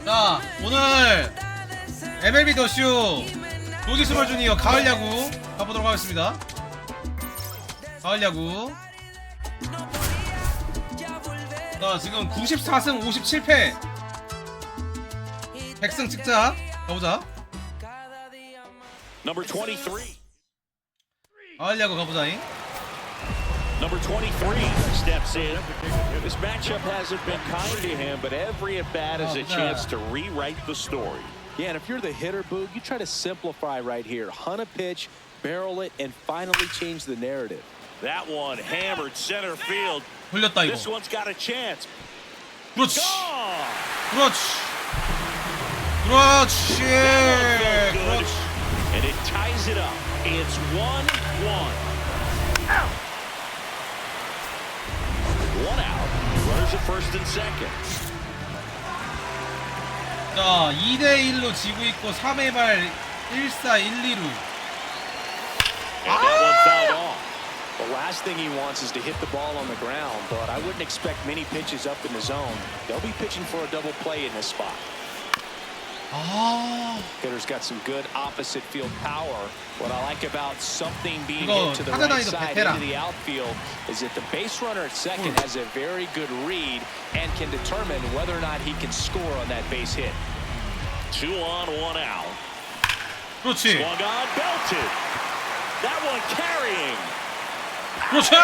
자, 오늘 MLB더쇼 조지스몰 주니어 가을 야구 가보도록 하겠습니다. 가을 야구. 자, 지금 94승 57패 100승 찍자. 가보자. Number 23. 가을 야구 가보자잉. Number 23 steps in. This matchup hasn't been kind to him, but every at-bat is a chance to rewrite the story. Yeah, and if you're the hitter, Boog, you try to simplify right here. Hunt a pitch, barrel it, and finally change the narrative. That one hammered center field. 돌렸다 이거. This one's got a chance. 그렇지. Gone! 그렇지. 그렇지. Good. And it ties it up. It's 1-1. One out. Runners at first and second. 자, 2대1로 지고 있고 3회 말 1사 1, 2루. And that one fouled off. The last thing he wants is to hit the ball on the ground, but I wouldn't expect many pitches up in the zone. They'll be pitching for a double play in this spot. Hitter's got some good opposite field power. What I like about something being hit to the right side into the outfield is that the base runner at second has a very good read and can determine whether or not he can score on that base hit. 2 on, 1 out. 그렇지. Swung on, belted. That one carrying. 그렇지.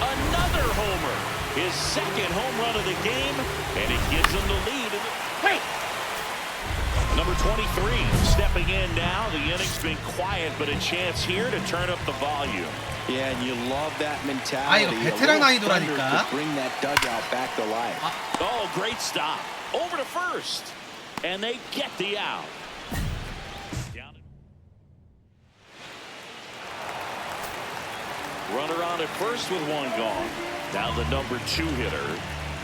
Another homer. His second home run of the game, and it gives him the lead. Wait. Number 23 stepping in now. The inning's been quiet, but a chance here to turn up the volume. Yeah, and you love that mentality. 이거 베테랑 난이도라니까. To bring that dugout back to life. Oh, great stop. Over to first. And they get the out. Runner on at first with one gone. Now the number 2 hitter.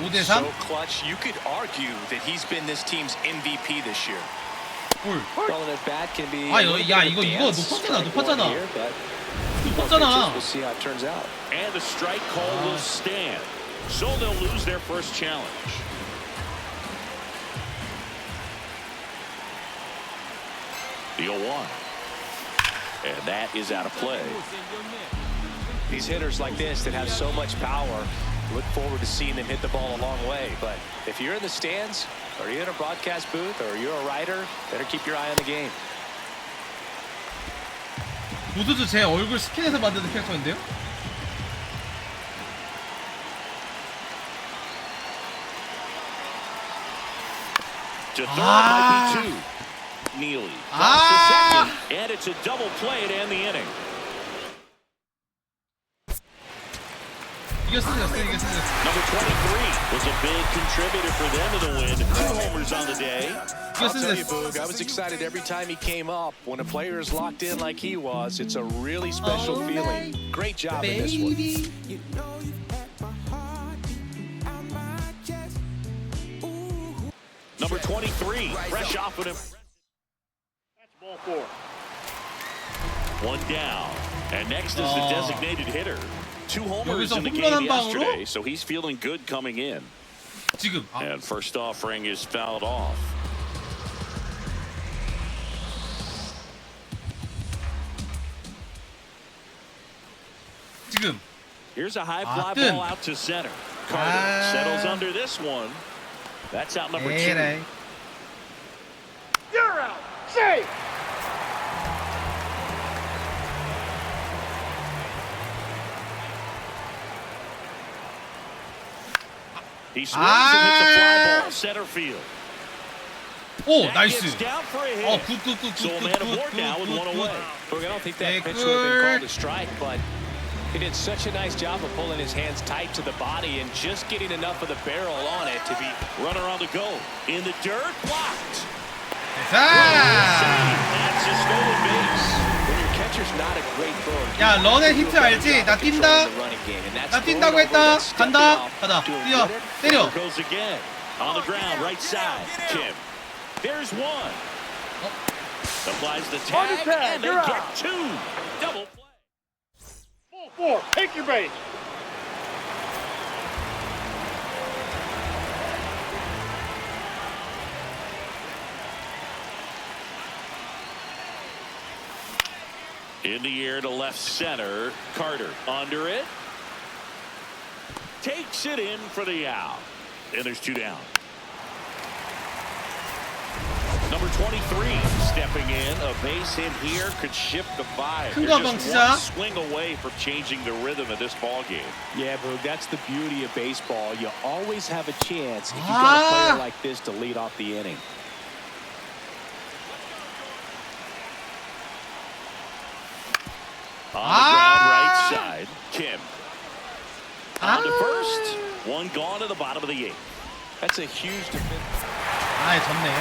5대3. So clutch, you could argue that he's been this team's MVP this year. 볼. Throwing at bat can be. 야, 이거 높았잖아. 높았잖아. We'll see how it turns out. And the strike call will stand. So they'll lose their first challenge. The 0-1. And that is out of play. These hitters like this that have so much power, look forward to seeing them hit the ball a long way. But if you're in the stands, or you're in a broadcast booth, or you're a writer, better keep your eye on the game. 모두도 제 얼굴 스킨에서 만드는 캐릭터인데요? To third might be 2. Neely. To second, and it's a double play to end the inning. 이겼어. Number 23 was a big contributor for them to the win. 2 homers on the day. I'll tell you, Boog, I was excited every time he came up. When a player is locked in like he was, it's a really special feeling. Great job in this one. Number 23, fresh off of him. That's ball 4. 1 down. And next is the designated hitter. 2 homers in the game yesterday, so he's feeling good coming in. 지금. And first offering is fouled off. 지금. Here's a high fly ball out to center. Carter settles under this one. That's out number 2. You're out. Save. He swings and hits a fly ball center field. 오, 나이스. 굿. So a man aboard now with 1 away. Look, I don't think that pitch would have been called a strike, but he did such a nice job of pulling his hands tight to the body and just getting enough of the barrel on it to be runner on the go. In the dirt, blocked. 자. That's a stolen base. When your catcher's not a great thrower. 야, 런의 히트 알지? 나 뛴다. 나 뛴다고 했다. 간다. 가다. 뛰어. 때려. Goes again. On the ground, right side. Kim. There's 1. Applies the tag, and they get 2. Double play. Full 4. Take your base. In the air to left center. Carter under it. Takes it in for the out. And there's 2 down. Number 23 stepping in. A base hit here could shift the vibe. 큰 They're 거 한번 just 치자. one swing away from changing the rhythm of this ball game. Yeah, Boog, that's the beauty of baseball. You always have a chance if you've got a player like this to lead off the inning. On the ground right side. Kim. On to first. One gone to the bottom of the 8th. That's a huge defense. 아, 졌네.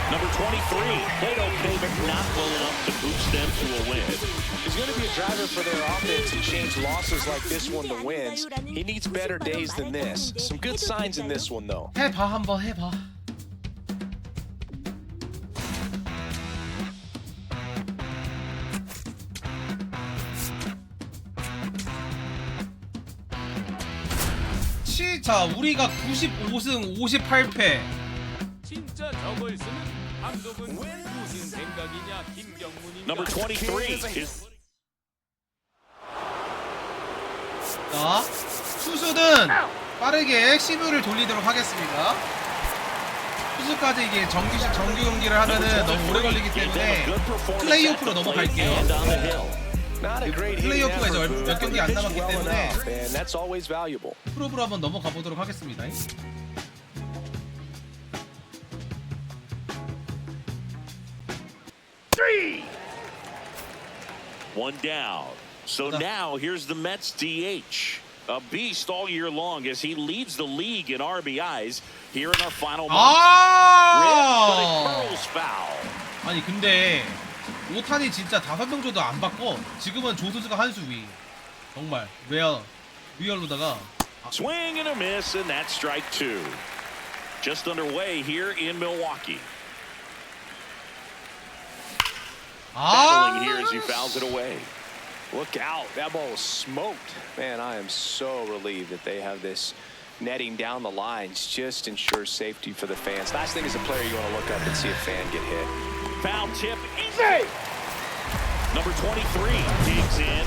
Number 23 played okay, but not well enough to boost them to a win. He's going to be a driver for their offense and change losses like this one to wins. He needs better days than this. Some good signs in this one, though. 해봐, 한번 해봐. 자, 우리가 95승 58패. 진짜 저걸 쓰는 감독은 무슨 생각이냐 김경문입니다. Number 23 is 자, 투수는 빠르게 시브를 돌리도록 하겠습니다. 투수까지 이게 정규 경기를 하면은 너무 오래 걸리기 때문에 플레이오프로 넘어갈게요. 플레이오프가 이제 몇 경기 안 남았기 때문에 프로브로 한번 넘어가 보도록 하겠습니다. one down. So now here's the Mets DH. A beast all year long as he leads the league in RBIs here in our final month. But it curls foul. 아니 근데 오탄이 진짜 5명 줘도 안 바꿔. 지금은 조수수가 한 수 위. 정말 리얼로다가 Swing and a miss, and that's strike 2. Just underway here in Milwaukee. Battling here as he fouls it away. Look out. That ball was smoked. Man, I am so relieved that they have this netting down the lines. Just ensures safety for the fans. Last thing as a player, you want to look up and see a fan get hit. Foul tip. Easy. Number 23 digs in.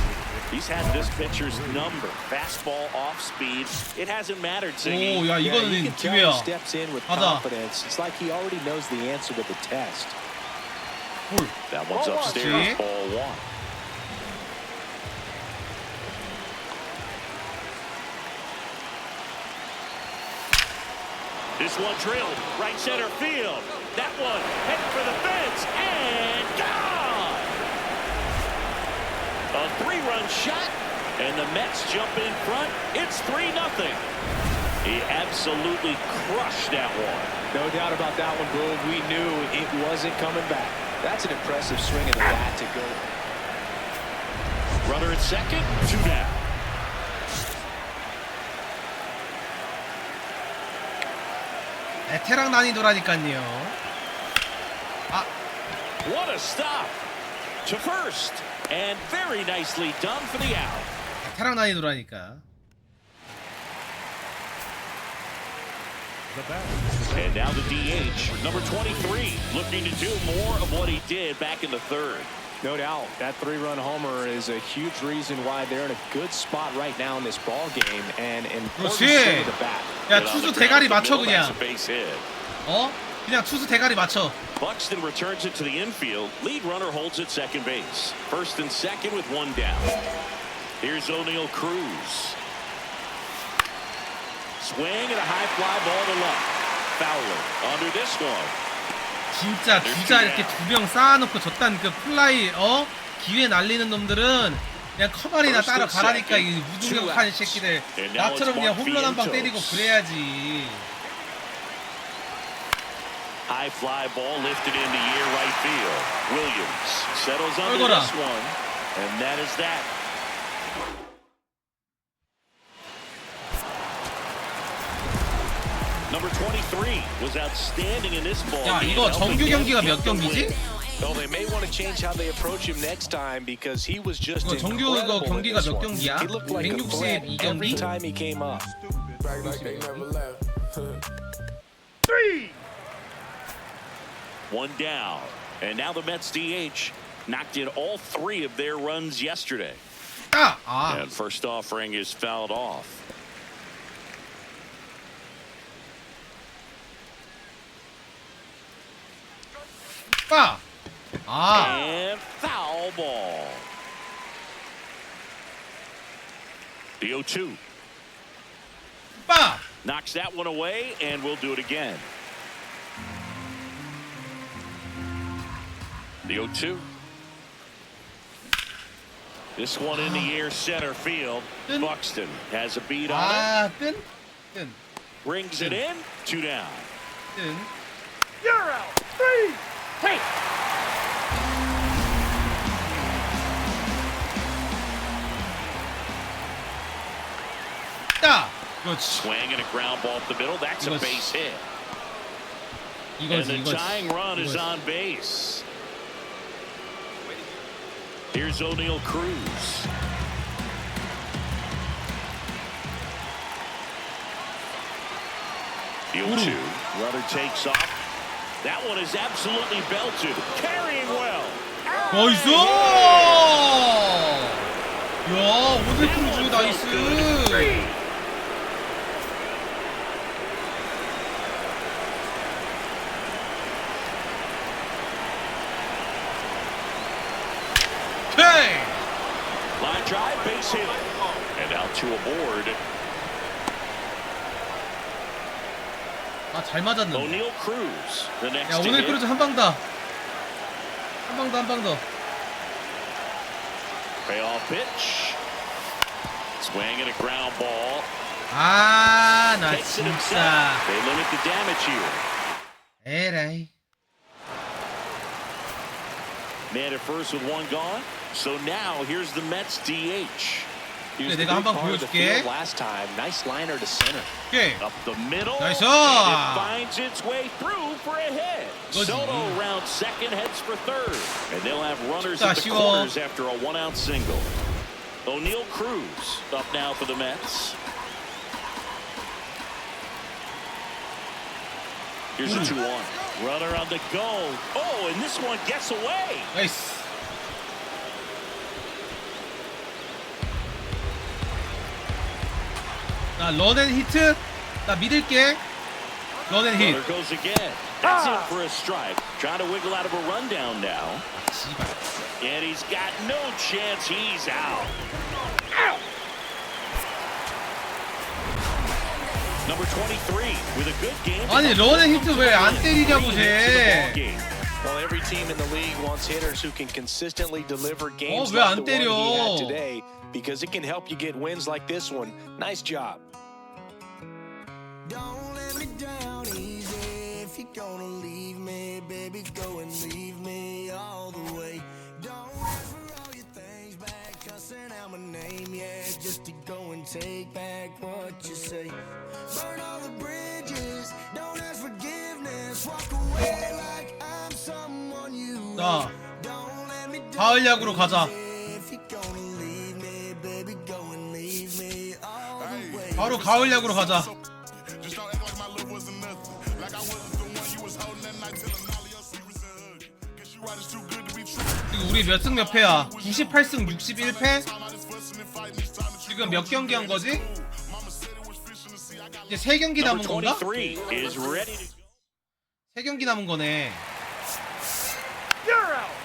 He's had this pitcher's number. Fastball off speed. It hasn't mattered, Ziggy. 오, 야, 이거는 you can tell 기회야. he steps in with 가자. confidence. It's like he already knows the answer to the test. 홀. That one's upstairs. 그렇지. Ball 1. This one drilled right center field. That one heading for the fence and gone. A 3-run shot, and the Mets jump in front. It's 3-0. He absolutely crushed that one. No doubt about that one, Boog. We knew it wasn't coming back. That's an impressive swing of the bat to go. Runner at second, 2 down. 베테랑 난이도라니까요. 아, What a stop to first, and very nicely done for the out. 베테랑 난이도라니까. And now the DH, number 23, looking to do more of what he did back in the 3rd. No doubt. That 3-run homer is a huge reason why they're in a good spot right now in this ball game and important swing of the bat. 야, 투수 대가리 맞춰 그냥. That's a base hit. 그냥 투수 대가리 맞춰. Buxton returns it to the infield. Lead runner holds at second base. First and second with 1 down. Here's O'Neal Cruz. Swing and a high fly ball to left. Fowler under this one. 진짜 주자 이렇게 2명 쌓아놓고 저딴 그 플라이 기회 날리는 놈들은 그냥 커버리나 따라 가라니까 이 무중력한 새끼들. 나처럼 그냥 홈런 한 방 때리고 그래야지. High fly ball lifted into near right field. Williams settles under this one, and that is that. Number 23 was outstanding in this ball. 야, 이거 정규 경기가 몇 경기지? Well, they may want to change how they approach him next time because he was just 이거 정규 이거 경기가 몇 경기야? He looked like a threat 162경기? every time he came up. 1 down, and now the Mets DH, knocked in all 3 of their runs yesterday. And first offering is fouled off. And foul ball. The 0-2. Knocks that one away, and we'll do it again. The 0-2. This one in the air center field. Buxton has a beat on it. Brings it in. 2 down. You're out. 3. Hey. Swing and a ground ball up the middle. That's a base hit. And the tying run is on base. Here's O'Neal Cruz. The 0-2. Runner takes off. That one is absolutely belted. Carrying well. 나이스! 야, 오늘 크루즈 나이스! Line drive, base hit. And out to a board. 잘 맞았는데. O'Neal Cruz. The next 야, 오늘 크루즈 한 방 더. 한 방 더. Payoff pitch. Swing and a ground ball. 나 Takes it 진짜. himself. They limit the damage here. 에라이. Man at first with 1 gone. So now here's the Mets DH. 그래, 내가 한 방 보여줄게. Last time, nice liner to center. 오케이. Up the middle. 나이스. And it finds its way through for a hit. Soto round second, heads for third. And they'll have runners at the corners after a 1-out single. O'Neal Cruz up now for the Mets. Here's a 2-1. Runner on the go. Oh, and this one gets away. 나이스. 나 런앤 히트. 나 믿을게. 런앤 히트. Runner goes again. That's it for a strike. Trying to wiggle out of a rundown now. And he's got no chance. He's out. Number 23 with a good game. 아니 런앤 히트 왜 안 때리냐고 쟤. Well, every team in the league wants hitters who can consistently deliver games 왜 like 안 the one he had 때려? today, because it can help you get wins like this one. Nice job. Don't let me down easy. If you're gonna leave me, baby, go and leave me all the way. Don't ask for all your things back, cussing out my name, yeah, just to go and take back what you say. Burn all the bridges, don't ask forgiveness, walk away like I'm someone you 자, don't let me down. 가을 야구로 가자. If you're gonna leave me, baby, go and leave me all the way. 바로 가을 야구로 가자. 지금 우리 몇 승 몇 패야? 98승 61패? 지금 몇 경기 한 거지? 이제 3경기 남은 건가? 3경기 남은 거네. You're out.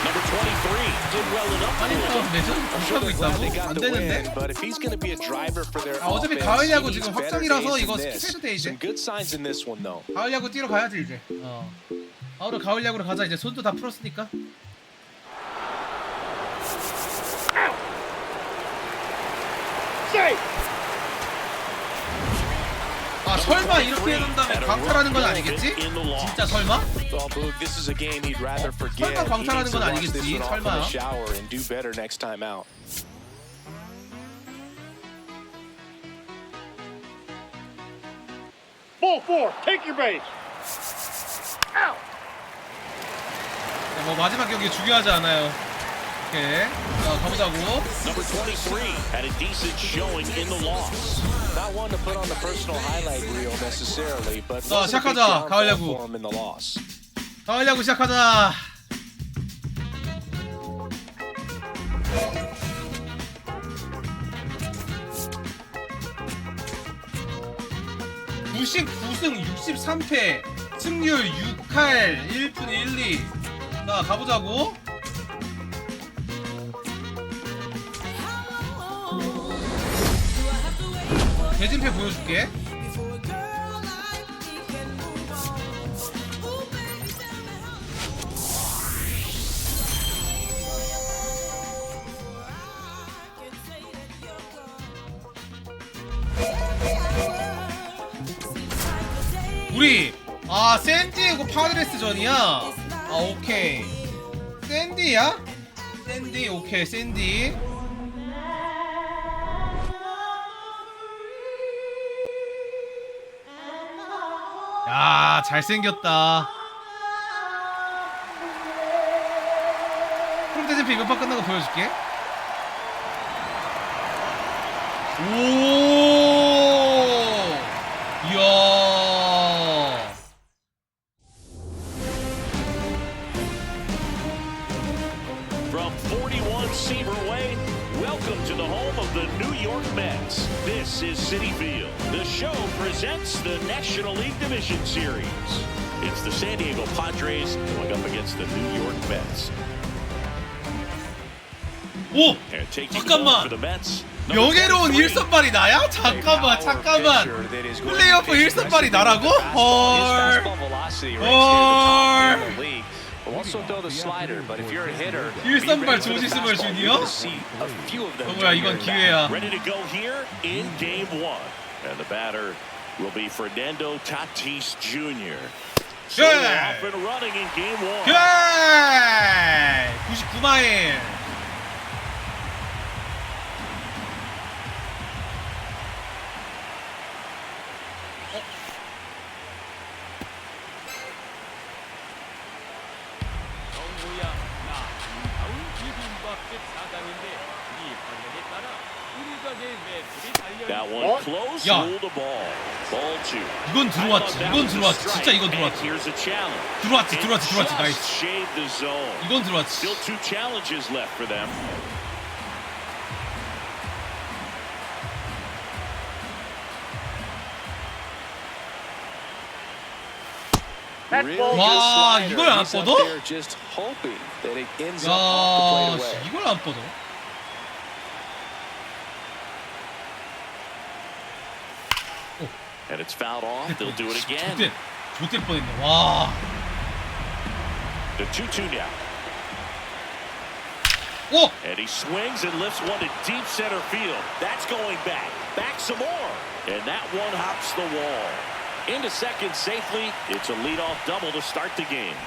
Number 23 did well enough. 아니 또 레전드 무시하고 있다고? 안 되는데? But if he's going to be a driver for their 어차피 offense, 가을 he 야구 needs 지금 better 확정이라서 days 이거 than this. 스킵해도 돼 이제. Some good signs in this one though. 가을 야구 뛰러 가야지 이제. 바로 가을 야구로 가자. 이제 손도 다 풀었으니까. Safe. 아 설마 이렇게 해놓은 다음에 광탈하는 건 아니겠지? 진짜 설마? Well, Boog, this is a game he'd rather forget. 설마 광탈하는 He 건 needs to watch this 아니겠지? one off in 설마? the shower and do better next time out. Ball 4. Take your base. Out. 뭐 마지막 경기 중요하지 않아요. 오케이. 자, 가보자고. Number 23 had a decent showing in the loss. Not one to put on the personal highlight reel necessarily, but 자, wasn't a big 시작하자. downfall 가을 야구. for him in the loss. 가을 야구 시작하자. (99승) (63패) 승률 6할 1푼 1리. 자, 가보자고. 대진패 보여줄게. 우리 샌디에고 파드레스 전이야. 오케이. 샌디야? 샌디. 오케이, 샌디. 야, 잘생겼다. 그럼 대진패 이번 판 끝난 거 보여줄게. 오, 이야. From 41 Seaver Way, welcome to the home of the New York Mets. This is Citi Field. The show presents the National League Division Series. It's the San Diego Padres going up against the New York Mets. 오! And taking 잠깐만. for the Mets. 명예로운 1선발이 나야? 잠깐만. 플레이오프 1선발이 나라고? 헐. 헐. 일선발 조지스몰 주니어? 뭐야, 이건 기회야. Ready to go here in game 1. And the batter will be Fernando Tatis Jr. So Yeah. off and running in game 1. 예! 99마일. 정우야, 나 다운 비빔밥집 사장인데 이 방향에 따라 우리 가게 매출이 That 달려. one close, Yeah. rule the ball. Ball 2. 이건 들어왔지. 이건 들어왔지. 진짜 이건 들어왔지. Here's a challenge. 들어왔지. It 나이스. just shaved the zone. 이건 들어왔지. Still 2 challenges left for them. 와, 이걸 안 뻗어? Just hoping that it ends 야, up off the plate away. 이걸 안 뻗어. And it's fouled off. They'll do it again. 좋될 뻔했네. 와. The 2-2 now. 오! And he swings and lifts one to deep center field. That's going back. Back some more. And that one hops the wall. Into second safely. It's a leadoff double to start the game.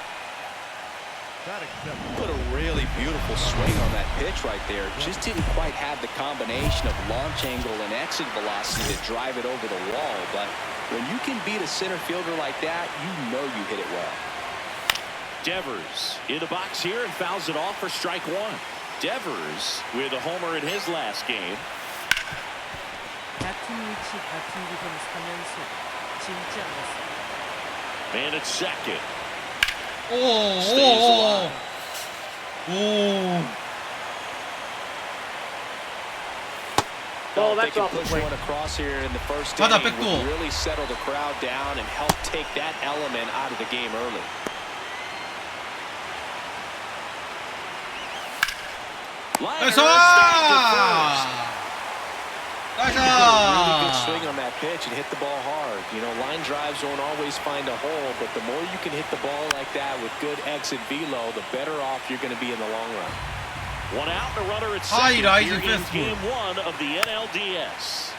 Put a really beautiful swing on that pitch right there. Just didn't quite have the combination of launch angle and exit velocity to drive it over the wall. But when you can beat a center fielder like that, you know you hit it well. Devers in the box here and fouls it off for strike 1. Devers with a homer in his last game. 같은 위치 같은 기분 사면서 진짜 멋있어. And it's second. 오. 오. Oh, They that's can off the push plate. one across here in the first 가자, inning. 백도. Would really settle the crowd down and help take that element out of the game early. Liner 나이스! stays to first. 나이스! Really good swing on that pitch and hit the ball hard. You know, line drives won't always find a hole, but the more you can hit the ball like that with good exit velo, the better off you're going to be in the long run. One out, the runner at High second rising here in fastball. game 1 of the NLDS.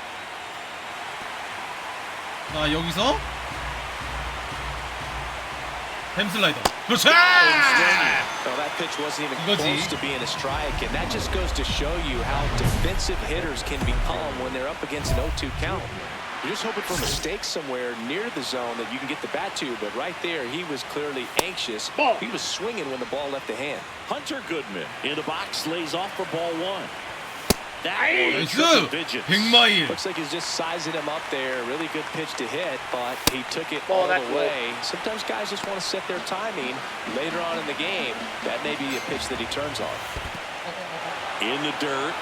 자, 여기서 뱀슬라이더. 그렇지! Well, that pitch wasn't even 이거지. close to being a strike, and that just goes to show you how defensive hitters can become when they're up against an 0-2 count. You're just hoping for mistakes somewhere near the zone that you can get the bat to, but right there, he was clearly anxious. He was swinging when the ball left the hand. Hunter Goodman in the box lays off for ball one. That one is 나이스! triple digits. 100마일. Looks like he's just sizing him up there. Really good pitch to hit, but he took it all the way. Sometimes guys just want to set their timing. Later on in the game, that may be a pitch that he turns on. In the dirt.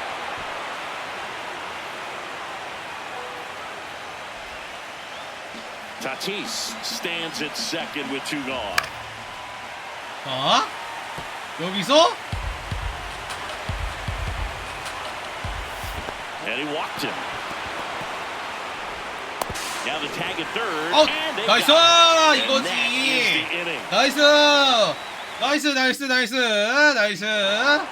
Tatis stands at second with 2 gone. 자, 여기서 And he walked him. Now the tag at third. 어, And they 나이스! got it. And 이거지. that is the inning. 나이스! 나이스, 나이스, 나이스, 나이스.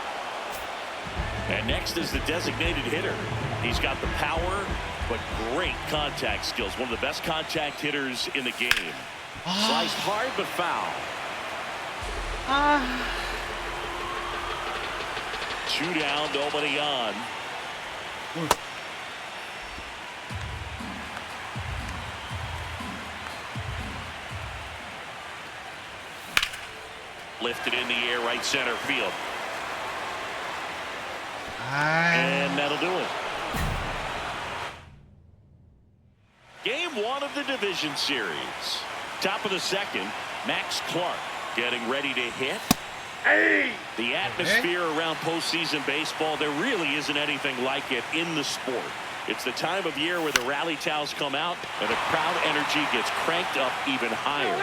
And next is the designated hitter. He's got the power, but great contact skills. One of the best contact hitters in the game. Sliced hard, but foul. Two down, nobody on. Lifted in the air, right center field. And that'll do it. Game 1 of the division series. Top of the second, Max Clark getting ready to hit. The atmosphere around postseason baseball, there really isn't anything like it in the sport. It's the time of year where the rally towels come out and the crowd energy gets cranked up even higher.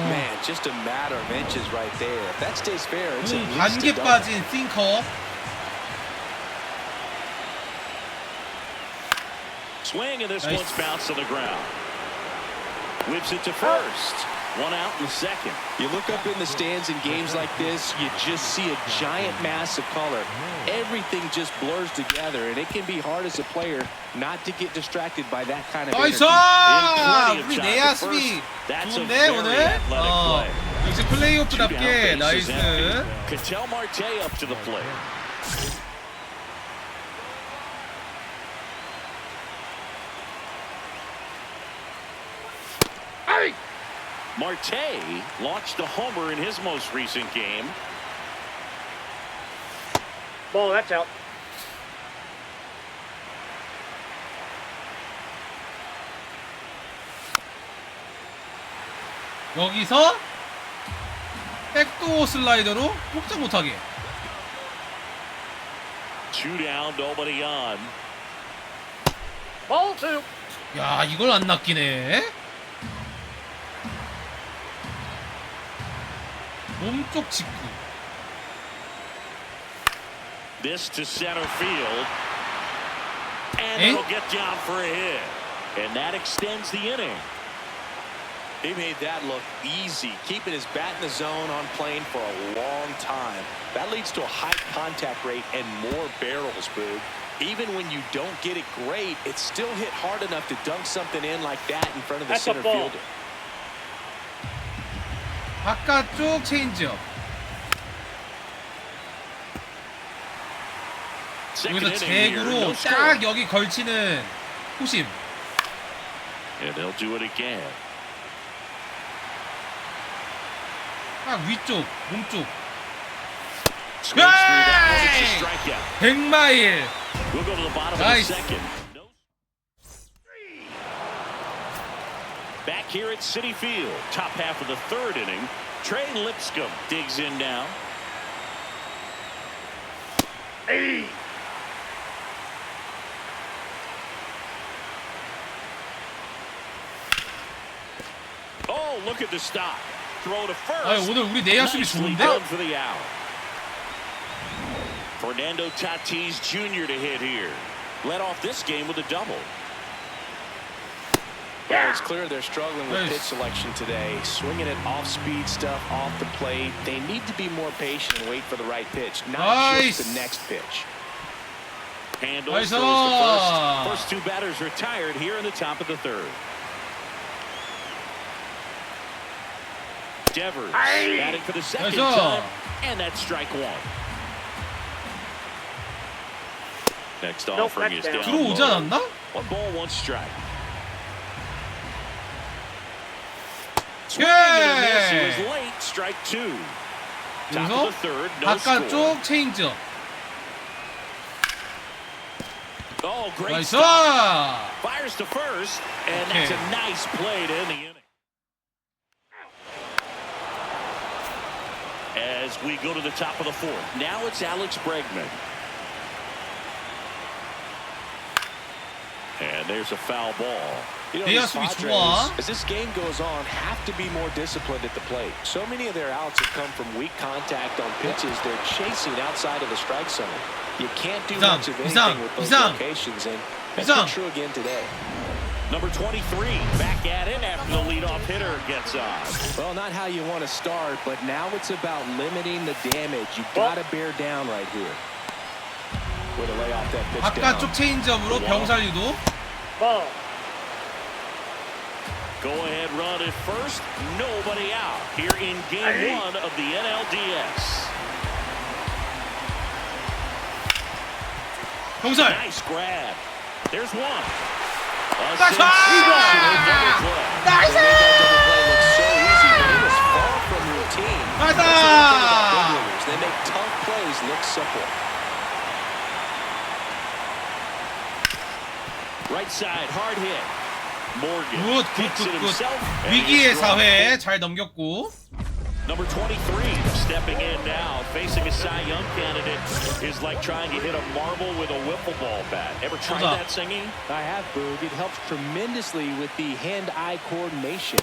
Man, just a matter of inches right there. If that stays fair, it's at least 반개 a double. 빠진 싱커. Swing, and this Nice. one's bounced on the ground. Whips it to first. 1 out in the second. You look up in the stands in games like this, you just see a giant mass of color. Everything just blurs together, and it can be hard as a player not to get distracted by that kind of 나이스! energy. 우리 내야 수비 That's a 좋은데 very 오늘? athletic play. 역시 Two 플레이오프답게 down bases 나이스. empty. Ketel Marte up to the plate. Marte launched a homer in his most recent game. Ball, that's out. 여기서 백도어 슬라이더로 꼼짝 못하게. 2 down, nobody on. Ball 2. 야, 이걸 안 낚이네. 몸쪽 직구. This to center field. And Eh? it'll get down for a hit. And that extends the inning. He made that look easy, keeping his bat in the zone on plane for a long time. That leads to a high contact rate and more barrels, Boog. Even when you don't get it great, it's still hit hard enough to dunk something in like that in front of the That's a center ball. fielder. 바깥쪽 체인지업. Second 여기서 inning here, no 제구로 score. 딱 여기 걸치는 후심. And they'll do it again. 딱 위쪽, 몸쪽. Swings through that one. It's a Hey! strikeout. 100마일. We'll go to the bottom Nice. of the second. Back here at Citi Field, top half of the third inning. Trey Lipscomb digs in now. Oh, look at the stop. Throw to first. 아니, 오늘 우리 내야 수비 Nicely 좋은데? done for the out. Fernando Tatis Jr. to hit here. Led off this game with a double. Well, it's clear they're struggling with Nice. pitch selection today. Swinging at off-speed stuff off the plate. They need to be more patient and wait for the right pitch, not Nice. just the next pitch. Handles Nice. throws the first. First 2 batters retired here in the top of the third. Devers batting for the second Nice. time, and that's strike 1. Next offering is that's down down. 들어오지 low. 않았나? One ball, one strike. 예. Was late. Strike two. Top of the 여기서 third, no score. 바깥쪽 체인지업. Oh, great 나이스. stop. Fires to first, and that's Okay. a nice play to end the inning. As we go to the top of the fourth, now it's Alex Bregman. And there's a foul ball. You know, 내야 these 수비 Padres, 좋아. as this game goes on, have to be more disciplined at the plate. So many of their outs have come from weak contact on pitches they're chasing outside of the strike zone. You can't do 이상, much of 이상, anything with those 이상. locations, and that's 이상. been true again today. Number 23 back at it after the leadoff hitter gets on. Well, not how you want to start, but now it's about limiting the damage. You've got to bear down right here. Way to lay off that pitch down. 바깥쪽 체인지업으로 병살 유도. Ball. Go ahead run at first. Nobody out here in game one of the NLDS. 병살. Nice grab. There's one. A Nice. sensational double play. That double play looks so easy, but it was far from routine. That's the one thing about big leaguers. They make tough plays look simple. Right side, hard hit. Morgan 굿, gets it 굿. himself. and 위기의 he's struck. 사회 잘 넘겼고. Number 23 stepping in now, facing a Cy Young candidate is like trying to hit a marble with a wiffle ball bat. Ever tried 보자. that singing? I have, Boog. It helps tremendously with the hand-eye coordination.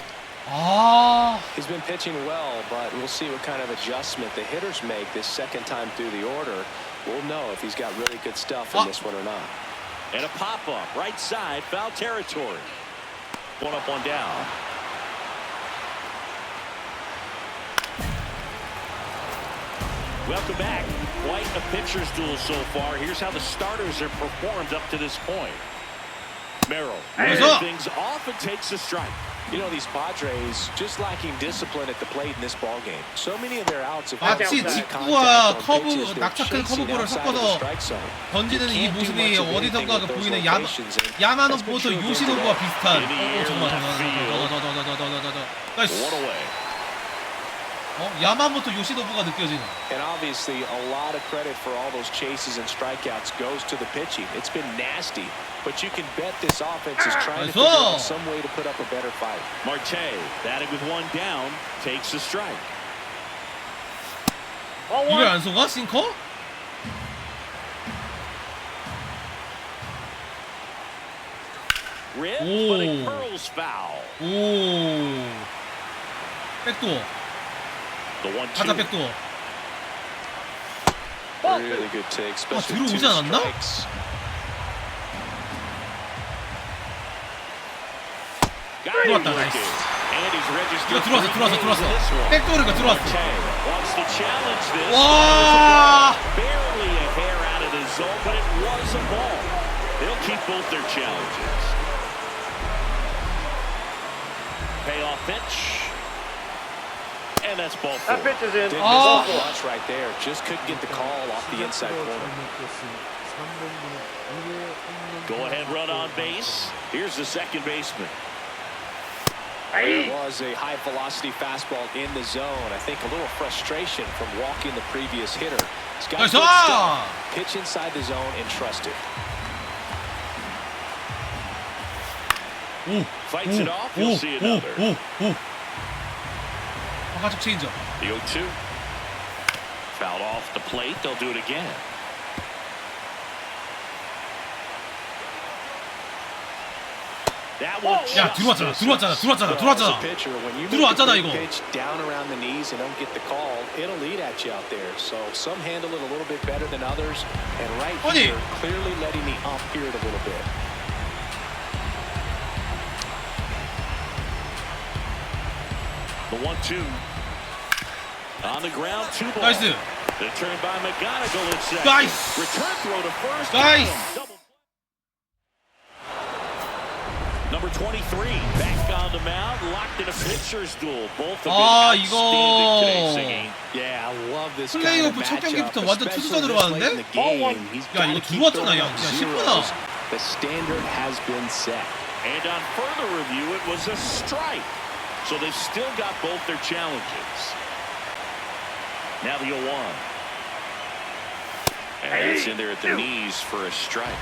아, He's been pitching well, but we'll see what kind of adjustment the hitters make this second time through the order. We'll know if he's got really good stuff in this one or not. And a pop-up, right side, foul territory. One up, one down. Welcome back. Quite a pitcher's duel so far. Here's how the starters have performed up to this point. Merrill 그래서 things off and takes a strike. You know, these Padres just lacking discipline at the plate in this ball game. So many of their outs have come 마치 from bad 직구와 contact on pitches 커브, they're 낙차 큰 chasing 커브볼을 outside of the 섞어서 strike zone. 던지는 이 Can't do 모습이 much of anything 어디선가 with those 보이는 locations, and 야마노부터 that's been true again 요시노부와 today. 비슷한. 정말 나이스. One away. 야마모토 요시노부가 느껴지는. And obviously, a lot of credit for all those chases and strikeouts goes to the pitching. It's been nasty, but you can bet this offense is trying to figure out some way to put up a better fight. Marte batting with one down takes a strike. Ball 이걸 one. 안 속아? 싱커? Rip, Ooh. but it curls foul. 오. 백도어. The 1-2. 가자 백도어. Really good take, especially 들어오지 two 않았나? strikes. Got it 들어왔다, working. 나이스. And he's registered 이거 들어왔어, three 들어왔어, Ks in this one. 백도어가 들어왔어. Marte wants to challenge this. 와. Barely a hair out of the zone, but it was a ball. They'll keep both their challenges. Payoff pitch. And that's ball four. That pitch is in. Didn't Oh. miss much right there. Just couldn't get the call off the inside corner. Go ahead run on base. Here's the second baseman. There was a high velocity fastball in the zone. I think a little frustration from walking the previous hitter. He's got 나이스! good stuff. Pitch inside the zone and trust it. 오. Fights it off. You'll see another. 오. 바깥쪽 체인저. The 0-2. Fouled off the plate. They'll do it again. That one. 야, 들어왔잖아. 들어왔잖아, 이거. Pitch down around the knees and don't get the call, it'll eat at you out there. So some handle it a little bit better than others, and right 아니. here, clearly letting the ump hear it a little bit. The 1-2. On the ground, 2 balls. 나이스. The turn by McGonigal at second. 나이스. Return throw to first. 나이스. Double. Number 23 back on the mound, locked in a pitcher's duel. Both have been outstanding today, singing. Yeah, I love this kind of 플레이오프 첫 matchup, 경기부터 완전 especially 투수전으로 this late 가는데? in the game. He's 야, gotta 이거 keep 들어왔잖아, throwing 야. up 야, zeros. 10분아. The standard has been set. And on further review, it was a strike. So they've still got both their challenges. Now the 0-1. And that's in there at the knees for a strike.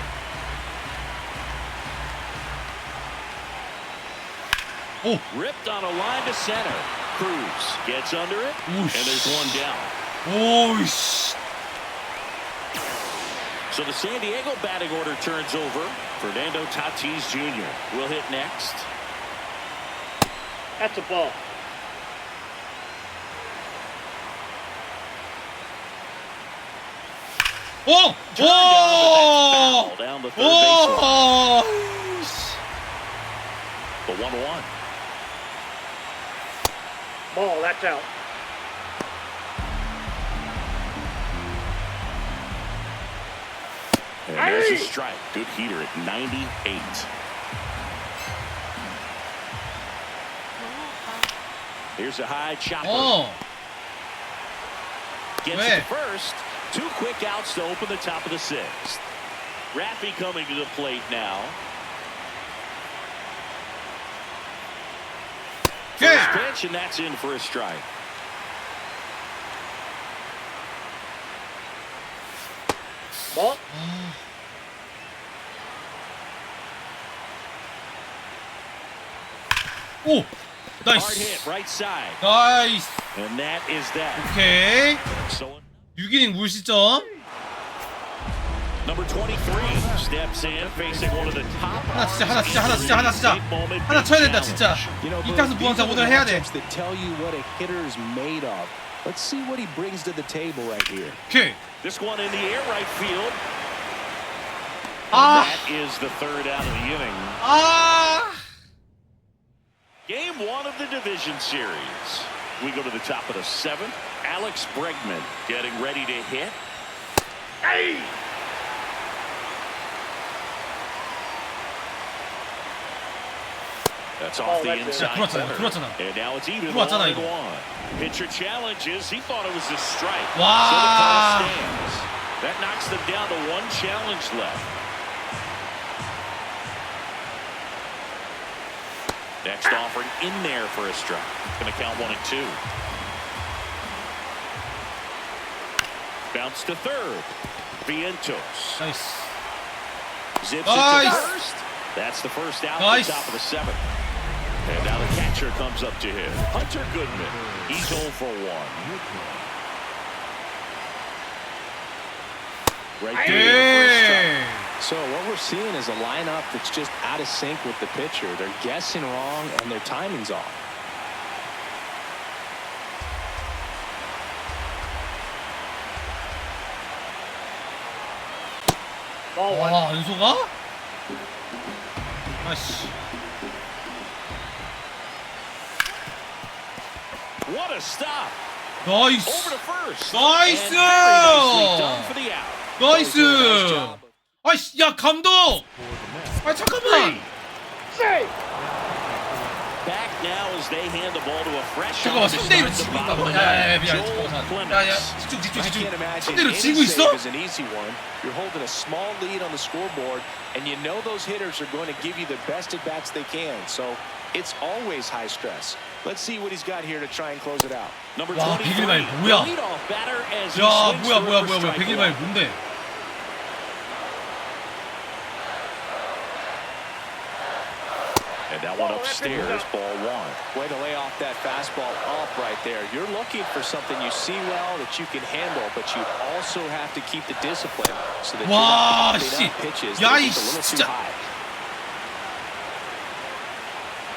오. Ripped on a line to center. Cruz gets under it. Oosh. And there's one down. 오이씨. So the San Diego batting order turns over. Fernando Tatis Jr. will hit next. That's a ball. 오! Turned down, but that's foul 오! down the third baseline. 오! The 1-1. Ball, that's out. And there's a strike. Good heater at 98. Here's a high chopper. 어. Gets 왜? it to first. 2 quick outs to open the top of the 6th. Raffy coming to the plate now. First pitch, and that's in for a strike. Ball. 오! Hard 나이스. hit right side. 나이스. And that is that. 오케이. So 6이닝 무실점. number 23 steps in facing one of the top. 하나 쳐야 된다 진짜. 이타수 부원사 오늘 해야 돼. That tell you what a hitter is made of. Let's see what he brings to the table right here. 오케이. This one in the air right field. 아. That is the 3rd out of the inning. 아. Game 1 of the division series. We go to the top of the 7th. Alex Bregman getting ready to hit. Hey! That's off the that's it. inside 들어왔잖아, corner. 들어왔잖아. And now it's even 들어왔잖아, 1-1. 이거. Pitcher challenges. He thought it was a strike. 와. So the call stands. That knocks them down to 1 challenge left. Next offering in there for a strike. Going to count 1-2. Bounce to 3rd. Vientos. 나이스. Zips it to Nice. 1st. That's the 1st out Nice. at the top of the 7th. And now the catcher comes up to him. Hunter Goodman. He's 0 for 1. Right there. 오케이. So what we're seeing is a lineup that's just out of sync with the pitcher. They're guessing wrong and their timing's off. Ball 1. 와, 안소가? 아씨. What a stop. 나이스. Over to first. Nice. And very nicely done for the out. 나이스. 아이씨, 야, 감독. 아, 잠깐만. Say! Back now as they hand the ball to a fresh. 잠깐만, 3대1로 지고 있다. 야, 미안. Joel 잠깐만. 야, Clemens. 집중. I can't imagine 3대1로 any 지고 있어? save is an easy one. You're holding a small lead on the scoreboard, and you know those hitters are going to give you the best at bats they can. So it's always high stress. Let's see what he's got here to try and close it out. Number 와, 23. 101말 the 뭐야? leadoff batter as he 야, swings 뭐야, through for strike 101말 one. 뭔데? And that one upstairs, ball 1. Way to lay off that fastball up right there. You're looking for something you see well that you can handle, but you also have to keep the discipline so that you're 와, not popping 씨. up pitches 야, that 이 are just a little too 진짜. high.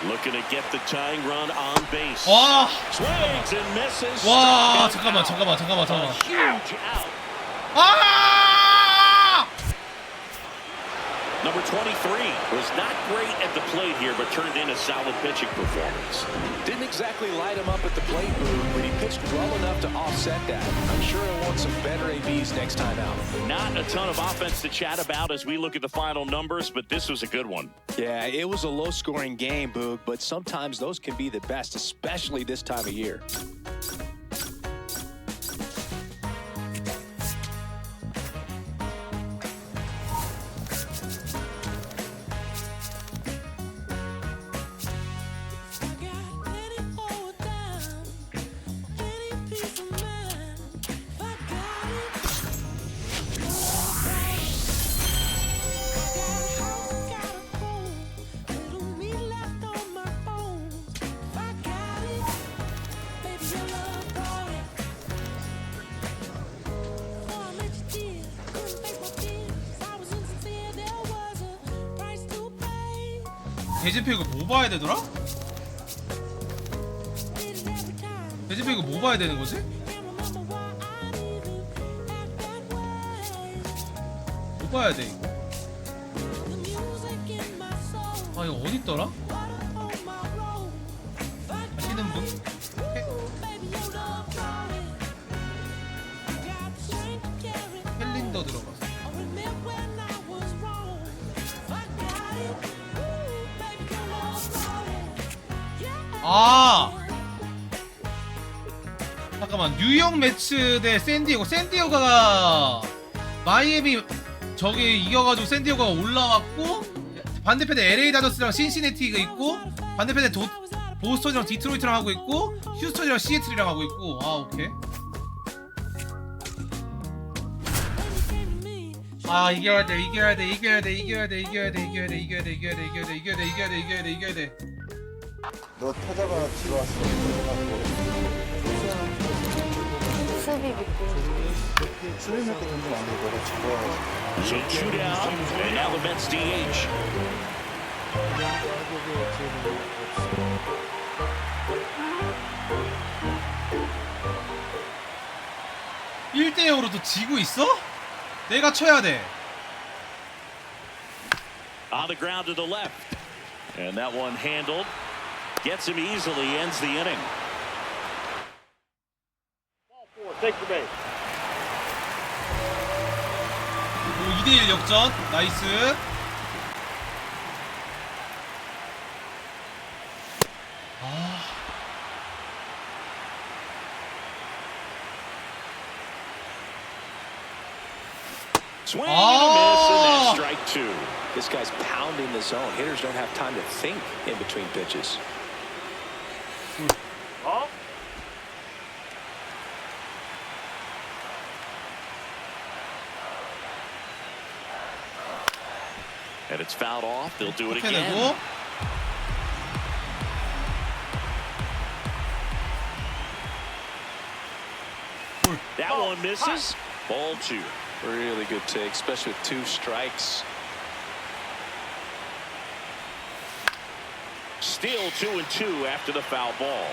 Looking to get the tying run on base. 와. Swings and misses. 와, Struck 잠깐만. out. A huge out. 아! Number 23 was not great at the plate here, but turned in a solid pitching performance. Didn't exactly light him up at the plate, Boog, but he pitched well enough to offset that. I'm sure he'll want some better ABs next time out. Not a ton of offense to chat about as we look at the final numbers, but this was a good one. Yeah, it was a low-scoring game, Boog, but sometimes those can be the best, especially this time of year. 대진표 이거 뭐 봐야 되더라? 대진표 이거 뭐 봐야 되는 거지? 뭐 봐야 돼 이거? 아 이거 어디 있더라? 아시는 분? 오케이. 캘린더 들어갔어. 아 잠깐만 뉴욕 매츠 대 샌디에고. 샌디에고가 마이애미 저기 이겨가지고 샌디에고가 올라왔고 반대편에 LA 다저스랑 신시내티가 있고 반대편에 보스턴이랑 디트로이트랑 하고 있고 휴스턴이랑 시애틀이랑 하고 있고. 아 오케이. 아 이겨야 돼. 너 타자가 들어왔어. 수비 믿고. 수비 met고 던지면 안 돼. 너가 집어야지. So 2 down, and now the Mets DH. 1대0으로 또 지고 있어? 내가 쳐야 돼. On the ground to the left. And that one handled. Gets him easily, ends the inning. Ball 4, take the base. 2대1 역전. 나이스. Swing and a miss, and that's strike 2. This guy's pounding the zone. Hitters don't have time to think in between pitches. Ball. And it's fouled off. They'll do it again. 해내고. That one misses. Ball 2. Really good take, especially with 2 strikes. Still 2-2 after the foul ball.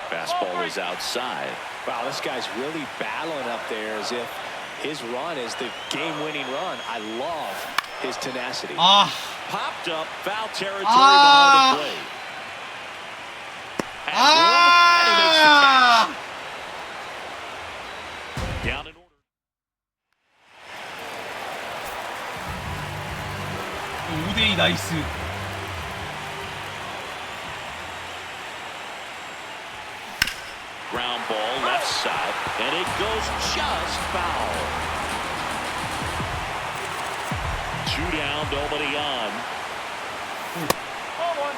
Fastball is outside. Wow, this guy's really battling up there as if his run is the game-winning run. I love his tenacity. 아. Popped up, foul territory behind the plate. And he makes the catch. Down in order. 5대2 나이스. Ground ball left side, and it goes just foul. 2 down, nobody on. Ball 1.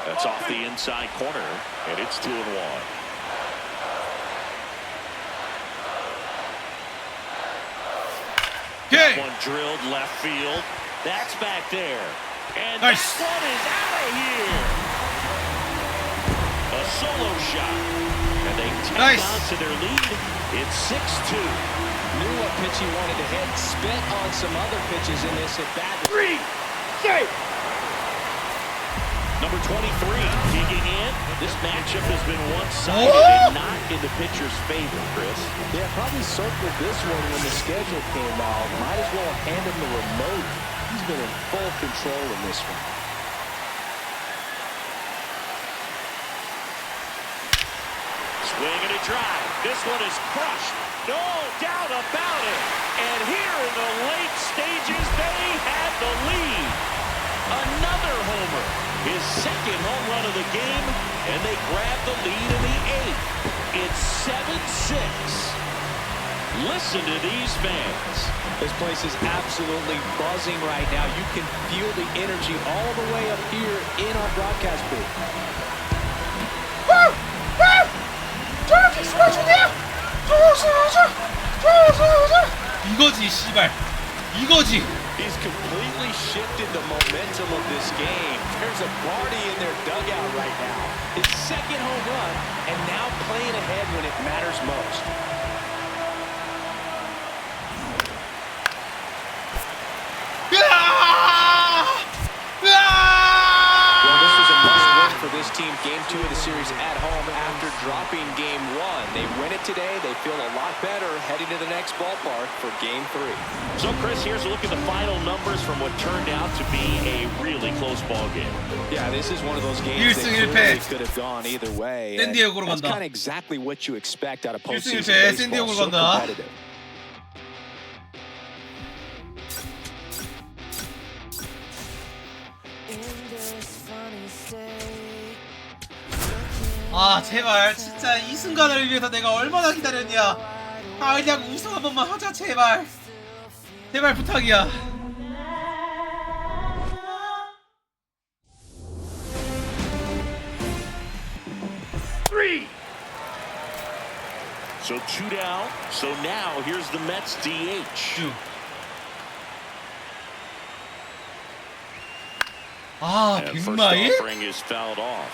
That's off the inside corner, and it's 2-1. 오케이. One drilled left field. That's back there. And Nice. that one is out of here. A solo shot. And they take on to their lead. It's 6-2. Knew what pitch he wanted to hit. Spent on some other pitches in this at bat. 3, safe. Number 23 digging in. This matchup has been one-sided and not in the pitcher's favor, Chris. Yeah, probably circled this one when the schedule came out. Might as well hand him the remote. He's been in full control in this one. Swing and a drive. This one is crushed. No doubt about it. And here in the late stages, they had the lead. Another homer. His second home run of the game, and they grab the lead in the 8th. It's 7-6. Listen to these fans. This place is absolutely buzzing right now. You can feel the energy all the way up here in our broadcast booth. 이거지 씨발. 이거지. He's completely shifted the momentum of this game. There's a party in their dugout right now. His second home run, and now playing ahead when it matters most. Well, this was a must-win for this team. Game 2 of the series at home after dropping Game 1. They win it today. They feel a lot better heading to the next ballpark for Game 3. So, Chris, here's a look at the final numbers from what turned out to be a really close ball game. Yeah, this is one of those games that clearly could have gone either way. And that's kind of exactly what you expect out of postseason baseball. So competitive. 아 제발 진짜 이 순간을 위해서 내가 얼마나 기다렸냐. 아 그냥 우승 한 번만 하자 제발. 제발 부탁이야. So 2 down. So now here's the Mets DH. 아 And first 빅마이? offering is fouled off.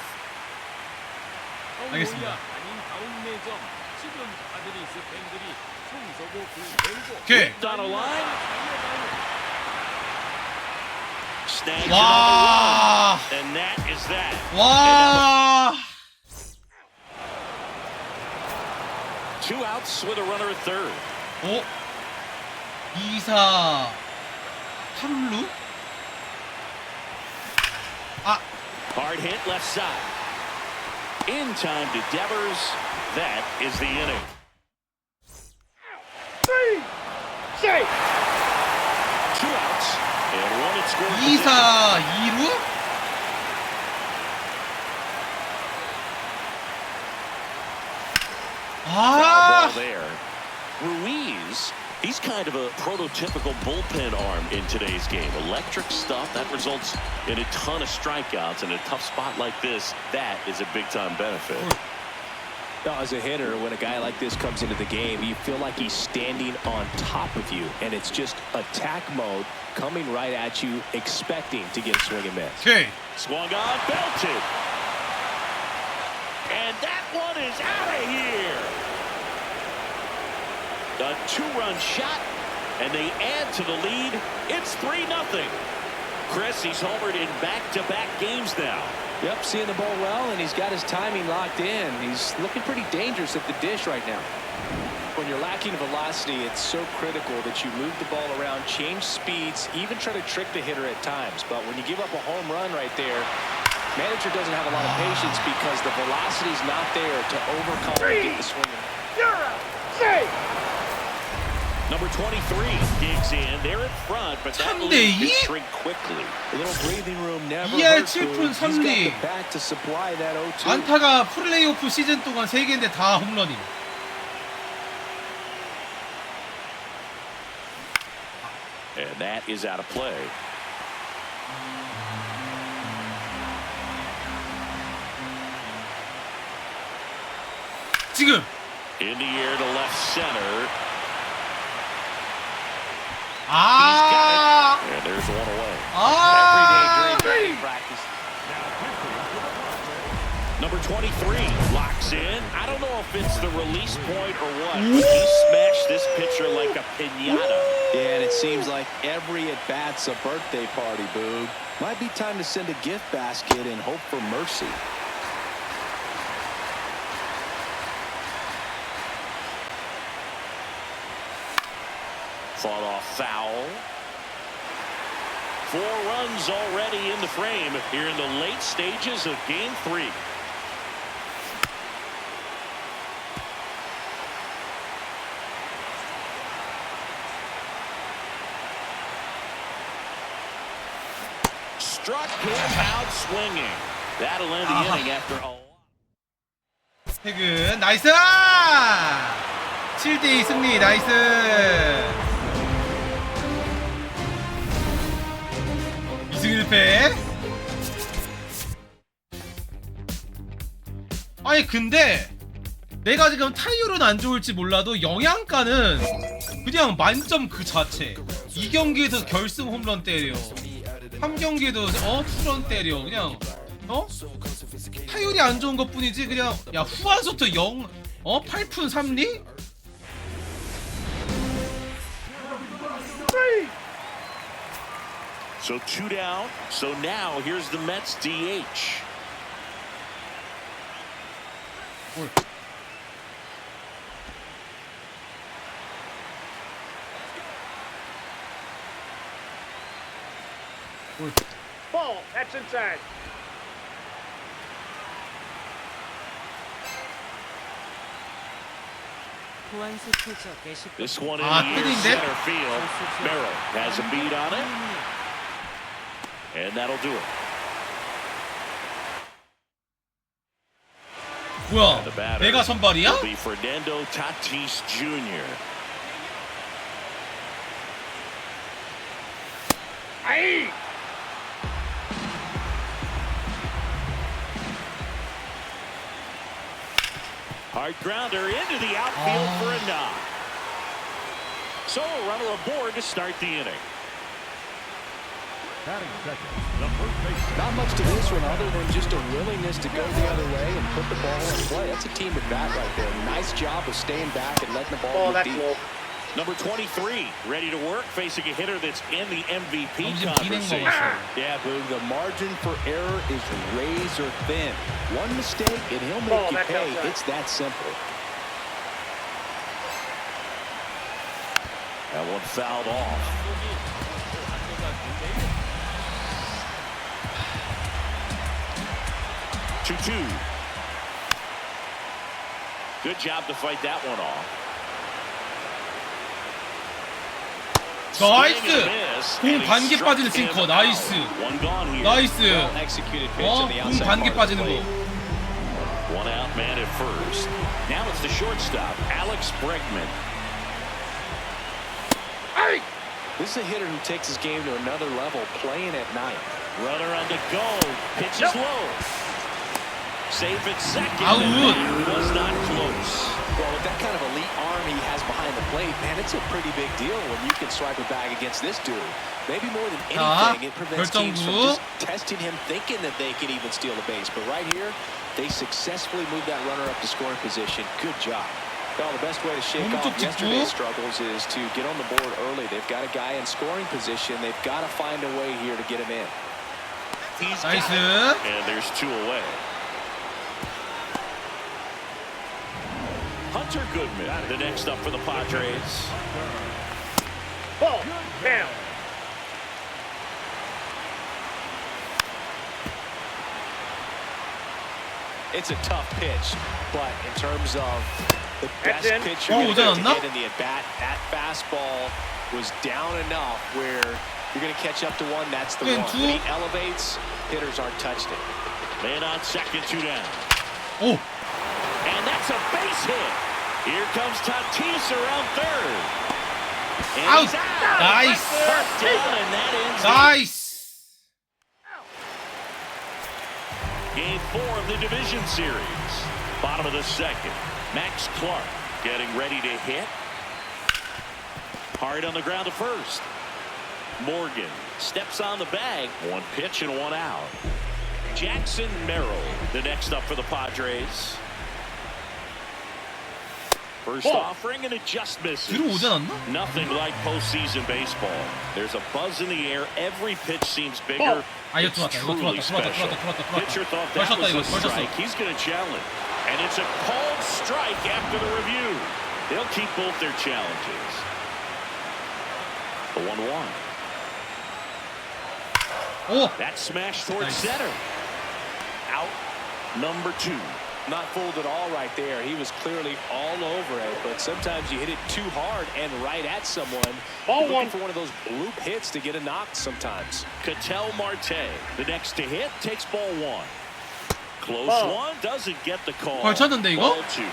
알겠습니다. 아닌 다운 매점. 지금 아드리스 팬들이 손석구 불 오케이. Down a line. Snags it 와. on the run. And that is that. 와. 2 outs with a runner at third. 오. 2사 3루? 아. Hard hit left side. In time to Devers. That is the inning. Safe. 2 outs and 1 in scoring 2사 2루? Foul 아. ball there. Ruiz, he's kind of a prototypical bullpen arm in today's game. Electric stuff that results in a ton of strikeouts. In a tough spot like this, that is a big-time benefit. Now, as a hitter, when a guy like this comes into the game, you feel like he's standing on top of you, and it's just attack mode coming right at you, expecting to get a swing and miss. 오케이. Swung on, belted. And that one is out of here. A 2-run shot, and they add to the lead. It's 3-0. Chris, he's homered in back-to-back games now. Yep, seeing the ball well, and he's got his timing locked in. He's looking pretty dangerous at the dish right now. When you're lacking velocity, it's so critical that you move the ball around, change speeds, even try to trick the hitter at times. But when you give up a home run right there, manager doesn't have a lot of patience because the velocity's not there to overcome and get the swing. Safe. Number 23 digs in. They're in front, but that lead can shrink quickly. A little breathing room never 2할 hurts. 7푼 He's got 3리. the bat to supply that 0-2. 안타가 플레이오프 시즌 동안 3개인데 다 홈런임. And that is out of play. 지금 In the air to left center. 아. And there's one away. 아. Practice. Number 23 locks in. I don't know if it's the release point or what, but he smashed this pitcher like a piñata. Yeah, and it seems like every at-bat's a birthday party, Boog. Might be time to send a gift basket and hope for mercy. Fought off foul. 4 runs already in the frame here in the late stages of Game 3. Struck him out swinging. That'll end the inning after a 태근 나이스! 7대2 승리 나이스! 이승 1패. 아니 근데 내가 지금 타율은 안 좋을지 몰라도 영양가는 그냥 만점 그 자체. 2경기에서 결승 홈런 때려. 3경기에도 투런 때려. 그냥 타율이 안 좋은 것뿐이지 그냥 야 후반부터 8푼 3리? So 2 down. So now here's the Mets DH. Ball. That's inside. 후안수 투자 게시. This one in the air center field. Merrill has a beat on it. And that'll do it. 뭐야? 내가 선발이야? Will be Fernando Tatis Jr. Aye. Hard grounder into the outfield for a knock. So a runner aboard to start the inning. Not much to this one other than just a willingness to go the other way and put the ball in play. That's a team at bat right there. Nice job of staying back and letting the ball go deep. Number 23, ready to work, facing a hitter that's in the MVP conversation. Yeah, Boog, the margin for error is razor thin. One mistake and he'll make you pay. It's that simple. That one fouled off. 2-2. Good job to fight that one off. 나이스! 공 반개 빠지는 싱커 나이스! 나이스! 공 반개 빠지는 거. One out man at first. Now it's the shortstop, Alex Bregman. This is a hitter who takes his game to another level, playing at night. Runner on the go, pitches low. Safe at second. Out. Was not close. Well, with that kind of elite arm he has behind the plate, man, it's a pretty big deal when you can swipe a bag against this dude. Maybe more than anything, it prevents teams from just testing him, thinking that they can even steal a base. But right here, they successfully moved that runner up to scoring position. Good job. Well, the best way to shake off yesterday's struggles is to get on the board early. They've got a guy in scoring position. They've got to find a way here to get him in. 나이스! And there's 2 away. Hunter Goodman, the next up for the Padres. Ball. Down. It's a tough pitch, but in terms of the best pitch you're going to get in the at-bat, that fastball was down enough where you're going to catch up to one. That's the one. When he elevates, hitters aren't touched it. Man on second, 2 down. Oh! And that's a base hit. Here comes Tatis around third. And out. He's out. Nice. Down, and that ends Nice. Game 4 of the division series. Bottom of the second. Max Clark getting ready to hit. Hard on the ground to first. Morgan steps on the bag. 1 pitch and 1 out. Jackson Merrill, the next up for the Padres. First offering and it just misses. Nothing like postseason baseball. There's a buzz in the air. Every pitch seems bigger. It's truly special. Pitcher thought that was a strike. He's going to challenge. And it's a called strike after the review. They'll keep both their challenges. The 1-1. Oh! That smash towards center. Out number 2. Not fooled at all right there. He was clearly all over it, but sometimes you hit it too hard and right at someone. Ball looking 1 for one of those bloop hits to get a knock sometimes. Ketel Marte, the next to hit, takes ball 1. Close one, doesn't get the call. 걸 쳤는데 이거? Ball 2.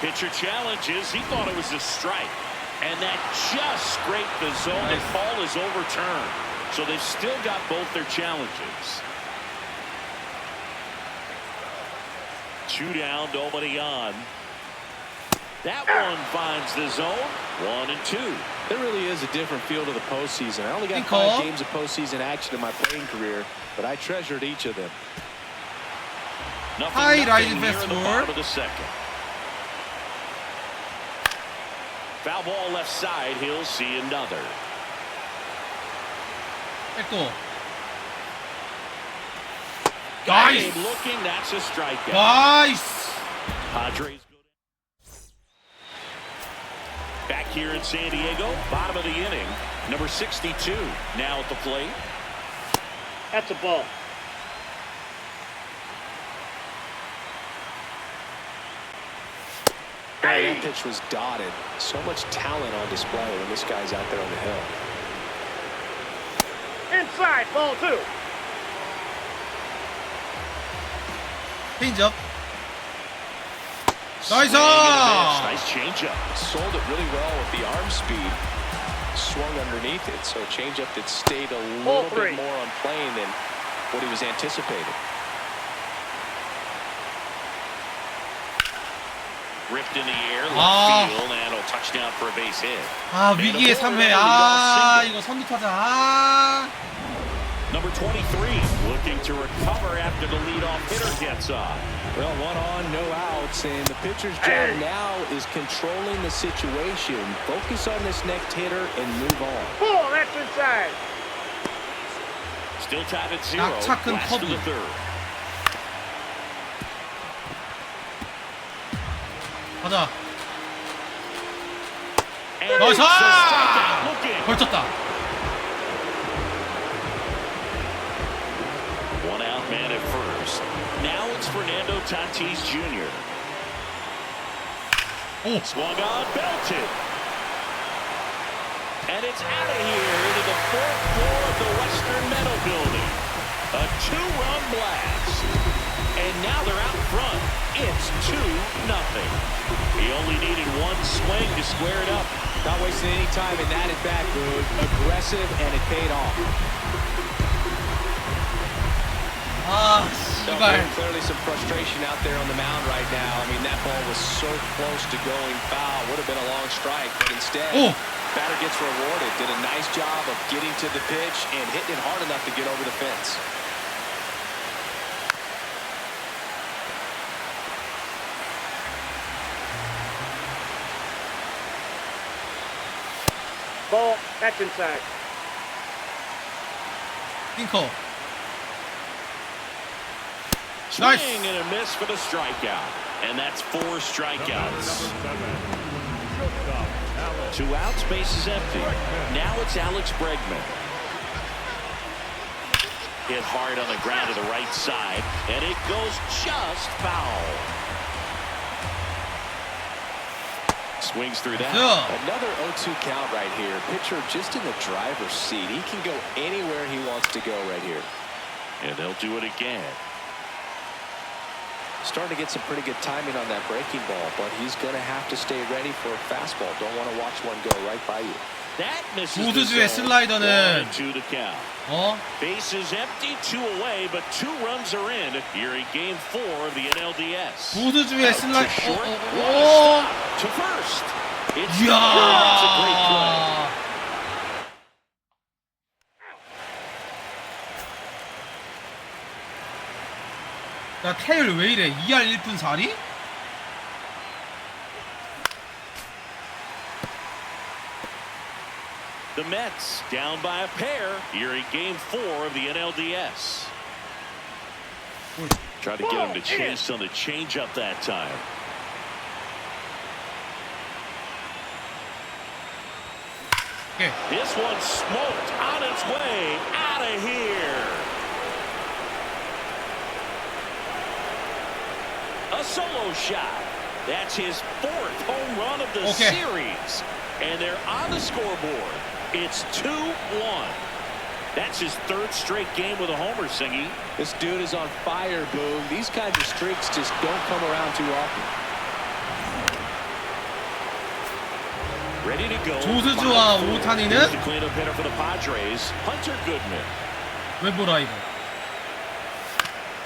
Pitcher challenges. He thought it was a strike, and that just scraped the zone. The call is overturned, so they've still got both their challenges. 2 down, nobody on. That one finds the zone. 1 and 2. There really is a different feel to the postseason. I only got Nicole. 5 games of postseason action in my playing career, but I treasured each of them. High rising here fast in the forward. bottom of the second. Foul ball left side. He'll see another. 뺏고. Nice. 나이스. Looking, that's a strikeout. 나이스. Padres go back here in San Diego, bottom of the inning. Number 62 now at the plate. That's a ball. That pitch was dotted. So much talent on display when this guy's out there on the hill. Inside, ball 2. 체인지업. 나이스. Swing and a miss. Nice changeup. Sold it really well with the arm speed. Swung underneath it, so a changeup that stayed a little bit more on plane than what he was anticipating. Ripped in the air, left field, and a touchdown for a base hit. 아, 위기의 3회. 아, 이거 선두 타자. 아. Number 23 looking to recover after the leadoff hitter gets up. Well, 1 on, no outs, and the pitcher's job now is controlling the situation. Focus on this next hitter and move on. Ball, that's inside. Still tied at 0. 낙차 큰 Last of 커브. the third. 가자. And 나이스. it's a strikeout looking. 걸쳤다. One out man at first. Now it's Fernando Tatis Jr. 오. Swung on, belted. And it's out of here into the 4th floor of the Western Meadow Building. A 2-run blast. And now they're out front. It's 2-0. He only needed 1 swing to square it up. Not wasting any time in that at-bat, Boone. Aggressive, and it paid off. 아, So 씨발. clearly some frustration out there on the mound right now. I mean, that ball was so close to going foul. Would have been a long strike, but instead, 오. batter gets rewarded. Did a nice job of getting to the pitch and hitting it hard enough to get over the fence. Ball, that's inside. 핑커. Swing Nice. and a miss for the strikeout. And that's 4 strikeouts. 2 outs, base is empty. Now it's Alex Bregman. Hit hard on the ground to the right side, and it goes just foul. Swings through that. Yeah. Another 0-2 count right here. Pitcher just in the driver's seat. He can go anywhere he wants to go right here. And they'll do it again. Starting to get some pretty good timing on that breaking ball, but he's going to have to stay ready for a fastball. Don't want to watch one go right by you. That misses the 우드주의 zone. 슬라이더는 1-2 to count. 어? Bases empty, 2 away, but 2 runs are in here in Game 4 of the NLDS. 우드주의 Out to 슬라이더. short, 오. one stop to first. It's 이야. that's a great play. 야, 테일 왜 이래? 2할 1분 4리? The Mets down by a pair here in Game 4 of the NLDS. Tried to get him to chase on the changeup that time. 오케이. This one smoked on its way out of here. A solo shot. That's his 4th home run of the series. And they're on the scoreboard. It's 2-1. That's his 3rd straight game with a homer, Singy. This dude is on fire, Boom. These kinds of streaks just don't come around too often. Ready to go. 조수주와 Here's 오타니는 the cleanup hitter for the Padres, Hunter Goodman. 왜 보라 이거?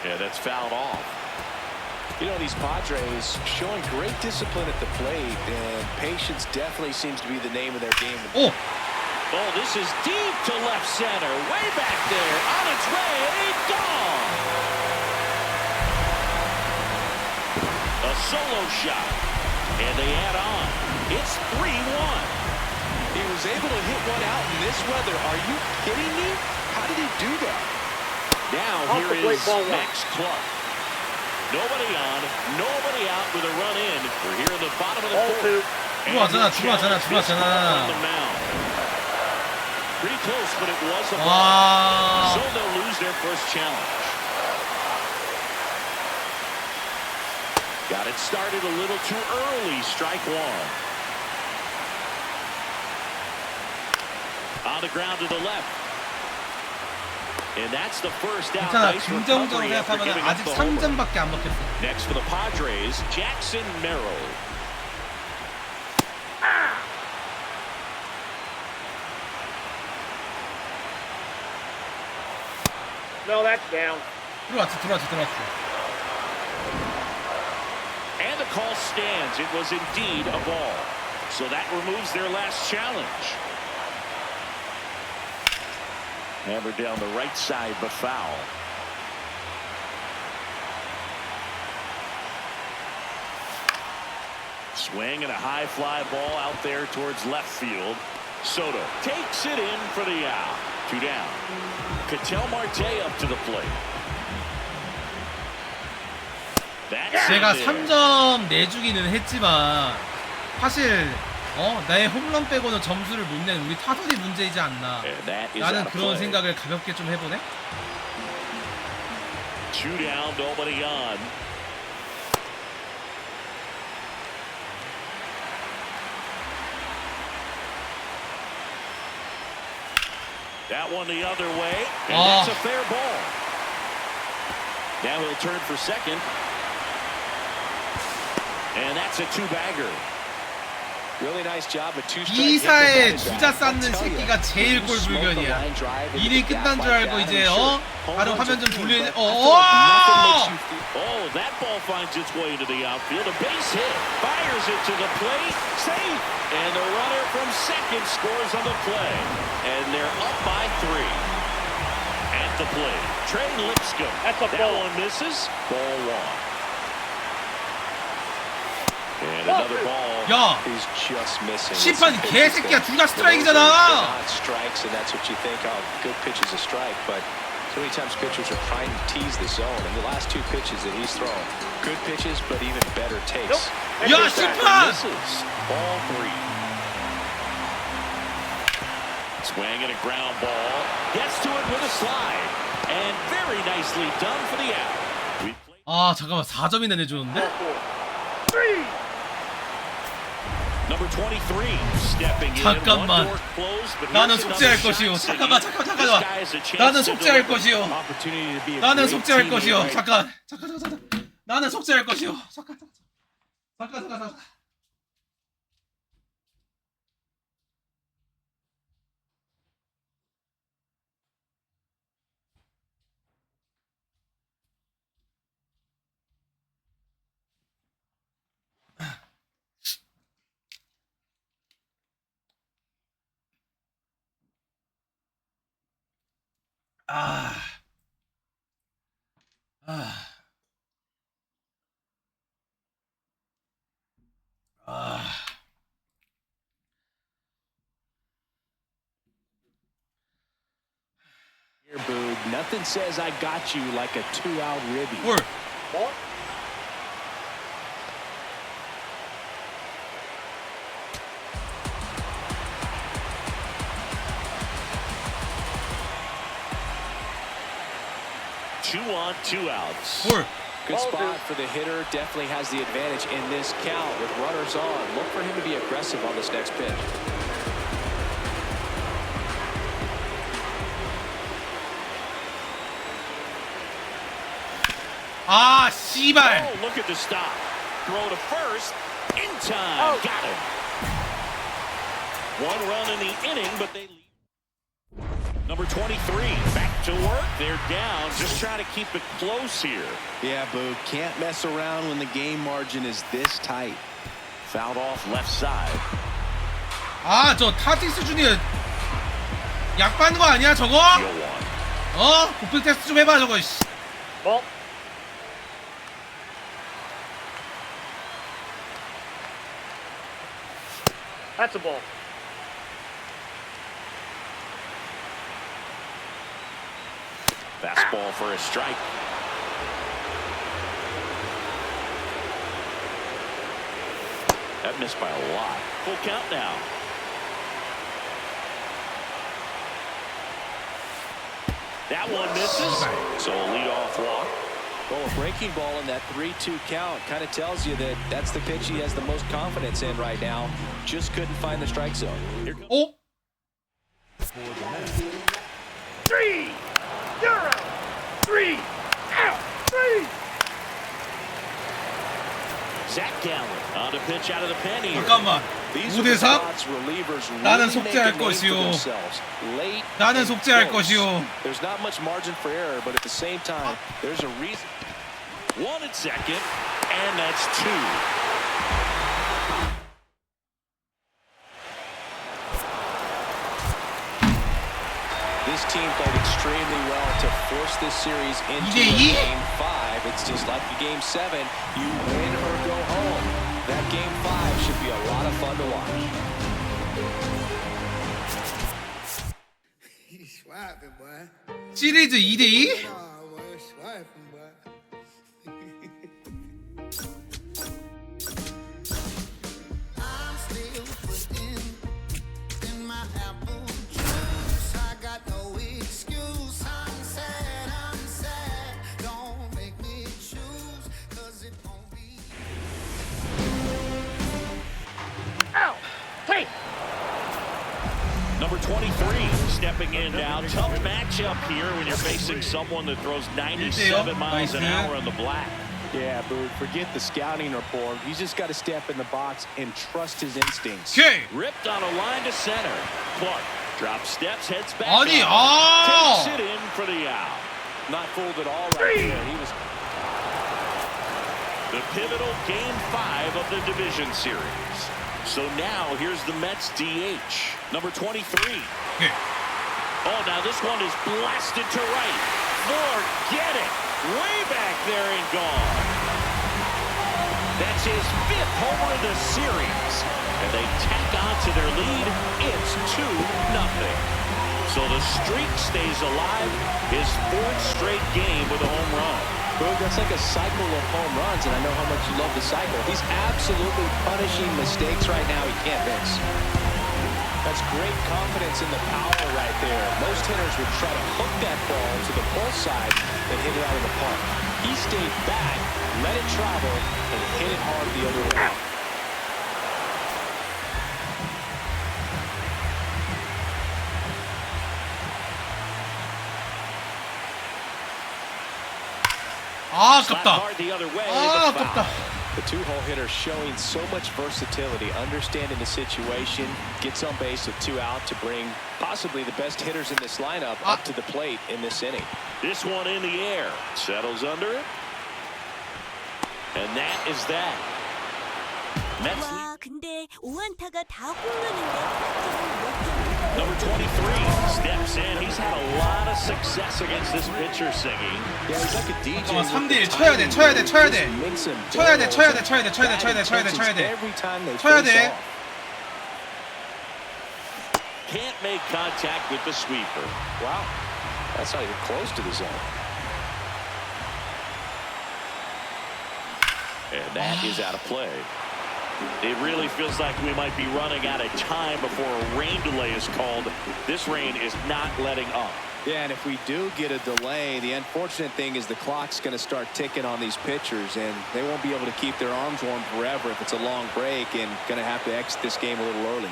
Yeah, that's fouled off. You know, these Padres showing great discipline at the plate, and patience definitely seems to be the name of their game. 오! Oh, this is deep to left center. Way back there. On its way. Gone. A solo shot. And they add on. It's 3-1. He was able to hit one out in this weather. Are you kidding me? How did he do that? Now here is Max Clark. Nobody on, nobody out with a run in. We're here in the bottom of the fourth. 들어왔잖아. Pretty close, but it was a ball. 와. So they'll lose their first challenge. Got it started a little too early. Strike one. On the ground to the left. And that's the first out. 괜찮아. Nice 긍정적으로 recovery after 생각하면 giving 아직 up the homer. 3점밖에 안 먹혔어. Next for the Padres, Jackson Merrill. No, that's down. 들어왔어. And the call stands. It was indeed a ball. So that removes their last challenge. Hammered down the right side, but foul. Swing and a high fly ball out there towards left field. Soto takes it in for the out. 2 down. Ketel Marte up to the plate. 제가 3점 내주기는 했지만 사실 나의 홈런 빼고는 점수를 못 낸 우리 타선이 문제이지 않나. 나는 그런 생각을 가볍게 좀 해보네. 2 down, nobody on. That one the other way, and that's a fair ball. Now he'll turn for second. And that's a 2-bagger. Really nice job with 2 strikes. 이사에 주자 쌓는 새끼가 제일 꼴불견이야. 일이 끝난 줄 알고 이제 바로 화면 좀 돌리는. Oh, that ball finds its way into the outfield. A base hit. Fires it to the plate. Safe. And the runner from second scores on the play. And they're up by 3. At the plate, Trey Lipscomb. That's a ball. That one misses. Ball 1. And another ball. 야, He's just missing. 심판 개새끼야. 둘 다 스트라이크잖아. Strikes, and that's what you think. Oh, good pitch is a strike, but so many times pitchers are trying to tease the zone. And the last 2 pitches that he's thrown, good pitches, but even better takes. 야, 심판! Misses. Ball 3. Swing and a ground ball. Gets to it with a slide. And very nicely done for the out. 잠깐만. 4점이나 내줬는데? Number 23 stepping in. 잠깐만. 나는 속죄할 것이요. 잠깐만. 나는 속죄할 것이요. 나는 속죄할 것이요. 잠깐. 나는 속죄할 것이요. 잠깐. Here, Boog, nothing says I got you like a 2-out ribby. 볼. Ball. Two on, 2 outs. 볼. Good spot for the hitter. Definitely has the advantage in this count with runners on. Look for him to be aggressive on this next pitch. 씨발. Oh, look at the stop. Throw to first. In time. Got him. 1 run in the inning, but they lead. Number 23 back to work. They're down. Just trying to keep it close here. Yeah, Boo. Can't mess around when the game margin is this tight. Fouled off left side. 아, 저 타티스 주니어 약 받는 거 아니야 저거? 도핑 테스트 좀 해봐 저거. Ball. That's a ball. Fastball for a strike. That missed by a lot. Full count now. That one misses. So a leadoff walk. Well, a breaking ball in that 3-2 count kind of tells you that that's the pitch he has the most confidence in right now. Just couldn't find the strike zone. 어? 3, 0, 3, out, 3. Zach Gallen on a pitch out of the pen here. 잠깐만. 5대3? 나는 속죄할 것이오. 나는 속죄할 것이오. There's not much margin for error, but at the same time, there's a reason. 1 at second, and that's 2. This team played extremely well to force this series into game 5. It's just like the game 7. You win or go home. That game 5 should be a lot of fun to watch. 시리즈 2대2? Number 23 stepping in now. Tough matchup here when you're facing someone that throws 97 miles an hour on the black. Yeah, Boo, forget the scouting report. He's just got to step in the box and trust his instincts. 오케이. Ripped on a line to center. Clark drops steps, heads back. 아니, Takes it in for the out. Not fooled at all right there. He was the pivotal game 5 of the division series. So now here's the Mets DH, number 23. 오케이. Oh, now this one is blasted to right. Forget it. Way back there and gone. That's his 5th homer of the series. And they tack on to their lead. It's 2-0. So the streak stays alive. His 4th straight game with a home run. Boog, that's like a cycle of home runs, and I know how much you love the cycle. He's absolutely punishing mistakes right now he can't miss. That's great confidence in the power right there. Most hitters would try to hook that ball to the pull side and hit it out of the park. He stayed back, let it travel, and hit it hard the other way. 아, 아깝다. 아, 아깝다. The two-hole hitter showing so much versatility, understanding the situation, gets on base with 2 out to bring possibly the best hitters in this lineup up to the plate in this inning. This one in the air, settles under it, and that is that. Mets 와, 근데 5안타가 다 홈런인데 number 23 steps in. He's had a lot of success against this pitcher singing. Yeah, he's like a DJ. 잠깐만, 3대1 쳐야 돼. 쳐야 돼. 쳐야 돼. 쳐야 돼. 쳐야 돼. 쳐야 돼. 쳐야 돼. 쳐야 돼. 쳐야 돼. 쳐야 돼. Every time they 쳐야 face 돼. off. Can't make contact with the sweeper. Wow, that's not even close to the zone. And that is out of play. It really feels like we might be running out of time before a rain delay is called. This rain is not letting up. Yeah, and if we do get a delay, the unfortunate thing is the clock's going to start ticking on these pitchers, and they won't be able to keep their arms warm forever if it's a long break, and going to have to exit this game a little early.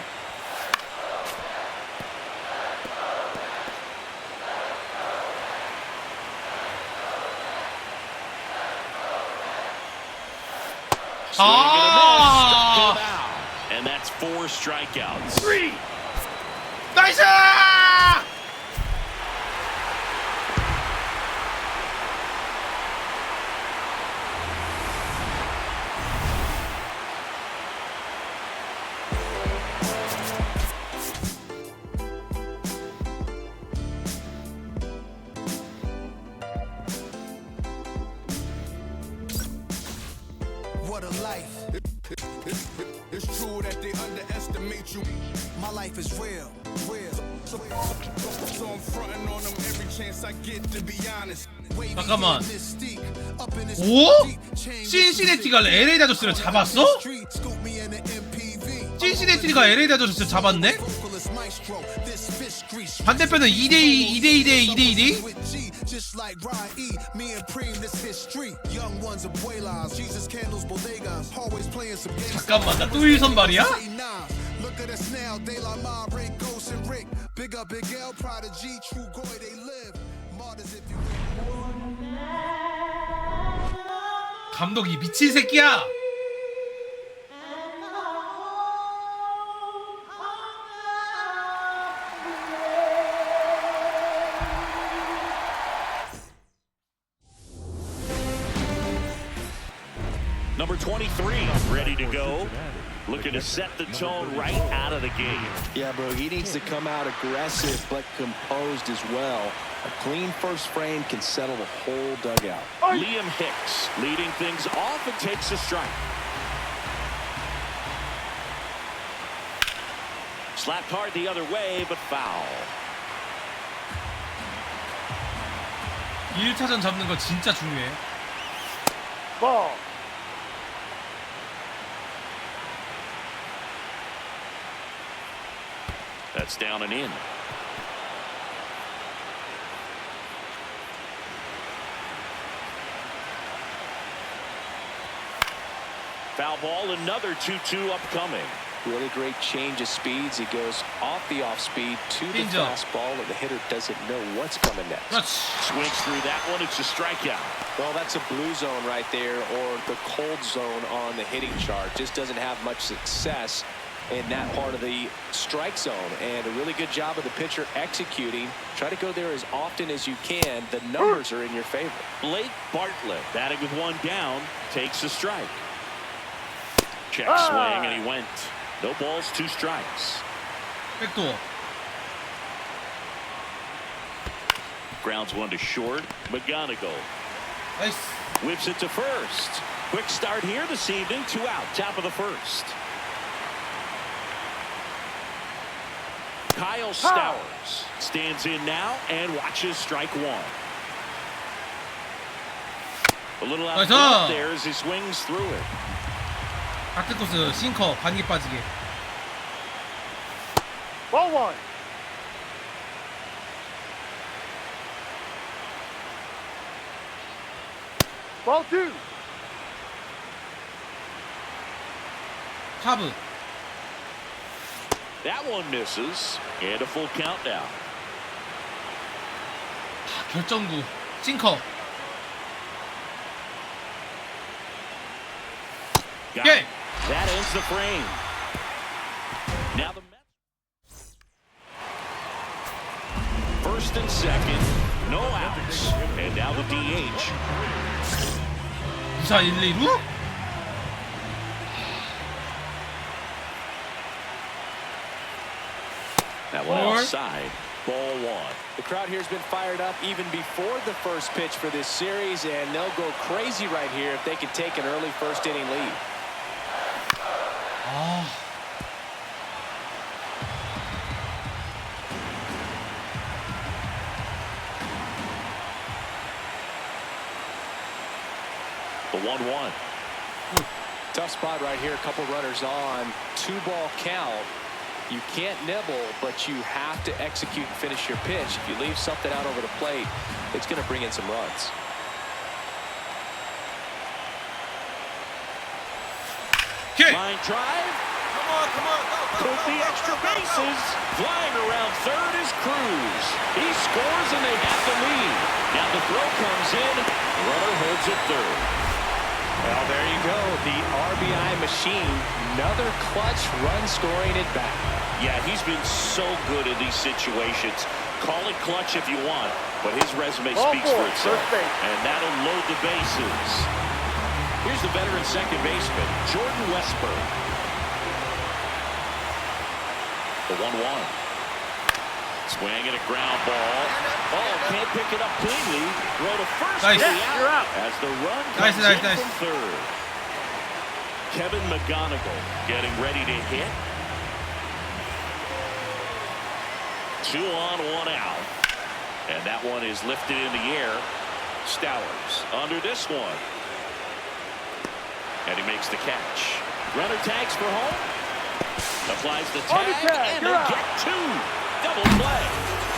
And that's 4 strikeouts. 3. 나이스! what a life. It's true that they underestimate you. My life is real. So I'm fronting on them every chance I get, to be honest. 잠깐만. 오? 신시내티가 LA 다저스를 잡았어? 신시내티가 LA 다저스를 잡았네? 반대편은 2대2, 2대2대 2대2대? 잠깐만, 나 또 1선발이야? 감독이 미친 새끼야! Number 23, ready to go. Looking to set the tone right out of the game. Yeah, bro, he needs to come out aggressive but composed as well. A clean first frame can settle the whole dugout. Liam Hicks leading things off and takes a strike. Slapped hard the other way, but foul. 1차전 잡는 거 진짜 중요해. Ball. That's down and in. Foul ball, another 2-2 upcoming. Really great change of speeds. He goes off the off speed to the fastball, and the hitter doesn't know what's coming next. Swings through that one. It's a strikeout. Well, that's a blue zone right there, or the cold zone on the hitting chart. Just doesn't have much success in that part of the strike zone, and a really good job of the pitcher executing. Try to go there as often as you can. The numbers are in your favor. Blake Bartlett batting with one down, takes a strike. Check swing, and he went. No balls, 2 strikes. 백도. Grounds one to short. McGonigal 나이스. whips it to first. Quick start here this evening. 2 out, top of the first. Kyle Stowers stands in now and watches strike one. A little out of breath there as he swings through it. 같은 코스 싱커 반개 빠지게. Ball 1. Ball 2. 카브. That one misses, and a full count now. 결정구 싱커. Got it. That ends the frame. Now the Mets. First and second, no outs, and now the DH. 2사 1, 2루? That one outside. Ball 1. The crowd here has been fired up even before the first pitch for this series, and they'll go crazy right here if they can take an early first inning lead. The 1-1. Tough spot right here. A couple runners on. 2-ball count. You can't nibble, but you have to execute and finish your pitch. If you leave something out over the plate, it's going to bring in some runs. Line drive. Come on, go. Took the extra bases. Flying around third is Cruz. He scores and they have the lead. Now the throw comes in. Runner holds it third. Well, there you go. The RBI machine. Another clutch run scoring at bat. Yeah, he's been so good in these situations. Call it clutch if you want, but his resume speaks for itself. And that'll load the bases. Here's the veteran second baseman, Jordan Westburg. The 1-1. Swing and a ground ball. Oh, can't pick it up cleanly. Throw to first. Nice. You're out. As the run comes in from third. Kevin McGonigal getting ready to hit. 2 on, 1 out. And that one is lifted in the air. Stowers under this one. And he makes the catch. Runner tags for home. Applies the tag, and they get 2. Double play.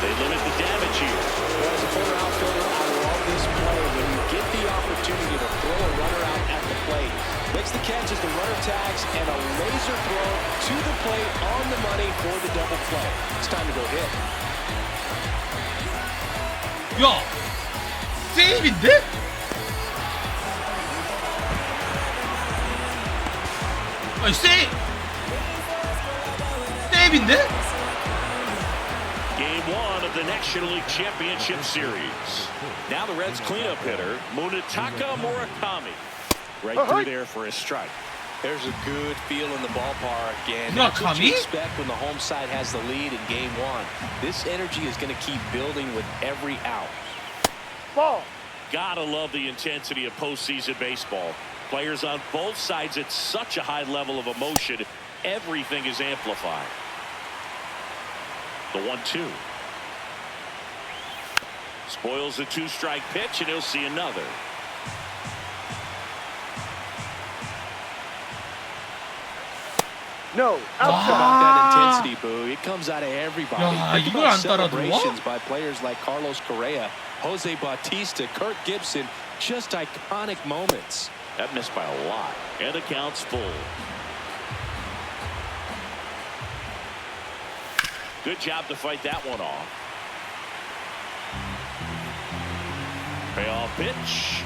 They limit the damage here. Well, as a former outfielder, I love this play when you get the opportunity to throw a runner out at the plate. Makes the catch as the runner tags and a laser throw to the plate on the money for the double play. It's time to go hit. 야, 세이브인데? 아니 세이브인데? Game 1 of the National League Championship Series. Now the Reds cleanup hitter, Munetaka Murakami. Right through there for a strike. There's a good feel in the ballpark, and that's what you expect when the home side has the lead in Game 1. This energy is going to keep building with every out. Ball. Gotta love the intensity of postseason baseball. Players on both sides at such a high level of emotion. Everything is amplified. The 1-2. Spoils the 2-strike pitch, and he'll see another. No, outside. About that intensity, Boo. It comes out of everybody. 야, Think 이걸 about 안 따라들어? celebrations by players like Carlos Correa, Jose Bautista, Kirk Gibson. Just iconic moments. That missed by a lot. And the count's full. Good job to fight that one off. Payoff pitch.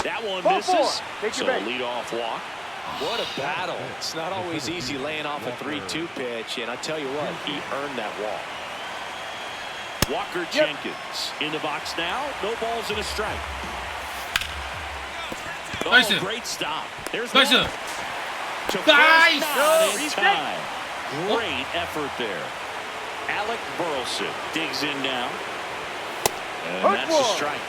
That one misses. So a leadoff walk. What a battle. It's not always easy laying off a 3-2 pitch, and I tell you what, he earned that walk. Walker Jenkins in the box now. No balls and a strike. Nice. Oh, great stop. There's 나이스. one. To Nice. not in time. Great effort there. Alec Burleson digs in now. And that's a strike.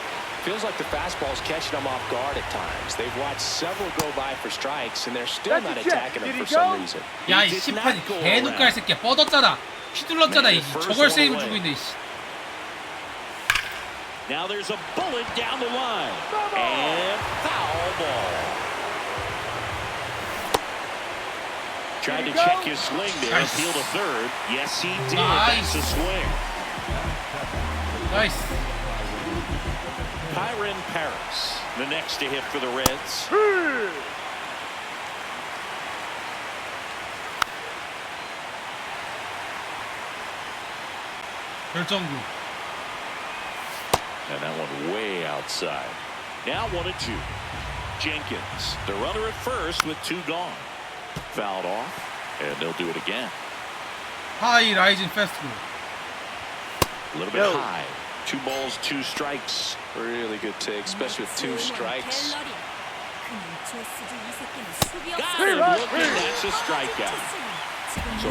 Feels like the fastball's catching them off guard at times. They've watched several go by for strikes, and they're still not attacking them for some reason. 야, 이 심판이 개 눈깔 새끼야. 뻗었잖아. 휘둘렀잖아. 이 저걸 세이브 주고 있네. Now there's a bullet down the line. And foul ball. Tried to check his swing there. Appeal to third. Yes, he did. That's a swing. Nice. Kyron Paris, the next to hit for the Reds. 결정구. And that one way outside. Now 1-2. Jenkins, the runner at first with 2 gone. Fouled off, and they'll do it again. 하이 라이징 페스티벌. A little bit high. 2 balls, 2 strikes. Really good take, especially with 2 strikes. Got him looking. That's a strikeout. So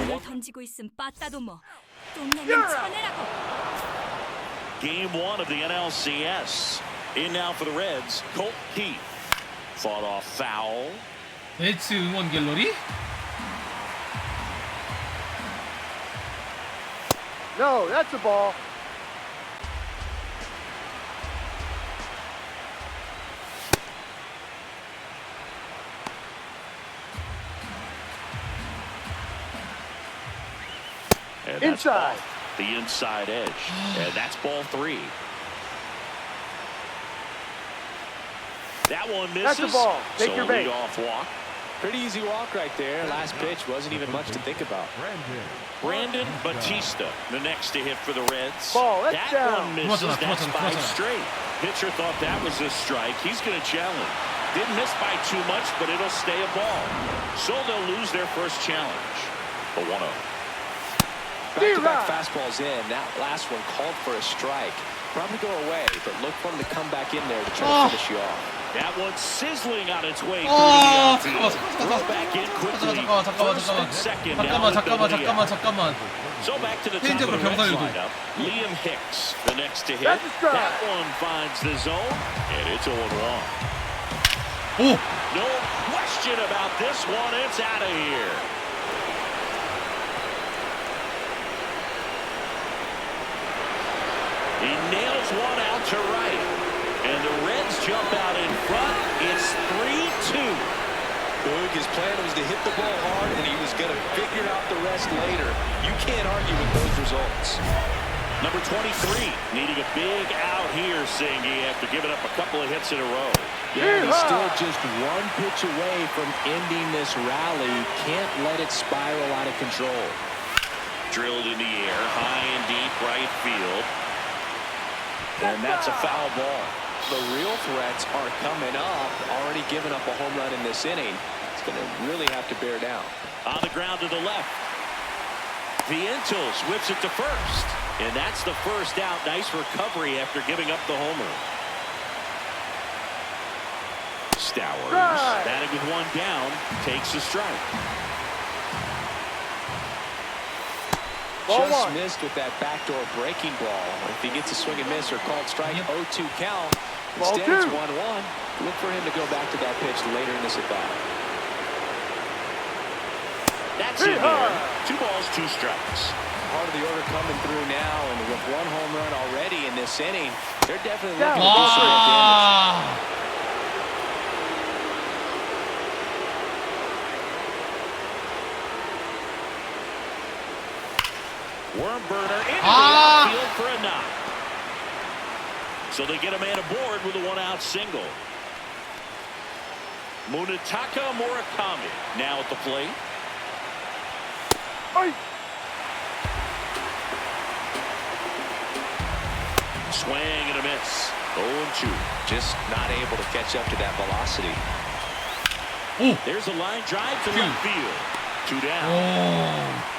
Game 1 of the NLCS. In now for the Reds, Colt Heath. Fought off foul. 매치 응원 갤러리? No, that's a ball. And inside. The inside edge. And that's ball 3. That one misses. That's the ball. Take your bait. Off walk. Pretty easy walk right there. Last pitch wasn't even much to think about. Brandon Bautista, the next to hit for the Reds. Ball, that down. one misses. That's 5 straight. Pitcher thought that was a strike. He's going to challenge. Didn't miss by too much, but it'll stay a ball. So they'll lose their first challenge. The 1-0. Back-to-back fastballs in. That last one called for a strike. Probably go away, but look for him to come back in there to try to finish you off. That one's sizzling on its way through the outfield. Throw back in quickly. First and second now with nobody out. So back to the top of the Reds lineup. Liam Hicks, the next to hit. That one finds the zone, and it's 0-1. 오! No question about this one. It's out of here. He nails one out to right. And the Reds jump out in front. It's 3-2. Boog, his plan was to hit the ball hard, and he was going to figure out the rest later. You can't argue with those results. Number 23 needing a big out here, Singy, after giving up a couple of hits in a row. Yeah, he's still just one pitch away from ending this rally. Can't let it spiral out of control. Drilled in the air, high and deep right field. And that's a foul ball. The real threats are coming up. Already given up a home run in this inning. It's going to really have to bear down. On the ground to the left. Vientos whips it to first. And that's the first out. Nice recovery after giving up the homer. Stowers, batting with one down, takes a strike. Just missed with that backdoor breaking ball. If he gets a swing and miss or called strike, 0-2 count. Instead, it's 1-1. Look for him to go back to that pitch later in this at-bat. That's in there. 2 balls, 2 strikes. Part of the order coming through now, and with 1 home run already in this inning, they're definitely looking to do some more damage. Worm burner into the outfield for a knock. So they get a man aboard with a 1-out single. Munetaka Murakami now at the plate. Swing and a miss. 0-2. Just not able to catch up to that velocity. Ooh. There's a line drive to left field. 2 down.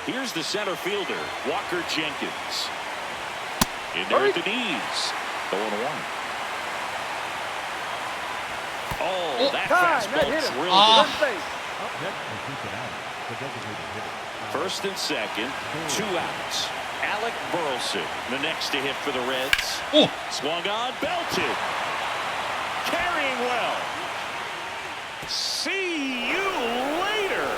Here's the center fielder, Walker Jenkins. In there at the knees. 0-1. Oh, that fastball drilled. First and second, 2 outs. Alec Burleson, the next to hit for the Reds. Swung on, belted. Carrying well. See you later.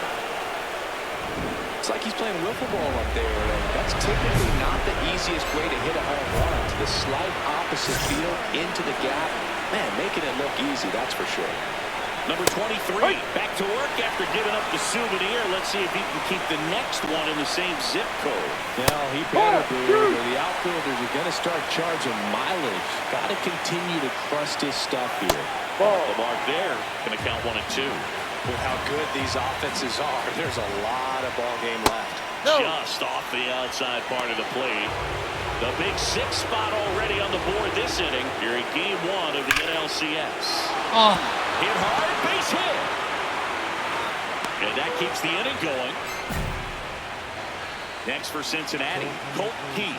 It's like he's playing wiffle ball up there, and that's typically not the easiest way to hit a home run. To the slight opposite field, into the gap. Man, making it look easy, that's for sure. Number 23, back to work after giving up the souvenir. Let's see if he can keep the next one in the same zip code. Well, he better be. The outfielders are going to start charging mileage. Got to continue to trust his stuff here. The mark there, going to count 1 and 2. With how good these offenses are, there's a lot of ball game left. Just off the outside part of the plate. The big 6 spot already on the board this inning here in Game 1 of the NLCS. Hit hard, base hit. And that keeps the inning going. Next for Cincinnati, Colt Keith.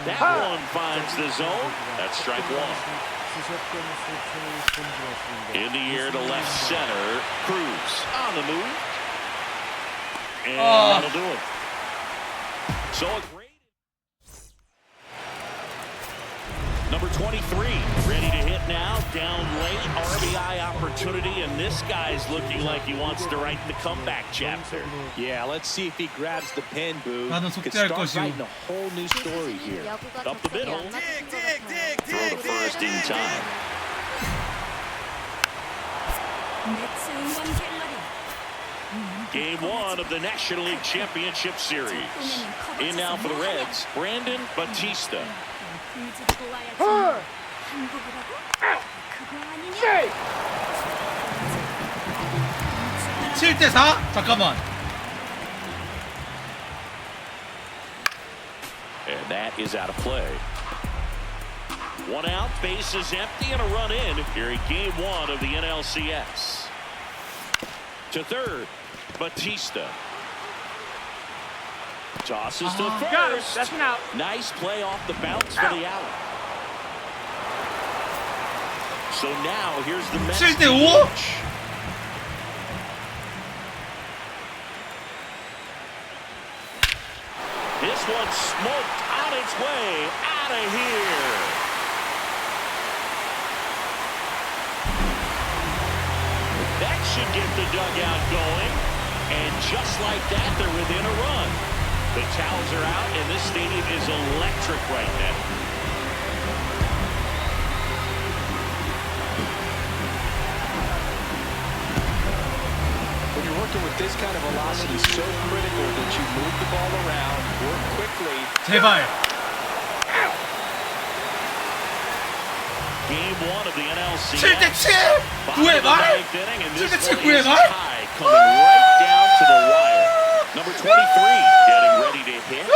That one finds the zone. That's strike 1. In the air to left center. Cruz on the move. And that'll do it. So a great. Number 23, ready to hit now. Down late, RBI opportunity, and this guy's looking like he wants to write the comeback chapter. Yeah, let's see if he grabs the pen, Boo. 나는 Could 속죄할 start 것이오. writing a whole new story here. Up the middle. Throw to first in time. Game 1 of the National League Championship Series. In now for the Reds, Brandon Batista. 7대4? 잠깐만. And that is out of play. 1 out, base is empty, and a run in here in Game 1 of the NLCS. To third, Batista. Tosses to first. Got him. That's an out. Nice play off the bounce for the out. So now here's the Mets. 7대5? This one smoked on its way out of here. should get the dugout going. And just like that, they're within a run. The towels are out, and this stadium is electric right now. When you're working with this kind of velocity, so critical that you move the ball around, work quickly. 제발. Game 1 of the NLCS. 7대7! 9회 말? 7대7 9회 말? Coming right down to the wire. Number 23 getting ready to hit.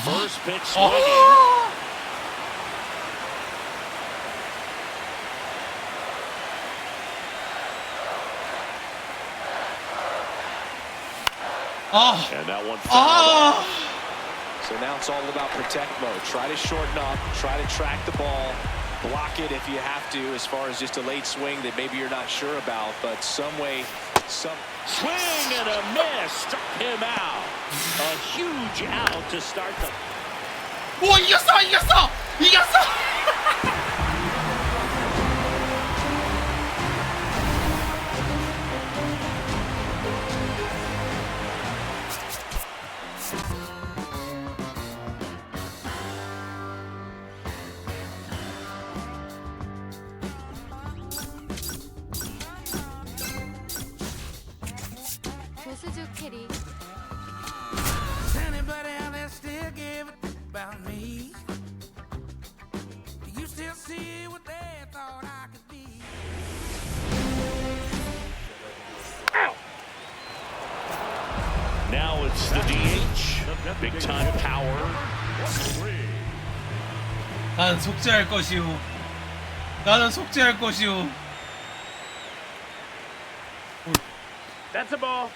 First pitch swinging. And that one fouled off. So now it's all about protect mode. Try to shorten up, try to track the ball, block it if you have to, as far as just a late swing that maybe you're not sure about, but some way, some swing and a miss, struck him out. A huge out to start the. 오, 이겼어! 이겼어! 이겼어! 조수주 캐리. Anybody out there still give a about me? Do you still see what they thought I could be? Now it's the DH. Big time power. 나는 속죄할 것이오. 나는 속죄할 것이오. That's a ball.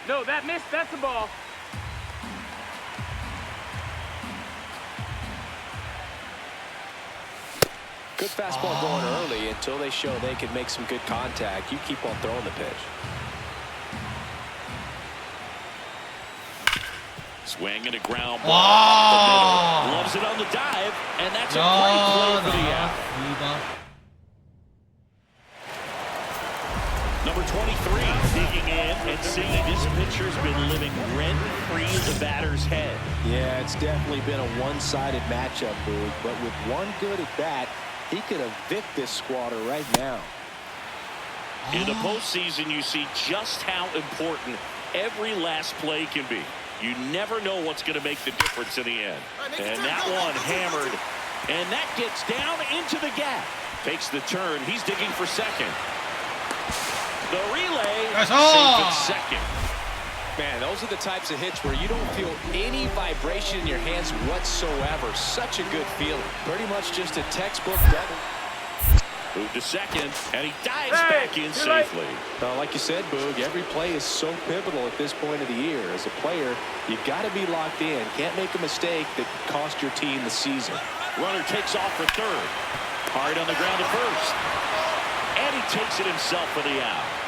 No, that missed. That's a ball. good fastball going early until they show they can make some good contact. You keep on throwing the pitch. Swing and a ground ball. Wow. Loves it on the dive, and that's a great play for the out. Number 23 digging in and seeing this pitcher's been living rent-free in the batter's head. Yeah, it's definitely been a one-sided matchup, Boog, but with one good at bat, he could evict this squatter right now. In the postseason, you see just how important every last play can be. You never know what's going to make the difference in the end. And that one hammered, and that gets down into the gap. Takes the turn. He's digging for second. The relay, safe at second. Man, those are the types of hits where you don't feel any vibration in your hands whatsoever. Such a good feeling. Pretty much just a textbook double. Move to second, and he dives back in safely. Like you said, Boog, every play is so pivotal at this point of the year. As a player, you've got to be locked in. Can't make a mistake that could cost your team the season. Runner takes off for third. Hard on the ground to first. And he takes it himself for the out.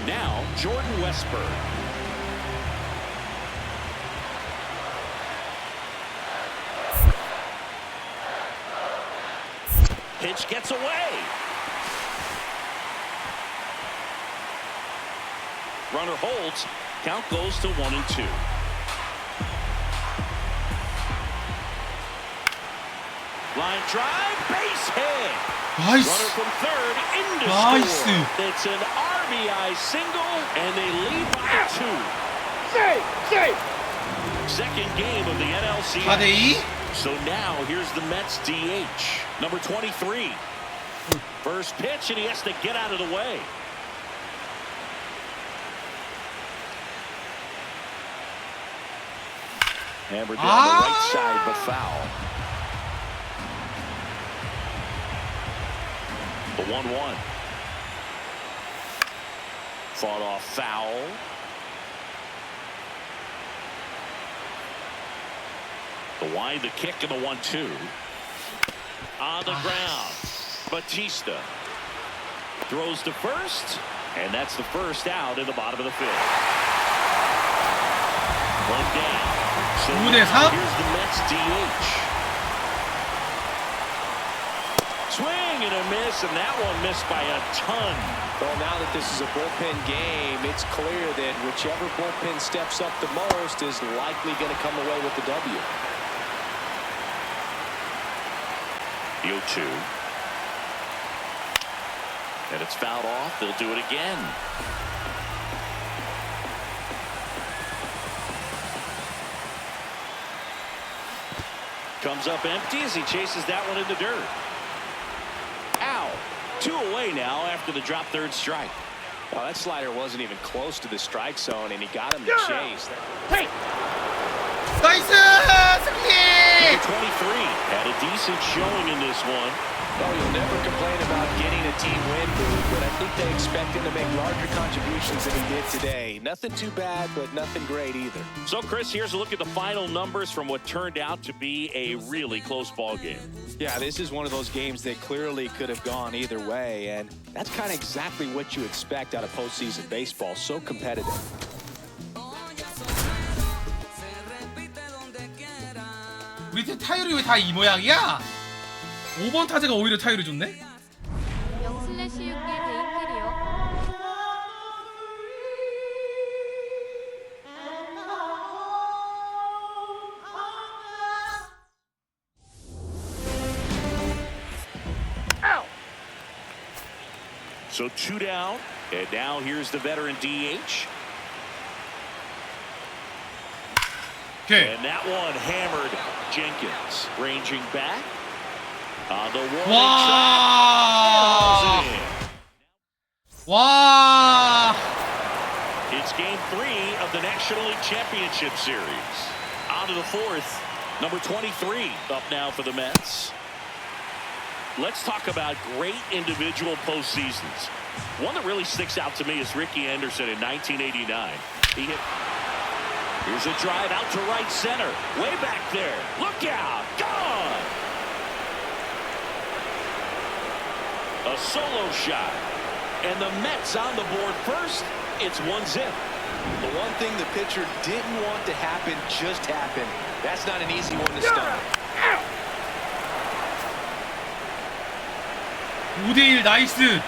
Now, Jordan Westburg. Pitch gets away. Runner holds. Count goes to 1-2. Line drive, base hit. Nice. Runner from third into score. It's an RBI single, and they lead by 2. Second game of the NLCS. 4대2. So now here's the Mets DH, number 23. First pitch, and he has to get out of the way. Hammered down the right side, but foul. The 1-1. Fought off foul. The wide, the kick, and the 1-2. On the ground. Batista. Throws to first, and that's the first out in the bottom of the fifth. One down. So 5대 3. here's the Mets DH. Swing and a miss, and that one missed by a ton. Well, now that this is a bullpen game, it's clear that whichever bullpen steps up the most is likely going to come away with the W. The 0-2. And it's fouled off. They'll do it again. Comes up empty as he chases that one in the dirt. Ow. 2 away now after the drop third strike. Well, that slider wasn't even close to the strike zone, and he got him to chase. Hey! 나이스 승리. 23 had a decent showing in this one. Well, you'll never complain about getting a team win, Boog, but I think they expect him to make larger contributions than he did today. Nothing too bad, but nothing great either. So, Chris, here's a look at the final numbers from what turned out to be a really close ball game. Yeah, this is one of those games that clearly could have gone either way, and that's kind of exactly what you expect out of postseason baseball. So competitive. 우리 팀 타율이 왜 다 이 모양이야? 5번 타자가 오히려 타율이 좋네? 0/6개 개인 캐리어. So 2 down, and now here's the veteran DH. 오케이. And that one hammered Jenkins, ranging back on the warning 와. track. 와. It's game 3 of the National League Championship Series. On to the 4th. Number 23 up now for the Mets. Let's talk about great individual postseasons. One that really sticks out to me is Ricky Anderson in 1989. He hit. Here's a drive out to right center. Way back there. Look out. Gone. A solo shot. And the Mets on the board first. It's 1-0. The one thing the pitcher didn't want to happen just happened. That's not an easy one to stop. 5대1 나이스.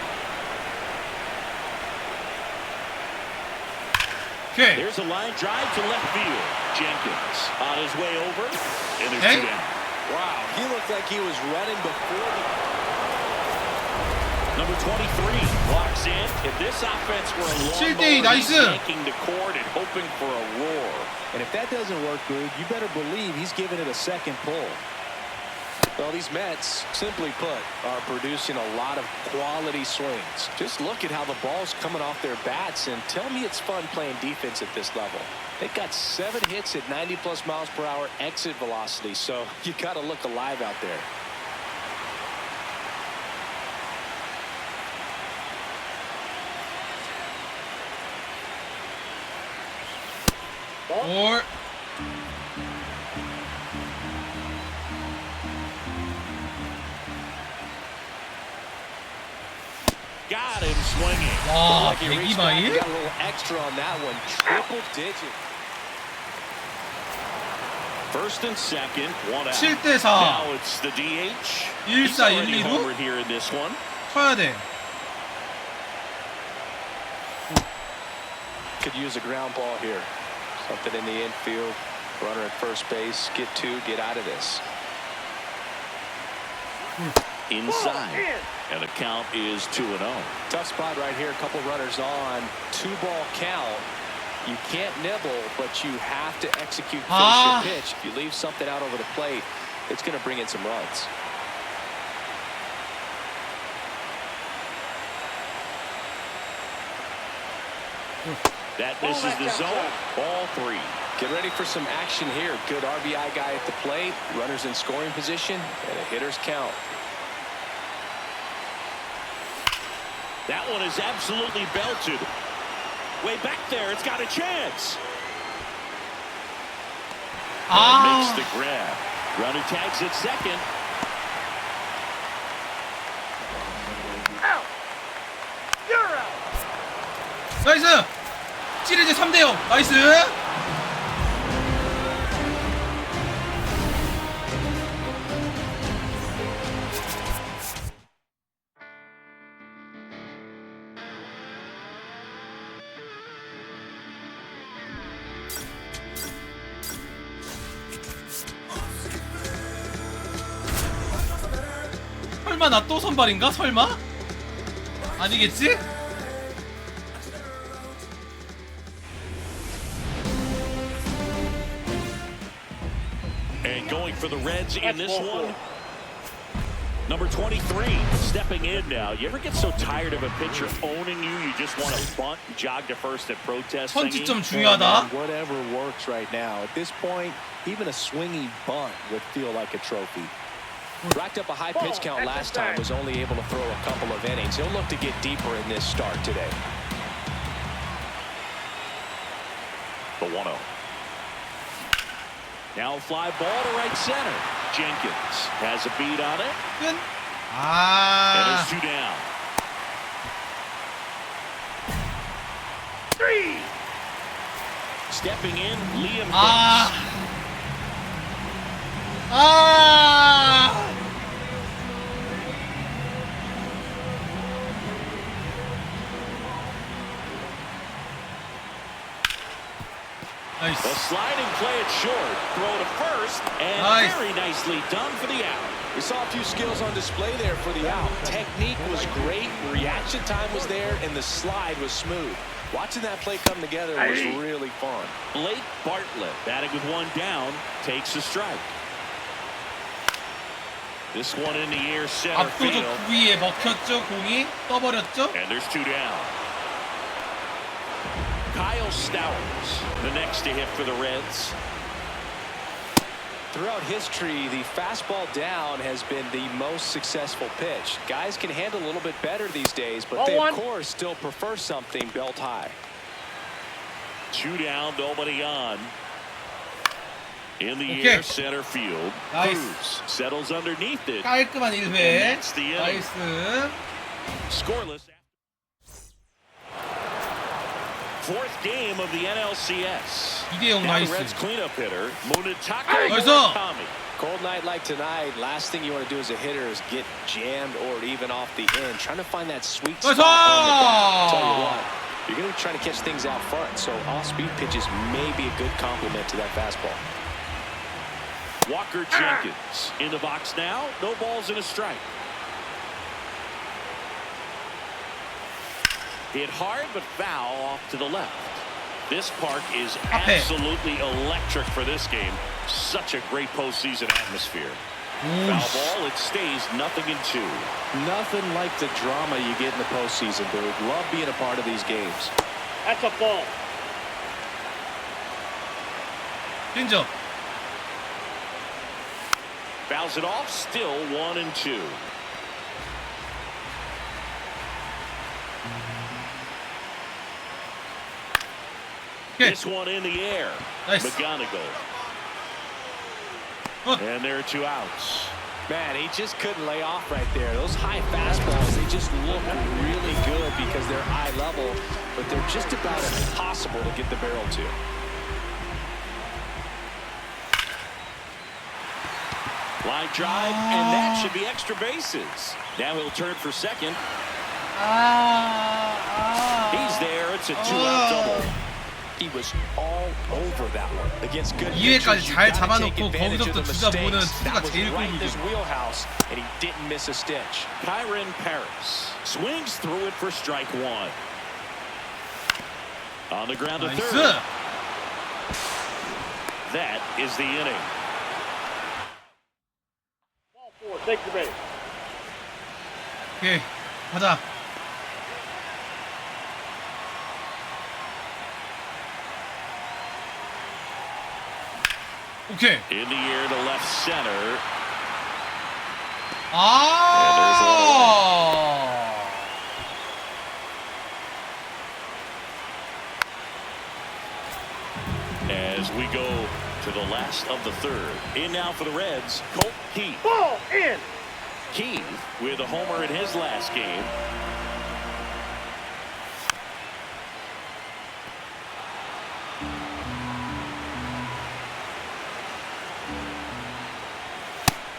오케이. There's a line drive to left field. Jenkins on his way over. And there's 2 down. Wow, he looked like he was running before the... Number 23 walks in. If this offense were a 7대2 lawnmower, he's 나이스. yanking the cord and hoping for a roar. And if that doesn't work, Boog, you better believe he's giving it a second pull. Well, these Mets, simply put, are producing a lot of quality swings. Just look at how the ball's coming off their bats, and tell me it's fun playing defense at this level. They've got 7 hits at 90+ miles per hour exit velocity, so you got to look alive out there. 올. Got him swinging. 와, Like he reached back and 102마일? got a little extra on that one. Triple digit. First and second, 1 out. 7대 4. Now it's the DH. 1-4, He's already 1-2로 homered here in this one. 쳐야 돼. Could use a ground ball here. Something in the infield. Runner at first base. Get 2. Get out of this. Inside. And the count is 2-0. Tough spot right here. A couple runners on. 2-ball count. You can't nibble, but you have to execute, finish your pitch. If you leave something out over the plate, it's going to bring in some runs. That misses the zone. Ball 3. Get ready for some action here. Good RBI guy at the plate. Runners in scoring position. And a hitter's count. That one is absolutely belted. Way back there. It's got a chance. And makes the grab. Runner tags at second. 나이스. 시리즈 3대0. 나이스. 설마 나 또 선발인가? 설마? 아니겠지? And going for the Reds in this one. Number 23 stepping in now. You ever get so tired of a pitcher owning you, you just want to bunt, jog to first and protest? 선취점 중요하다. Whatever works right now. At this point, even a swinging bunt would feel like a trophy. Racked up a high pitch count last time, was only able to throw a couple of innings. He'll look to get deeper in this start today. The 1-0. Now a fly ball to right center. Jenkins has a beat on it. 끝. And there's 2 down. 3. Stepping in, Liam Hicks. 나이스. The sliding play it short. Throw to first. And very nicely done for the out. We saw a few skills on display there for the out. Technique was great, reaction time was there, and the slide was smooth. Watching that play come together was really fun. Blake Bartlett batting with 1 down, takes a strike. This one in the air center 압도적 field. 부위에 먹혔죠. 공이 떠버렸죠. And there's 2 down. Kyle Stowers, the next to hit for the Reds. Throughout history, the fastball down has been the most successful pitch. Guys can handle a little bit better these days, but they, of course, still prefer something belt high. 2 down, nobody on. In the air center field. 나이스. Cruz settles underneath it. 깔끔한 And 1회. that's the inning. 나이스. Scoreless. 4th game of the NLCS. 2대0 Now the 나이스. Reds cleanup hitter, Munetaka 나이스. Murakami. Cold night like tonight, last thing you want to do as a hitter is get jammed or even off the end. Trying to find that sweet spot on the bat. Tell you what, you're going to be trying to catch things out front, so off-speed pitches may be a good complement to that fastball. Walker Jenkins in the box now. No balls and a strike. Hit hard but foul off to the left. This park is absolutely electric for this game. Such a great postseason atmosphere. Foul ball, it stays 0-2. Nothing like the drama you get in the postseason, dude. Love being a part of these games. That's a ball. 찐점. Fouls it off, still 1-2. This one in the air. Nice. McGonigal. And there are 2 outs. Man, he just couldn't lay off right there. Those high fastballs, they just look really good because they're eye level, but they're just about impossible to get the barrel to. Line drive, and that should be extra bases. Now he'll turn for second. He's there. It's a 2-out double. He was all over that one. Against good 2회까지 pitchers, 잘 you gotta take 잡아놓고 advantage of 거기서부터 the 주자 보는 mistakes. 투수가 That was 제일 right in his 꿀이죠. wheelhouse, and he didn't miss a stitch. Kyron Paris swings through it for strike 1. On the ground to 나이스. third. That is the inning. Ball 4, take the base. 오케이, 가자. 오케이. In the air to left center. As we go to the last of the third. In now for the Reds, Colt Keith. Ball in. Keith with a homer in his last game.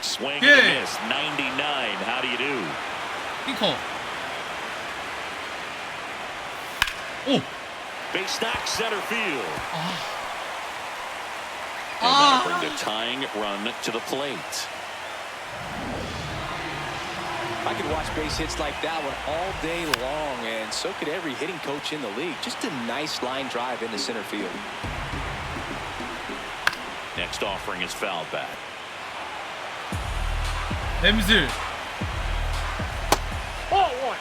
Swing Yeah. and a miss. 99. How do you do? 핑커. 오. Base knock center field. And Ah. that'll bring the tying run to the plate. I could watch base hits like that one all day long, and so could every hitting coach in the league. Just a nice line drive into center field. Next offering is foul back. 엠슬. Ball one.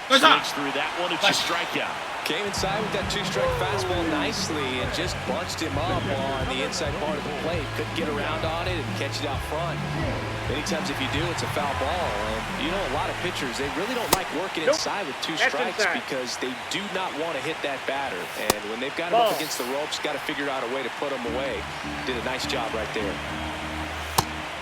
Swings through that one. It's a strikeout. Came inside with that two-strike fastball nicely and just bunched him up on the inside part of the plate. Couldn't get around on it and catch it out front. Many times if you do, it's a foul ball. And you know, a lot of pitchers, they really don't like working inside with two strikes because they do not want to hit that batter. And when they've got him up against the ropes, got to figure out a way to put him away. Did a nice job right there.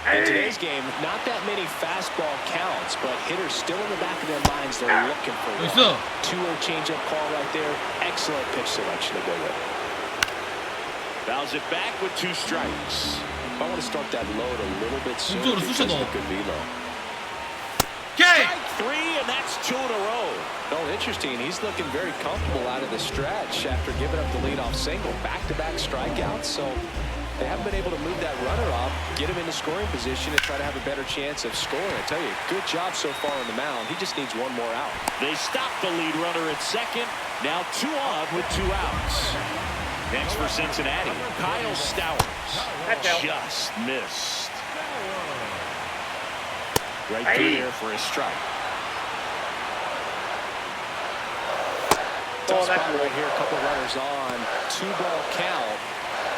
In today's game, not that many fastball counts, but hitters still in the back of their minds, they're looking for one. 2-0 changeup call right there. Excellent pitch selection to go with. Fouls it back with 2 strikes. I want to start that load a little bit sooner 왼쪽으로 because of 쑤셔 the good velo. K. Strike 3, and that's 2 in a row. Oh, interesting. He's looking very comfortable out of the stretch after giving up the leadoff single. Back-to-back strikeouts, so they haven't been able to move that runner up, get him into scoring position, and try to have a better chance of scoring. I tell you, good job so far on the mound. He just needs one more out. They stop the lead runner at second. Now 2 on with 2 outs. Next for Cincinnati, Kyle Stowers. Just missed. Right through there for a strike. Tough spot right here. A couple runners on. 2-ball count.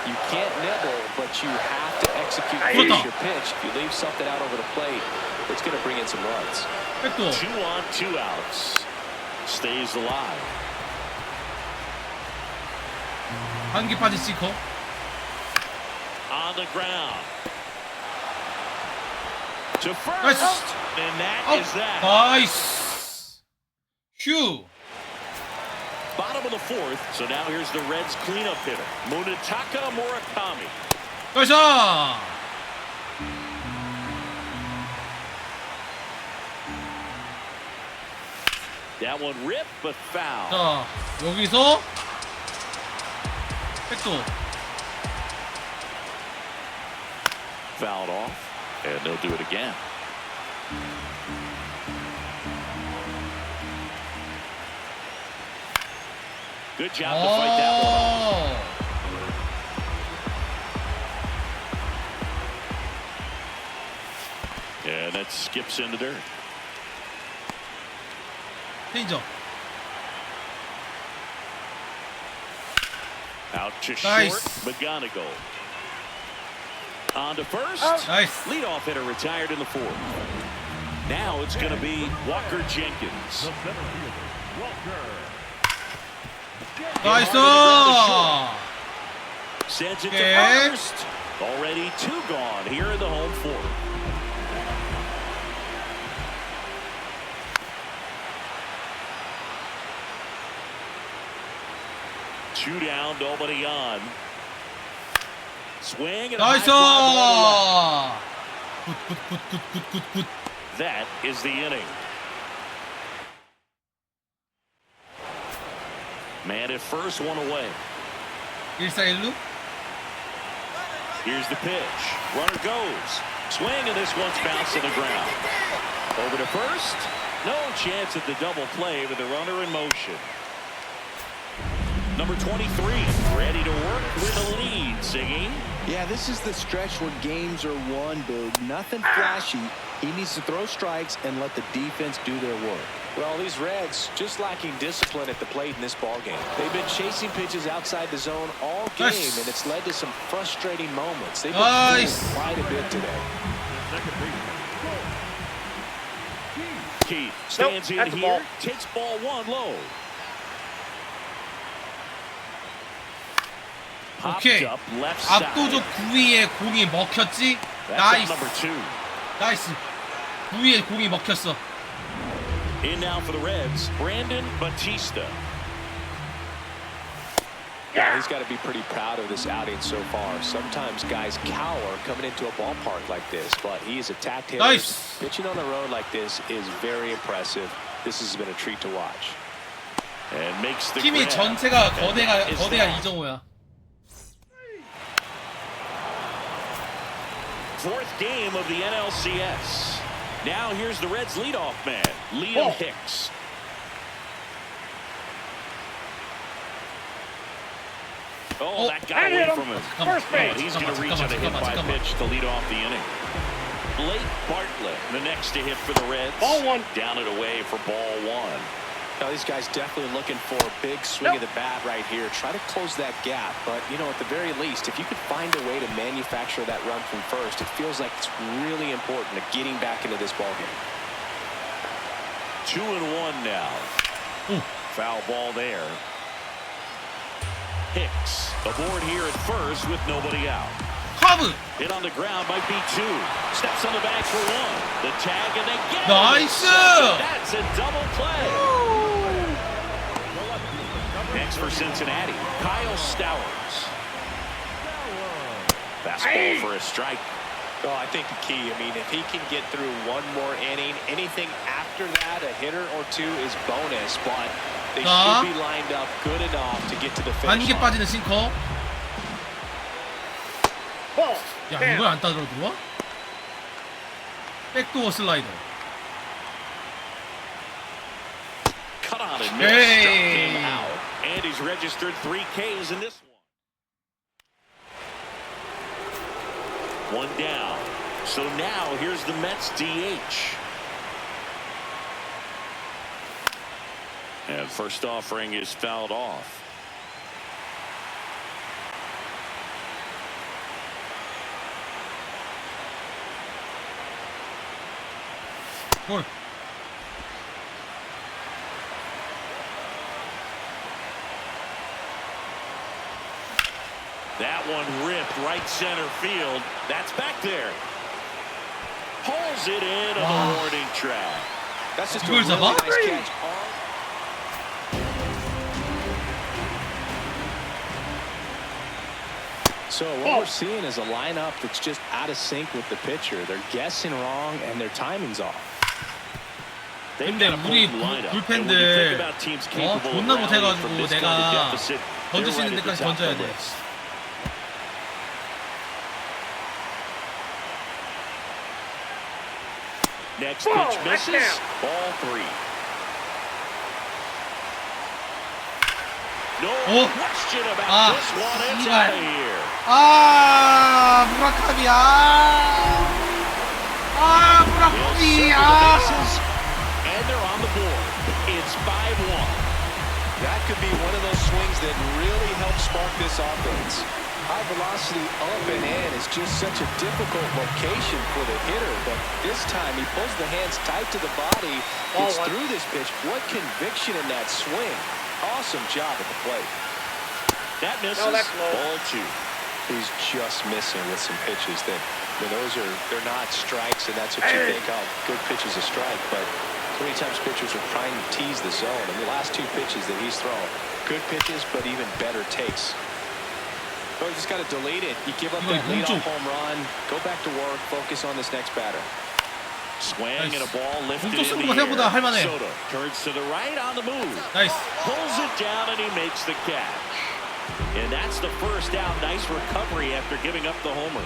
You can't nibble, but you have to execute finish your pitch. If you leave something out over the plate, it's going to bring in some runs. 2 on, 2 outs. Stays alive. 한기 빠진 시커. On the ground. To first. 나이스. And that is that. 나이스. 휴. Bottom of the 4th. So now here's the Reds cleanup hitter, Munetaka Murakami. 나이스. That one ripped but foul. 자, 여기서 백도. Fouled off, and they'll do it again. Good job to fight that one off. And that skips into dirt. 페이저. Out to Nice. short, McGonigal. On to first. Nice. Leadoff hitter retired in the 4th. Now it's going to be Walker Jenkins. The center fielder, Walker. 나이스. Sends it Okay. to first. Already 2 gone here in the home 4th. Two down, nobody on. Swing and a high 나이스. fly ball left. 굿. That is the inning. Man at first, 1 away. 1-4-1루. Here's the pitch. Runner goes. Swing, and this one's bounced to the ground. Over to first. No chance at the double play with the runner in motion. Number 23, ready to work with a lead, Siggy. Yeah, this is the stretch where games are won big. Nothing flashy. He needs to throw strikes and let the defense do their work. Well, these Reds just lacking discipline at the plate in this ballgame. They've been chasing pitches outside the zone all game, and it's led to some frustrating moments. They've been fooling quite a bit today. Second baseman, Keith stands in here, takes ball 1 low. 오케이. Popped up left side. 압도적 9위에 공이 먹혔지. That's up 나이스. number 2. 나이스. 9위에 공이 먹혔어. In now for the Reds, Brandon Batista. Yeah, he's got to be pretty proud of this outing so far. Sometimes guys cower coming into a ballpark like this, but he has attacked hitters. Nice. Pitching on the road like this is very impressive. This has been a treat to watch. And makes the 팀이 grab. 전체가 And that is 거대한 that. 이정호야. Fourth game of the NLCS. Now here's the Reds leadoff man, Liam Hicks. Oh, that got away from him. And he's going to reach on a hit by pitch to lead off the inning. Blake Bartlett, the next to hit for the Reds. Ball one. Down and away for ball one. Now, these guys definitely looking for a big swing of the bat right here. Try to close that gap. But, you know, at the very least, if you could find a way to manufacture that run from first, it feels like it's really important to getting back into this ballgame. 2-1 now. Foul ball there. Hicks aboard here at first with nobody out. 카브. Hit on the ground might be two. Steps on the bag for one. The tag and they get it. 나이스. That's a double play. Next for Cincinnati, Kyle Stowers. Fastball for a strike. Well, I think the key, I mean, if he can get through one more inning, anything after that, a hitter or two is bonus, but they should be lined up good enough to get to the finish 안개 line. 빠지는 싱커. 야, 이걸 안 따들어 들어와? 백도어 슬라이더. Cut on and missed. Struck him out. And he's registered 3 Ks in this one. One down. So now here's the Mets DH. And first offering is fouled off. 볼. That one ripped right center field. That's back there. Pulls it in on the warning track. That's just a 이걸 really 잡아? nice catch. So what we're seeing is a lineup that's just out of sync with the pitcher. They're guessing wrong and their timing's off. 근데 우리 불펜들 존나 못해가지고 내가 던질 수 있는 데까지 던져야 돼. Next pitch misses. Ball 3. No question about this one. It's out of here. 무라카미. 무라카미. And they're on the board. It's 5-1. That could be one of those swings that really helps spark this offense. High velocity up and in is just such a difficult location for the hitter, but this time he pulls the hands tight to the body, gets through this pitch. What conviction in that swing. Awesome job at the plate. That misses. Ball 2. He's just missing with some pitches that, I mean, they're not strikes, and that's what you think, oh, good pitch is a strike, but so many times pitchers are trying to tease the zone. And the last 2 pitches that he's thrown, good pitches, but even better takes. Oh, you just got to delete it. You give up that leadoff home run, go back to work, focus on this next batter. Swing and a ball lifted in 왼쪽 the 생각보다 air. 할만해. Soto turns to the right on the move. 나이스. Pulls it down and he makes the catch. And that's the first out. Nice recovery after giving up the homer.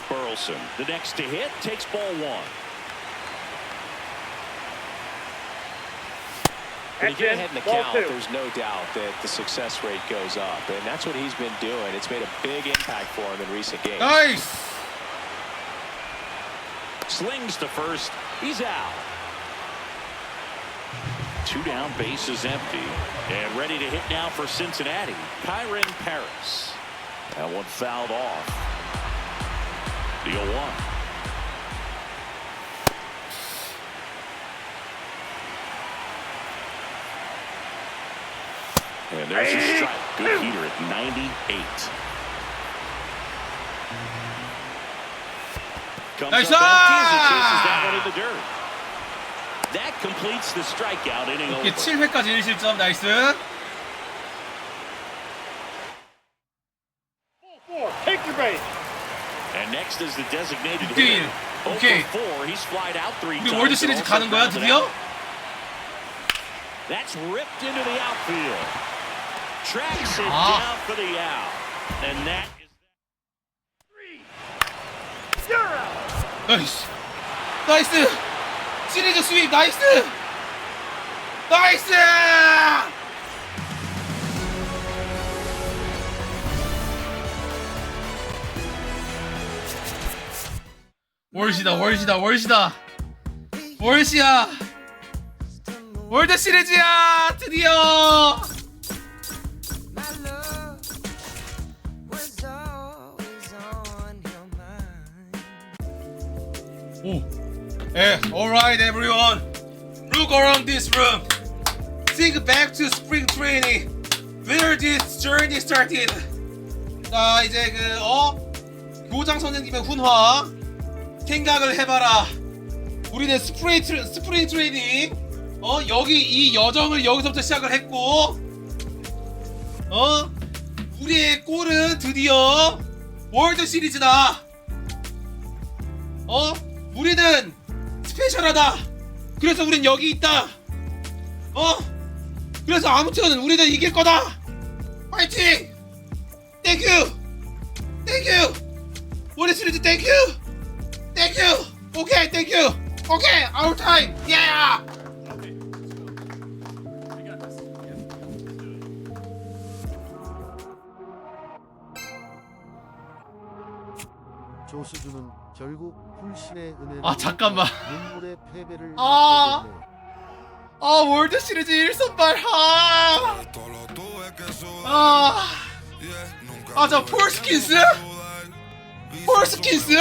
Burleson, the next to hit, takes ball 1. When you get ahead in the count, there's no doubt that the success rate goes up, and that's what he's been doing. It's made a big impact for him in recent games. 나이스. Slings to first. He's out. 2 down, base is empty. And ready to hit now for Cincinnati, Kyren Paris. That one fouled off. The 0-1. And there's a strike. Good heater at 98. Comes up empty as he chases that one in the dirt. That completes the strikeout inning over. 이게 7회까지 1실점. 나이스. And next is the designated 6대1. hitter. 오케이. 4. He's flied out 3 우리 times. 월드 시리즈 가는 거야 드디어? That's ripped into the outfield. Tracks it Ah. down for the out. And that is 나이스. 나이스. 시리즈 스윕 나이스. 나이스. 월시다 월시다 월시다 월시야. 월드 시리즈야 드디어. 오. 예, alright everyone. Look around this room. Think back to spring training. Where this journey started. 자, 이제 교장 선생님의 훈화 생각을 해봐라. 우리는 스프링 트레이닝 여기 이 여정을 여기서부터 시작을 했고 우리의 골은 드디어 월드 시리즈다. 우리는 스페셜하다. 그래서 우린 여기 있다. 그래서 아무튼 우리는 이길 거다. 파이팅. 땡큐. 땡큐. 월드 시리즈 땡큐. 땡큐. 오케이 땡큐. 오케이 아웃 타임. 예. 조수주는 결국 불신의 은혜를 아, 잠깐만. 눈물의 패배를 아. 맞게 되네. 월드 시리즈 1선발. 저 폴스킨스? 폴스킨스?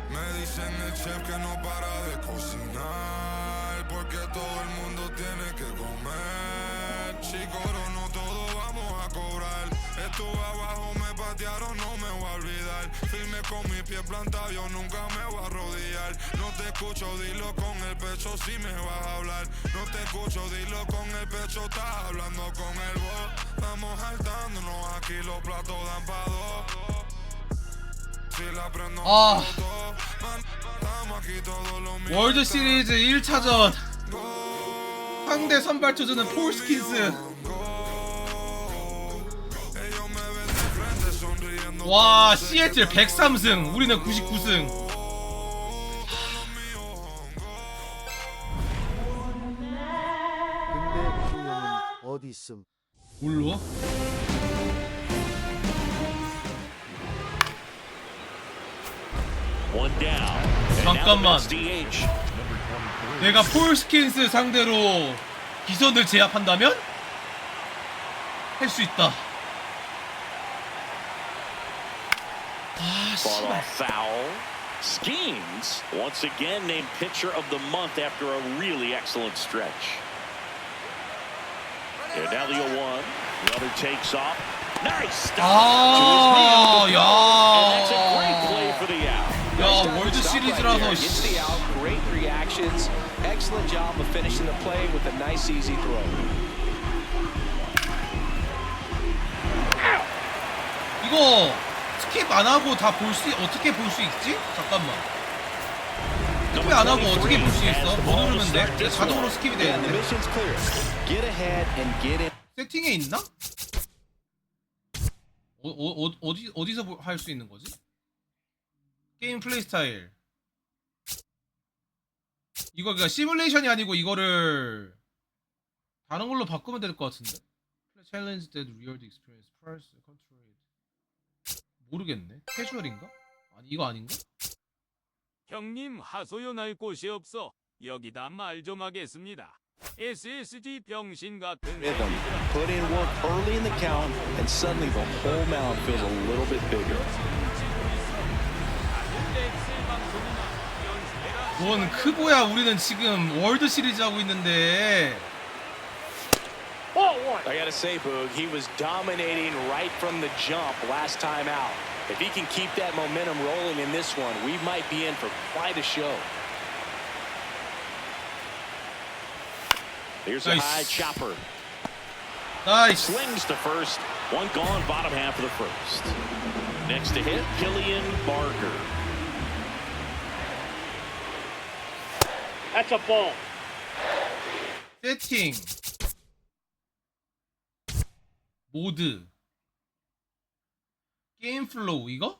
Me dicen el chef que no para de cocinar, porque todo el mundo tiene que comer. Si cobro no todo vamos a cobrar. Estuve abajo, me patearon, no me voy a olvidar. Firme con mi pie plantado, yo nunca me voy a arrodillar. No te escucho, dilo con el pecho si me vas a hablar. No te escucho, dilo con el pecho, estás hablando con el voz. Vamos saltándonos, aquí los platos dan pa' dos. 월드 시리즈 1차전 상대 선발 투수는 폴스킨스. 와, 시애틀 103승 우리는 99승. 근데 우영은 어디 있음? 뭘로? 잠깐만. 내가 폴스킨스 상대로 기선을 제압한다면 할 수 있다. 씨발. Schemes once again named pitcher of the month after a really excellent stretch. And now the 0-1. Runner takes off. Nice stop to his knee. And that's a great play for the out. 야, 월드 시리즈라서 Gets the out, great reactions, excellent job of finishing the play with a nice easy throw. 이거 스킵 안 하고 다 어떻게 볼 수 있지? 잠깐만. 스킵 안 하고 어떻게 볼 수 있어? 뭐 누르면 돼? 자동으로 스킵이 되는데. 세팅에 있나? 어디서 할 수 있는 거지? 게임 플레이 스타일. 이거 그러니까 시뮬레이션이 아니고 이거를 다른 걸로 바꾸면 될 것 같은데. Challenge that real experience price control. 모르겠네. 캐주얼인가? 아니 이거 아닌가? 형님 하소연할 곳이 없어 여기다 말 좀 하겠습니다. SSG 병신 같은 Rhythm. Put in work early in the count, and suddenly the whole mound feels a little bit bigger. 뭔 크보야. 우리는 지금 월드 시리즈 하고 있는데. I gotta say, Boog, he was dominating right from the jump last time out. If he can keep that momentum rolling in this one, we might be in for quite a show. Here's a high chopper. Nice. Swings to first. One gone, bottom half of the first. Next to hit, Killian Barger. That's a ball. 세팅. 모드. 게임 플로우 이거?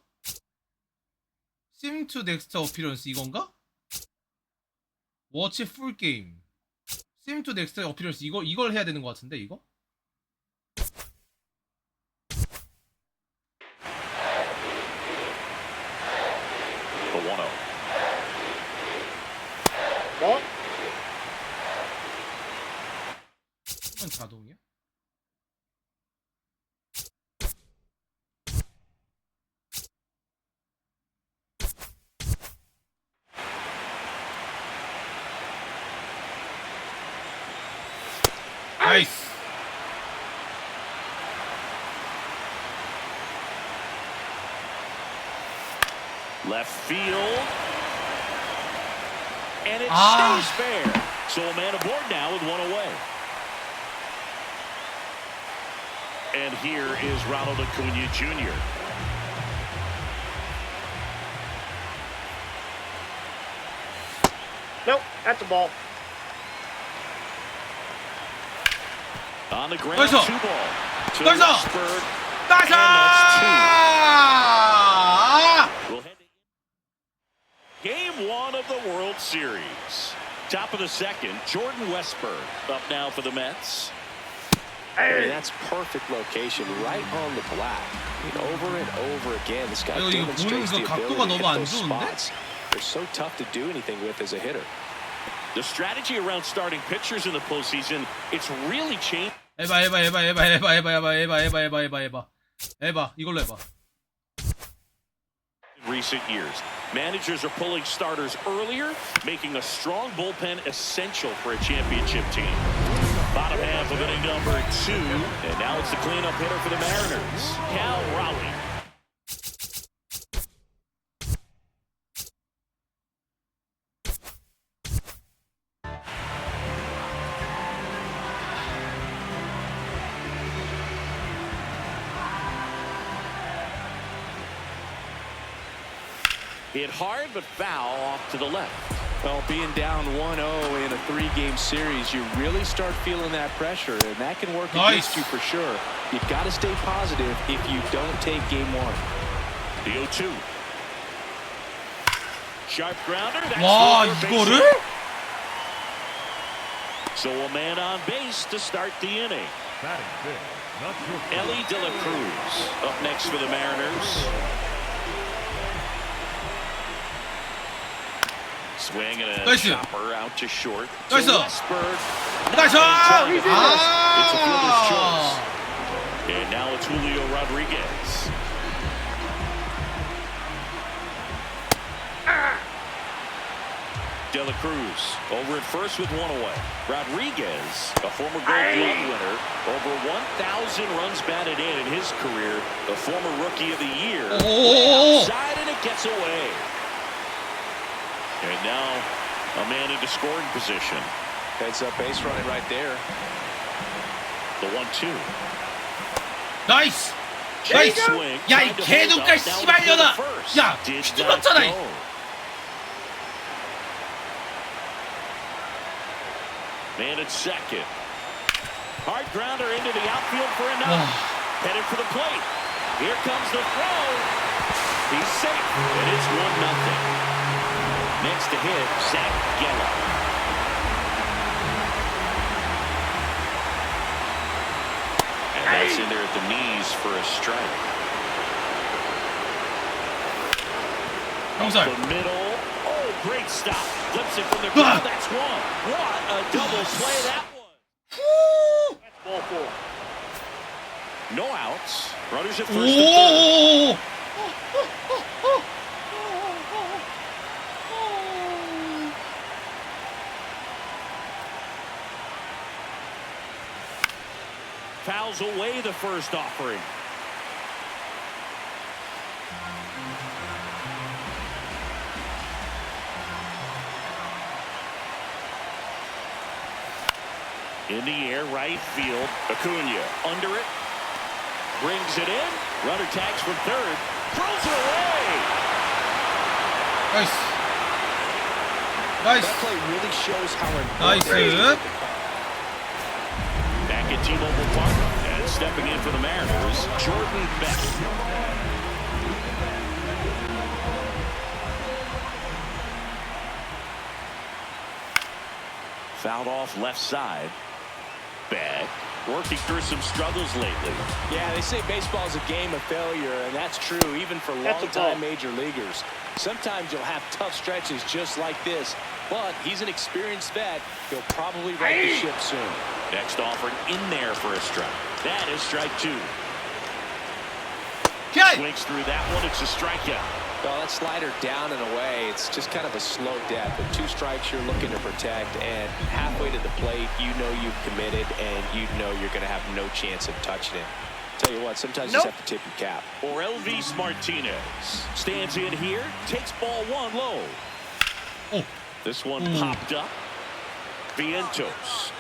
Sim to next appearance 이건가? Watch full game. Sim to next appearance 이걸 해야 되는 것 같은데 이거? The 1-0. 뭐? 이건 자동이야? 나이스. Left field. And it stays fair. So a man aboard now with one away. And here is Ronald Acuna Jr. Nope, that's a ball. On the ground, 나이스. 2-ball. To 나이스. Westburg. 나이스. We'll head to Game 1 of the World Series. Top of the second, Jordan Westburg up now for the Mets. Hey, that's perfect location, right on the black. I mean, over and over again, this guy demonstrates the ability to hit those spots. They're so tough to do anything with as a hitter. The strategy around starting pitchers in the postseason, it's really changed. 해봐 이걸로 해봐. In recent years, managers are pulling starters earlier, making a strong bullpen essential for a championship team. Bottom half of inning number 2, and now it's the cleanup hitter for the Mariners, Cal Raleigh. Hit hard, but foul off to the left. Well, being down 1-0 in a 3-game series, you really start feeling that pressure, and that can work against you for sure. You've got to stay positive if you don't take game 1. The 0-2. Sharp grounder. 와 이거를? So a man on base to start the inning. Ellie De La Cruz up next for the Mariners. Swing and a chopper out to short. To Westburg. 나이스. It's a fielder's choice. And now it's Julio Rodriguez. De La Cruz over at first with one away. Rodriguez, a former Gold Glove winner, over 1,000 runs batted in his career, the former Rookie of the Year. Outside and it gets away. And now a man into scoring position. Heads up base running right there. The 1-2. 나이스. Chase swing. 야 이 개독가 씨발년아. 야 휘둘렀잖아. Man at second. Hard grounder into the outfield for another. Headed for the plate. Here comes the throw. He's safe. And it's 1-0. Next to hit, Zach Gallo. And that's in there at the knees for a strike. Up the middle. Oh, great stop. Flips it from the ground. That's one. What a double play that was. That's ball 4. No outs. Runners at first and third. Fouls away the first offering. In the air, right field. Acuna under it. Brings it in. Runner tags from third. Throws it away. 나이스. 나이스. That play really shows how 나이스. Back at T-Mobile Park. And stepping in for the Mariners, Jordan Beck. Fouled off left side. Beck working through some struggles lately. Yeah, they say baseball is a game of failure, and that's true even for long-time major leaguers. Sometimes you'll have tough stretches just like this, but he's an experienced vet. He'll probably right the ship soon. Next offering in there for a strike. That is strike two. Swings through that one. It's a strikeout. Well, that slider down and away, it's just kind of a slow death. With 2 strikes you're looking to protect, and halfway to the plate, you know you've committed, and you know you're going to have no chance of touching it. Tell you what, sometimes you just have to tip your cap. Or Elvis Martinez stands in here, takes ball 1 low. Oh. This one popped up. Vientos.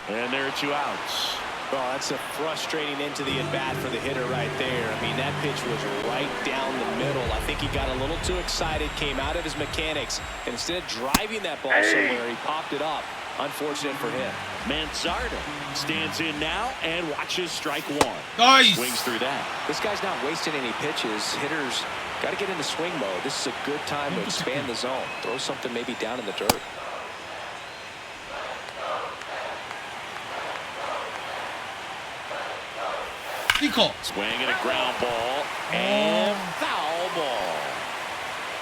And there are 2 outs. Well, that's a frustrating end to the at-bat for the hitter right there. I mean, that pitch was right down the middle. I think he got a little too excited, came out of his mechanics, and instead of driving that ball somewhere, he popped it up. Unfortunate for him. Manzardo stands in now and watches strike 1. Nice. Swings through that. This guy's not wasting any pitches. Hitters got to get into swing mode. This is a good time to expand the zone. Throw something maybe down in the dirt. Nico. Swing and a ground ball. And foul ball.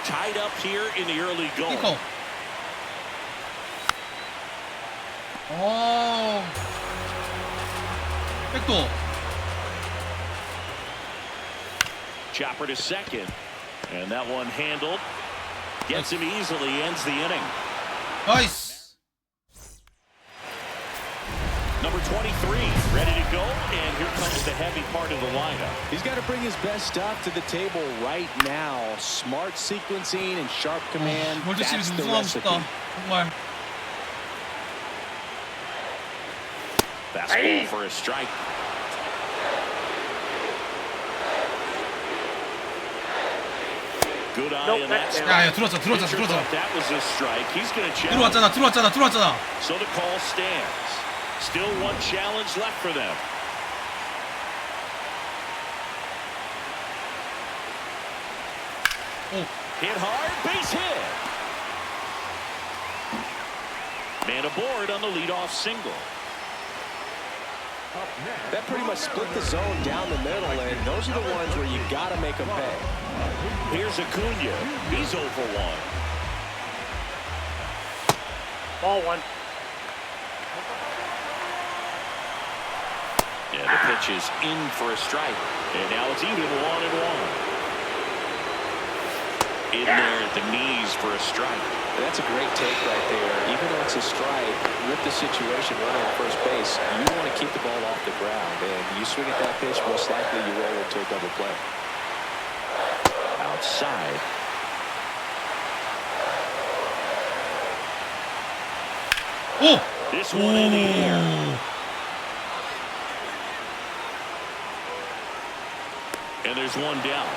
Tied up here in the early going. Nico. Oh. 백도. Chopper to second. And that one handled. Gets him easily, ends the inning. 나이스. Number 23, ready to go, and here comes the heavy part of the lineup. He's got to bring his best stuff to the table right now. Smart sequencing and sharp command. That's the recipe. 정말. Fastball for a strike. Good eye in that spot. 야, 들어왔잖아. That was a strike. He's going to challenge. 들어왔잖아. So the call stands. Still 1 challenge left for them. Oh. Hit hard, base hit. Man aboard on the leadoff single. That pretty much split the zone down the middle, and those are the ones where you got to make them pay. Here's Acuna. He's 0 for 1. Ball 1. Yeah, the pitch is in for a strike. And now it's even 1-1. In there at the knees for a strike. That's a great take right there. Even though it's a strike, with the situation running at first base, you want to keep the ball off the ground. And you swing at that pitch, most likely you roll into a double play. Outside. Oh. This one in the air. And there's 1 down.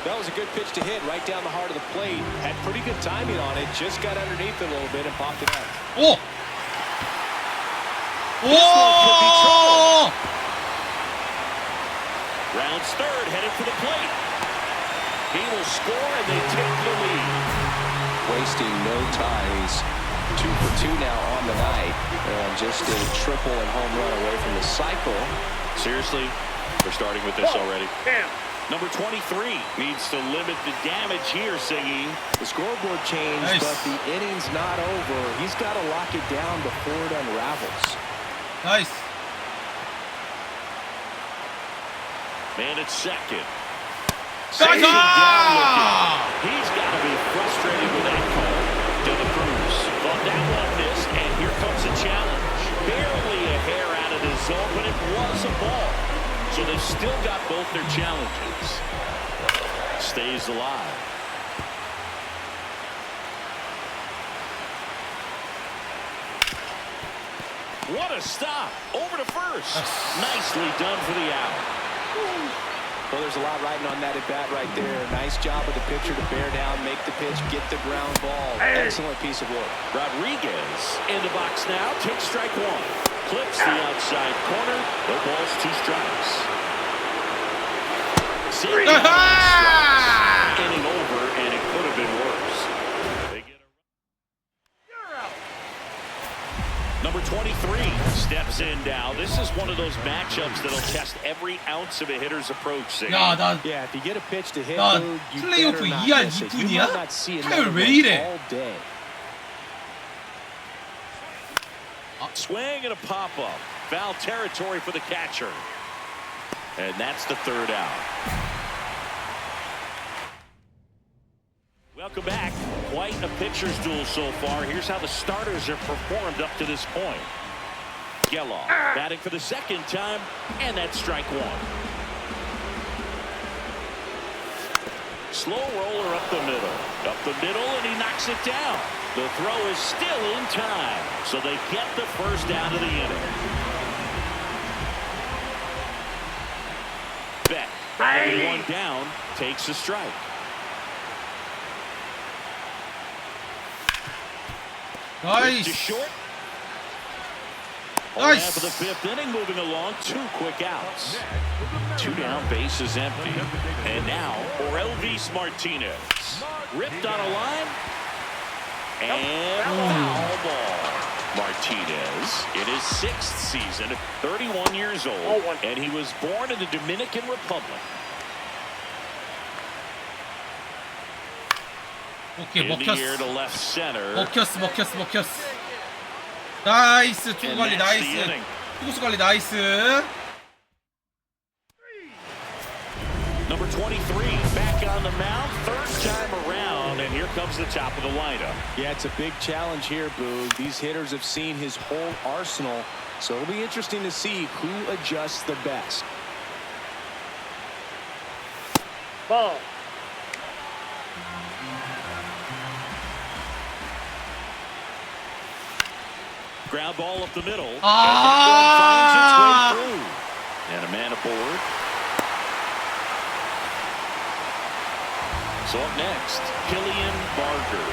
That was a good pitch to hit right down the heart of the plate. Had pretty good timing on it. Just got underneath it a little bit and popped it up. Oh. Oh! Rounds third, headed for the plate. He will score, and they take the lead. Wasting no time. He's 2 for 2 now on the night. And just a triple and home run away from the cycle. Seriously, we're starting with this already. Number 23 needs to limit the damage here, Siggy. The scoreboard changed, Nice. but the inning's not over. He's got to lock it down before it unravels. 나이스. Man at second. 나이스. He's got to be frustrated with that call. De La Cruz thought that one missed, and here comes a challenge. Barely a hair out of the zone, but it was a ball. So they've still got both their challenges. Stays alive. What a stop. Over to first. Nicely done for the out. Well, there's a lot riding on that at bat right there. Nice job of the pitcher to bear down, make the pitch, get the ground ball. Excellent piece of work. Rodriguez in the box now. Takes strike one. Clips the outside corner. The ball's 2 strikes. Inning over, and it could have been worse. They get Number 23 steps in now. This is one of those matchups that'll test every ounce of a hitter's approach. 야, Yeah, if you get a pitch to hit, 나 dude, you 플레이오프 better not 2할 miss it. 2푼이야? You might not see 타율 another 왜 one 이래? all day. Swing and a pop-up. Foul territory for the catcher. And that's the 3rd out. Welcome back. Quite a pitcher's duel so far. Here's how the starters have performed up to this point. Geloff batting for the 2nd time, and that's strike 1. Slow roller up the middle. Up the middle, and he knocks it down. The throw is still in time, so they get the first out of the inning. Beck, only one down, takes a strike. 나이스. To short. Nice. Half of the 5th inning, moving along. 2 quick outs. 2 down, bases empty. And now for Elvis Martinez. Ripped on a line. And foul ball. Martinez in his 6th season, 31 years old, and he was born in the Dominican Republic. 오케이, In the air to 먹혔어. left center. 먹혔어. 나이스. 투구 관리 And that's the 나이스. inning. 투구수 관리 나이스. Number 23 back on the mound, 3rd time around, and here comes the top of the lineup. Yeah, it's a big challenge here, Boog. These hitters have seen his whole arsenal, so it'll be interesting to see who adjusts the best. Ball. Ground ball up the middle. Ah! And that one finds its way through. And a man aboard. So up next, Killian Barger.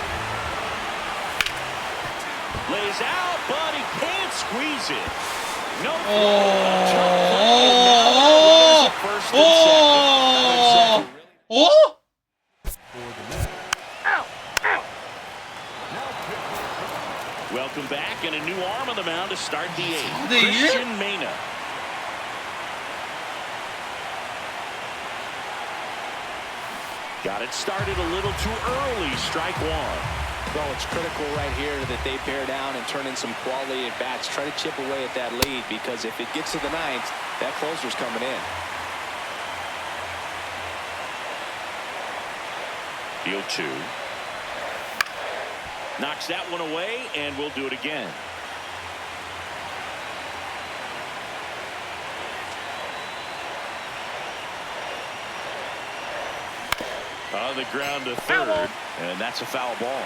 Lays out, but he can't squeeze it. No. First and second. Welcome back, and a new arm on the mound to start the 8th. Christian Mena. Got it started a little too early. Strike 1. Well, it's critical right here that they bear down and turn in some quality at bats. Try to chip away at that lead, because if it gets to the 9th, that closer's coming in. The 0-2. Knocks that one away, and we'll do it again. On the ground to 3rd, and that's a foul ball.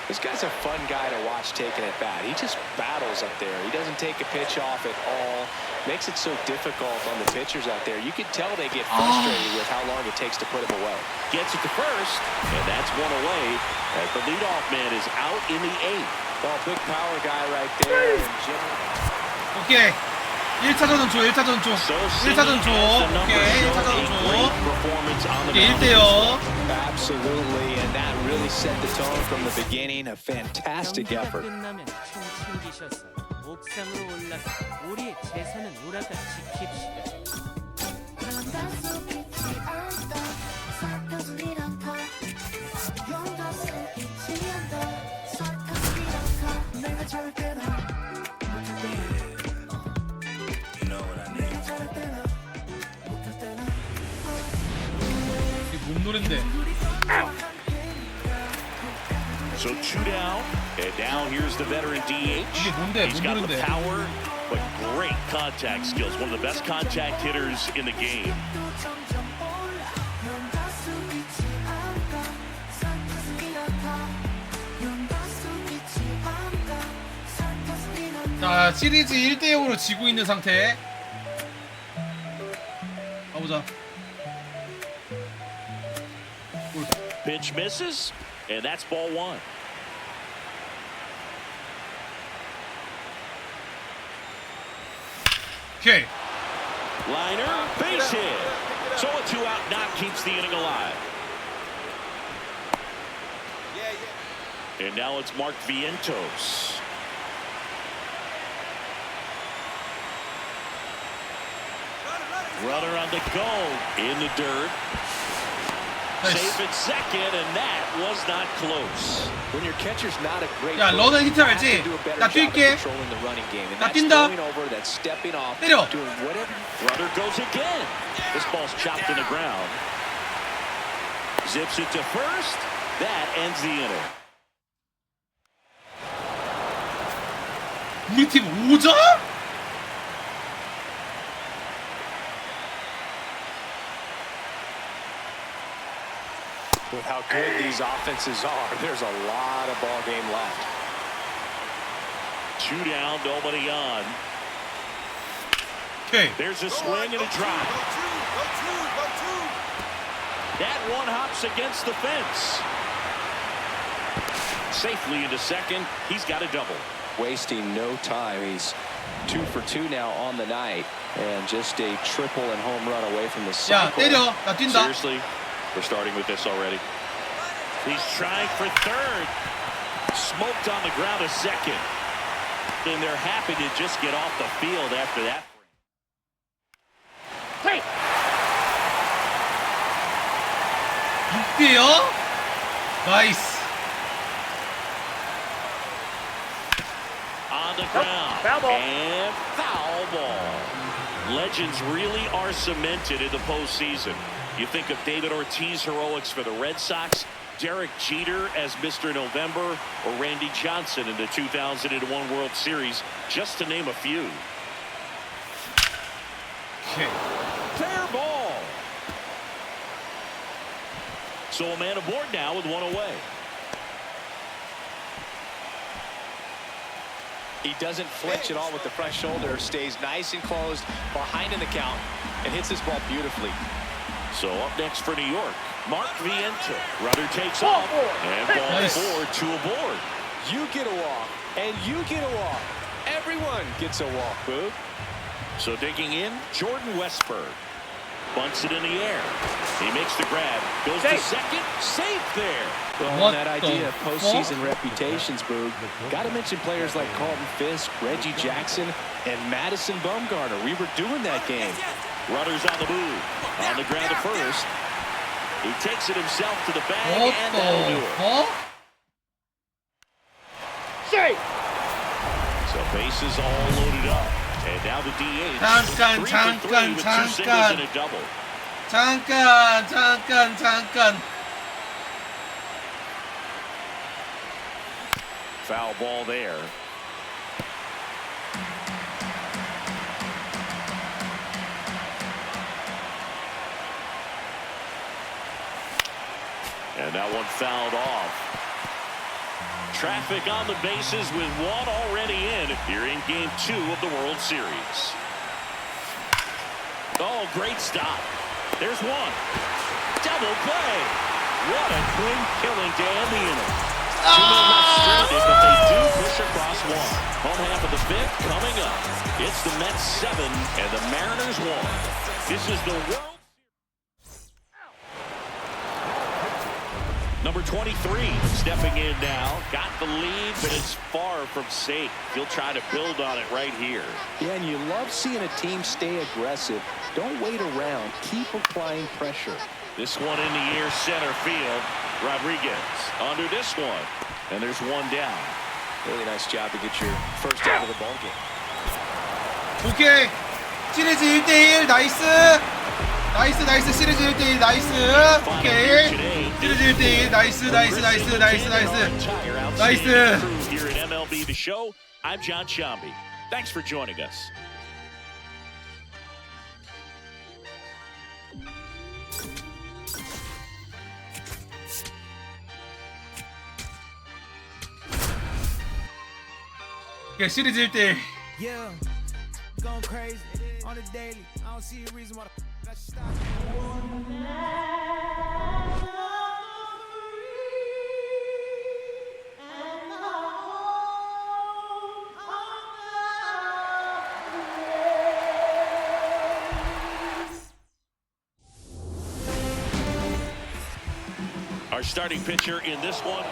This guy's a fun guy to watch taking at bat. He just battles up there. He doesn't take a pitch off at all. Makes it so difficult on the pitchers out there. You can tell they get frustrated with how long it takes to put him away. Gets it to first, and that's one away as the leadoff man is out in the 8th. Well, big power guy right there. 오케이. 1차전은 줘. 1차전 줘. 1차전 줘. 오케이. 1차전 줘. 오케이. 1대0. Absolutely, and that really set the tone from the beginning. A fantastic 경기가 effort. 끝나면 총 챙기셔서 옥상으로 올라가 우리의 재산은 우라가 지킵시다. 이게 뭔 노랜데? So 2 down, and now here's the veteran DH. 이게 뭔데? He's 뭔 got the 노랜데? power, but great contact skills. One of the best contact hitters in the game. 자, 시리즈 1대0으로 지고 있는 상태. 가보자. Pitch misses, and that's ball one. 오케이. Liner, base hit. So a two-out knock keeps the inning alive. And now it's Mark Vientos. Runner on the go in the dirt. Safe at second, and that was not close. When your catcher's not a great 야, 러너 히트 알지? 나 뛸게. 나 뛴다. 때려. Runner goes again. This ball's chopped in the ground. Zips it to first. That ends the inning. 우리 팀 5점? With how good these offenses are, there's a lot of ball game left. 2 down, nobody on. 오케이. There's a swing and a drive. That one hops against the fence. Safely into second. He's got a double. Wasting no time. He's 2 for 2 now on the night, and just a triple and home run away from the 야, cycle. 때려. 나 뛴다. Seriously, we're starting with this already. He's trying for third. Smoked on the ground a second. And they're happy to just get off the field after that. Hey! 6대요? 나이스. On the ground. Foul ball. And foul ball. Legends really are cemented in the postseason. You think of David Ortiz heroics for the Red Sox, Derek Jeter as Mr. November, or Randy Johnson in the 2001 World Series, just to name a few. 오케이. Fair ball. So a man aboard now with one away. He doesn't flinch at all with the front shoulder, stays nice and closed behind in the count, and hits this ball beautifully. So up next for New York, Mark Vientos. Runner takes off, and ball Nice. 4, 2 aboard. You get a walk, and you get a walk. Everyone gets a walk, Boog. So digging in, Jordan Westberg. Bunts it in the air. He makes the grab, goes to second, safe there. Well, What that the idea of postseason fuck? reputations, Boog. Got to mention players like Carlton Fisk, Reggie Jackson, and Madison Bumgarner. We were doing that game. Runners on the move. On the ground to first. He takes it himself to the bag, What and that'll do the it. fuck? Shake! So bases all loaded up. And now the DH. 잠깐, 3 for 3 잠깐, with 2 singles and a double. 잠깐. Foul ball there. And that one fouled off. Traffic on the bases with one already in here in Game 2 of the World Series. Oh, great stop. There's one. Double play. What a clean killing to end the inning. 2 men left stranded, but they do push across one. Home half of the 5th coming up. It's the Mets 7 and the Mariners 1. This is the World Number 23 stepping in now. Got the lead, but it's far from safe. He'll try to build on it right here. Yeah, and you love seeing a team stay aggressive. Don't wait around. Keep applying pressure. This one in the air center field. Rodriguez under this one. And there's one down. Really nice job to get your first out of the ball game. 오케이. 시리즈 1대1 나이스. 나이스 시리즈 1대1 나이스. 오케이. 시리즈 1대1 나이스. Here at MLB The Show, I'm John Shambi. Thanks for joining us. 예, 시리즈 1대1. Yeah, going crazy on the daily. I don't see a reason why I should stop. Our starting pitcher in this one,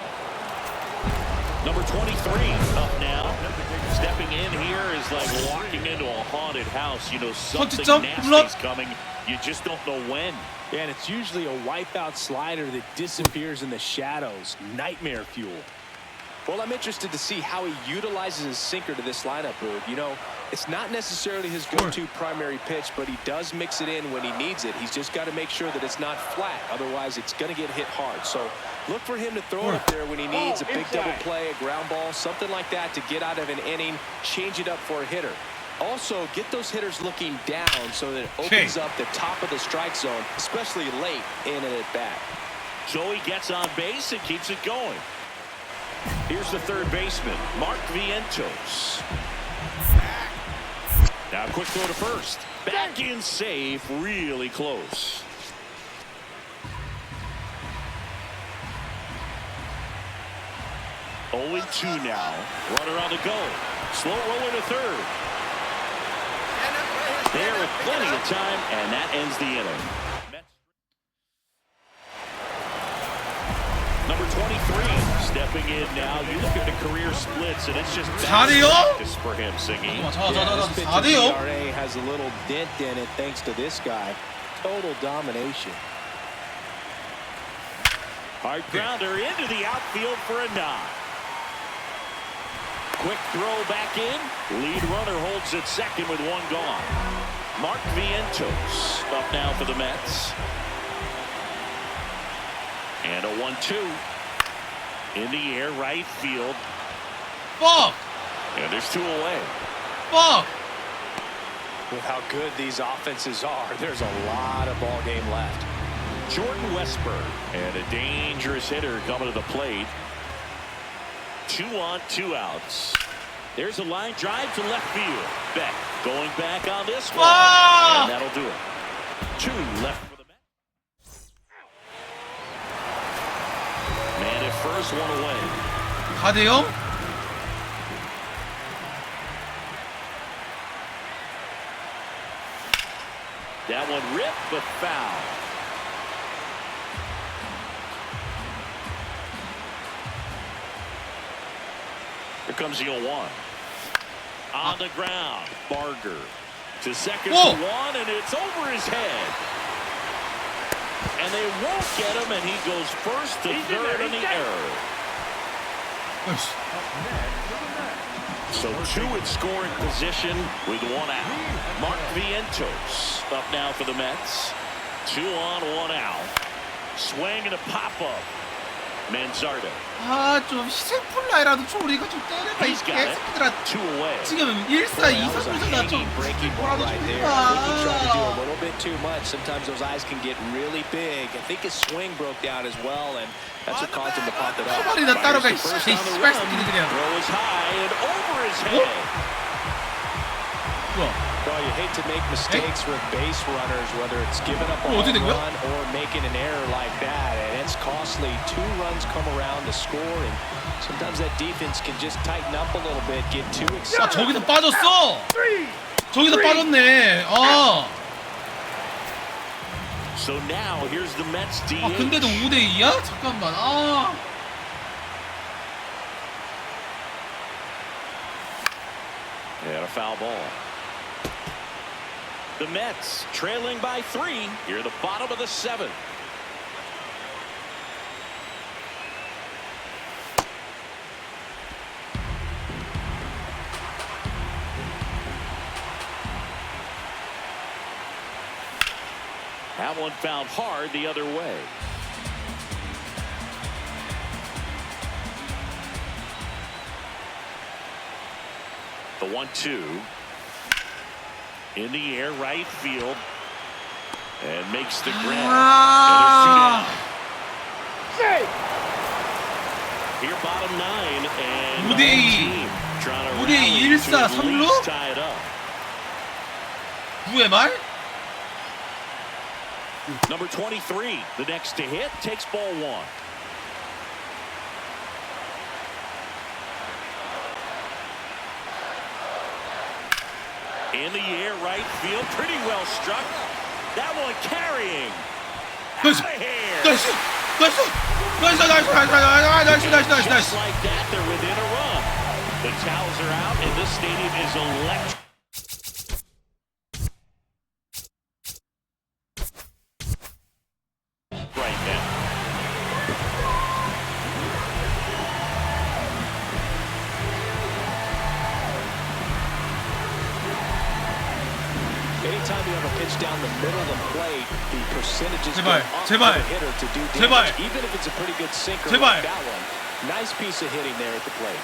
number 23, up now. Stepping in here is like walking into a haunted house. You know something nasty's coming. You just don't know when. Yeah, and it's usually a wipeout slider that disappears in the shadows. Nightmare fuel. Well, I'm interested to see how he utilizes his sinker to this lineup, Boog. You know, it's not necessarily his go-to primary pitch, but he does mix it in when he needs it. He's just got to make sure that it's not flat. Otherwise, it's going to get hit hard. So look for him to throw it up there when he needs a big double play, a ground ball, something like that to get out of an inning, change it up for a hitter. Also, get those hitters looking down so that it opens up the top of the strike zone, especially late in an at-bat. So he gets on base and keeps it going. Here's the third baseman, Mark Vientos. Now quick throw to first. Back in safe, really close. Oh, 2 now. Runner on the go. Slow roller to third. There with plenty of time, and that ends the inning. Number 23 stepping in now. You look at the career splits, and it's just practice for him singing. This pitcher's ERA has a little dent in it thanks to this guy. Total domination. Hard grounder into the outfield for a nod. Quick throw back in. Lead runner holds at second with 1 gone. Mark Vientos up now for the Mets. And a 1-2 in the air, right field. Fuck! And there's 2 away. Fuck! With how good these offenses are, there's a lot of ball game left. Jordan Westburg and a dangerous hitter coming to the plate. 2 on, 2 outs. There's a line drive to left field. Beck going back on this one. And that'll do it. 2 left. Man at first, 1 away. 4대0? That one ripped, but foul. Here comes the 0-1. On the ground, Barger to second for 1, and it's over his head. And they won't get him, and he goes first to third on the error. So 2 in scoring position with 1 out. Mark Vientos up now for the Mets. 2 on, 1 out. Swing and a pop-up. Manzardo. 아, 좀 희생플라이라도 좀 우리가 좀 때려봐. 이 개새끼들아. 지금 1사 2사 주자가 좀 뭐라도 좀 해봐. A little bit too much. Sometimes those eyes can get really big. I think his swing broke down as well, and that's what caused him to pop it up. 가만히나 따라가. 이 씨발 새끼들 그냥. Throw is high and over his head. Well, you hate to make mistakes with base runners, whether it's giving up a home run or making an error like that, and it's costly. 2 runs come around to score, and sometimes that defense can just tighten up a little bit, get too excited. 아, 저기서 빠졌어. 저기서 빠졌네. 아. So now here's the Mets DH. 아, 근데도 5대2야? 잠깐만. 아. And a foul ball. The Mets trailing by 3 here at the bottom of the 7th. That one found hard the other way. The 1-2 in the air, right field, and makes the grab. Here, bottom 9, and 9 team trying to 우리 rally 1, 4, to at 3루? least tie it up. 9회 말? Number 23, the next to hit, takes ball 1. In the air, right field, pretty well struck. That one carrying. Out of here. Just like that, they're within a run. The towels are out, and this stadium is electric. Right now. Anytime you have a pitch down the middle of the plate, the percentages go 제발, up 제발, for the hitter to do damage, 제발, even if it's a pretty good sinker 제발. like that one. Nice piece of hitting there at the plate.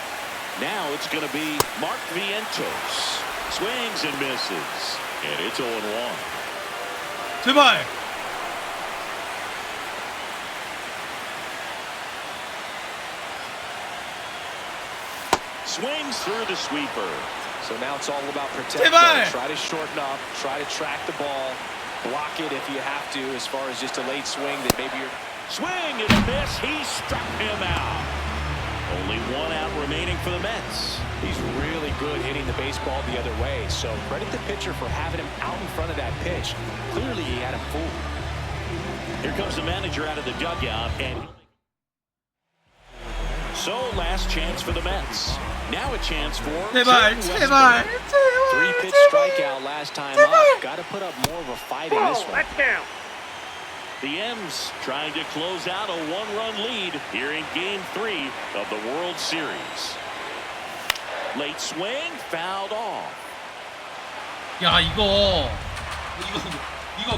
Now it's going to be Mark Vientos. Swings and misses. And it's 0-1. 제발. Swings through the sweeper. So now it's all about protect. 제발. Try to shorten up, try to track the ball, block it if you have to, as far as just a late swing that maybe you're... Swing and a miss. He struck him out. Only 1 out remaining for the Mets. He's really good hitting the baseball the other way, so credit the pitcher for having him out in front of that pitch. Clearly he had him fooled. Here comes the manager out of the dugout, and so last chance for the Mets. Now a chance for 제발, 제발, 제발. 3-pitch strikeout last time up. Got to put up more of a fight in this one. Let's down. The M's trying to close out a 1-run lead here in Game 3 of the World Series. Late swing, fouled off. 야 이거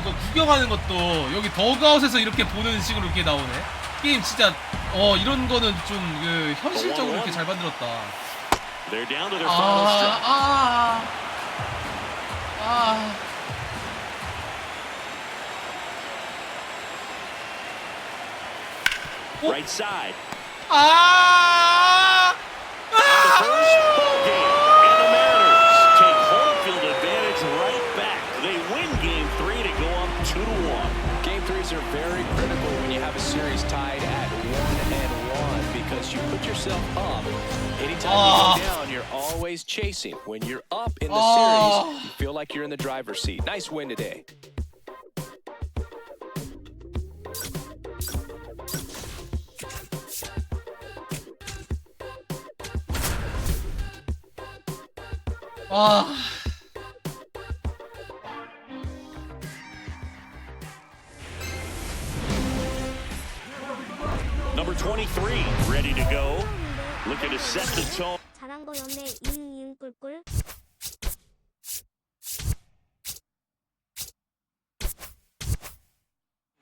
그 구경하는 것도 여기 더그아웃에서 이렇게 보는 식으로 이렇게 나오네. 게임 진짜 이런 거는 좀 그 현실적으로 이렇게 잘 만들었다. They're down to their final stretch. Right side. The first ball game, and the Mariners take home field advantage right back. They win Game 3 to go up 2-1. Game 3s are very critical when you have a series tied at 1-1 because you put yourself up. Anytime you go down, you're always chasing. When you're up in the series, you feel like you're in the driver's seat. Nice win today. Number 23, ready to go. Looking to set the tone. 잘한 거였네. 꿀꿀.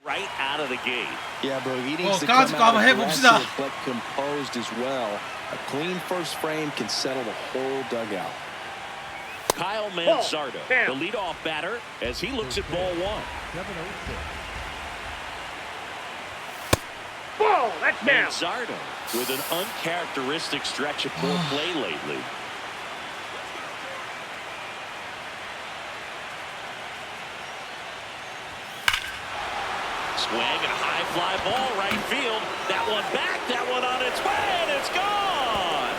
Right out of the gate. Yeah, bro, he needs to 까짓 come 거 한번 out 해봅시다. aggressive but composed as well. A clean first frame can settle the whole dugout. Kyle Manzardo, the leadoff batter, as he looks at ball 1. Ball, that's down. Manzardo with an uncharacteristic stretch of poor play lately. Swing and a high fly ball right field. That one back, that one on its way, and it's gone.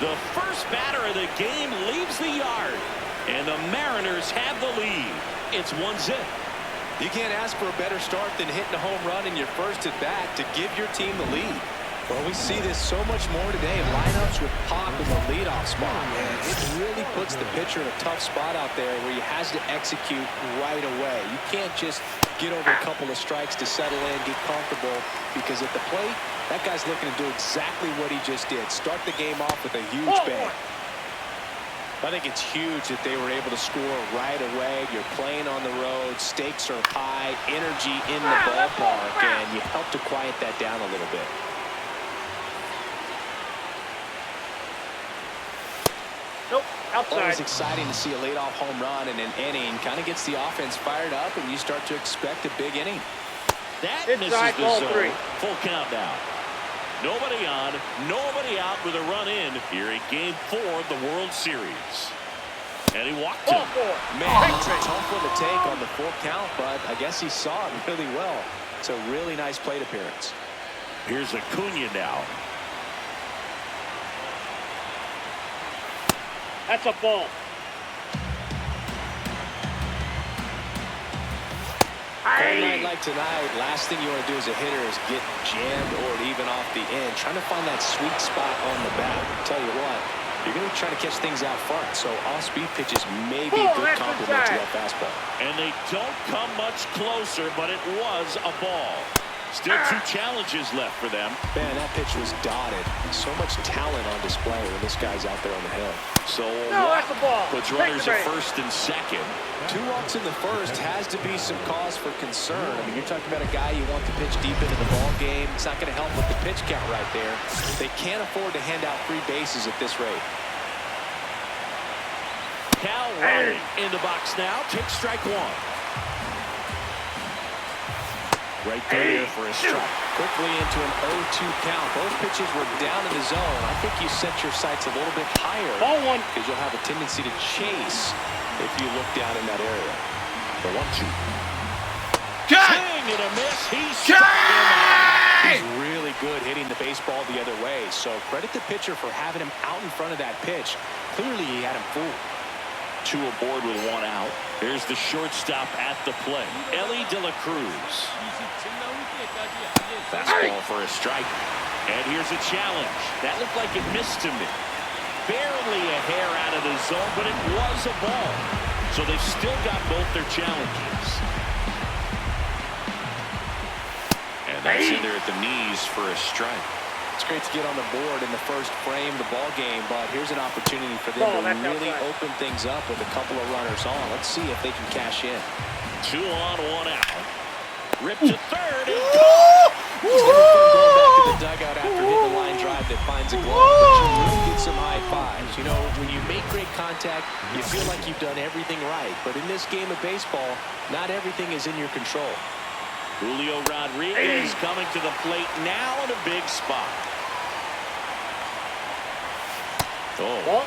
The first batter of the game leaves the yard, and the Mariners have the lead. It's 1-0. You can't ask for a better start than hitting a home run in your first at bat to give your team the lead. Well, we see this so much more today. Lineups with Pop in the leadoff spot, and it really puts the pitcher in a tough spot out there where he has to execute right away. You can't just get over a couple of strikes to settle in, get comfortable, because at the plate, that guy's looking to do exactly what he just did. Start the game off with a huge bang. I think it's huge that they were able to score right away. You're playing on the road, stakes are high, energy in the ballpark, and you help to quiet that down a little bit. Nope, outside. Always exciting to see a leadoff home run in an inning. Kind of gets the offense fired up, and you start to expect a big inning. That Inside, misses the ball zone. 3. Full count now. Nobody on, nobody out with a run in here in Game 4 of the World Series. And he walked him. Man, it's a tough one to take on the full count, but I guess he saw it really well. It's a really nice plate appearance. Here's Acuna now. That's a ball. Cold night like tonight, last thing you want to do as a hitter is get jammed or even off the end. Trying to find that sweet spot on the bat. Tell you what, you're going to try to catch things out front, so off-speed pitches may be a good complement to that fastball. And they don't come much closer, but it was a ball. Still 2 challenges left for them. Man, that pitch was dotted. So much talent on display when this guy's out there on the hill. So that's a ball. puts runners at first and second. 2 walks in the first has to be some cause for concern. I mean, you're talking about a guy you want to pitch deep into the ball game. It's not going to help with the pitch count right there. They can't afford to hand out free bases at this rate. Cal running in the box now. Takes strike 1. Right there for a strike. Quickly into an 0-2 count. Both pitches were down in the zone. I think you set your sights a little bit higher. Ball 1. Because you'll have a tendency to chase if you look down in that area. The 1-2. Cut! Swing and a miss. He's He's really good hitting the baseball the other way. So credit the pitcher for having him out in front of that pitch. Clearly he had him fooled. 2 aboard with 1 out. There's the shortstop at the plate, Ellie De La Cruz. 27라운드 때까지 앉아있어. Fastball for a strike. And here's a challenge. That looked like it missed him. Barely a hair out of the zone, but it was a ball. So they've still got both their challenges. And that's in there at the knees for a strike. It's great to get on the board in the first frame of the ball game, but here's an opportunity for them to really open things up with a couple of runners on. Let's see if they can cash in. 2 on, 1 out. Ripped to third. And It's going back to the dugout after hitting the line drive that finds a glove, but you really get some high fives. You know, when you make great contact, you feel like you've done everything right. But in this game of baseball, not everything is in your control. Julio Rodriguez coming to the plate now in a big spot. Oh,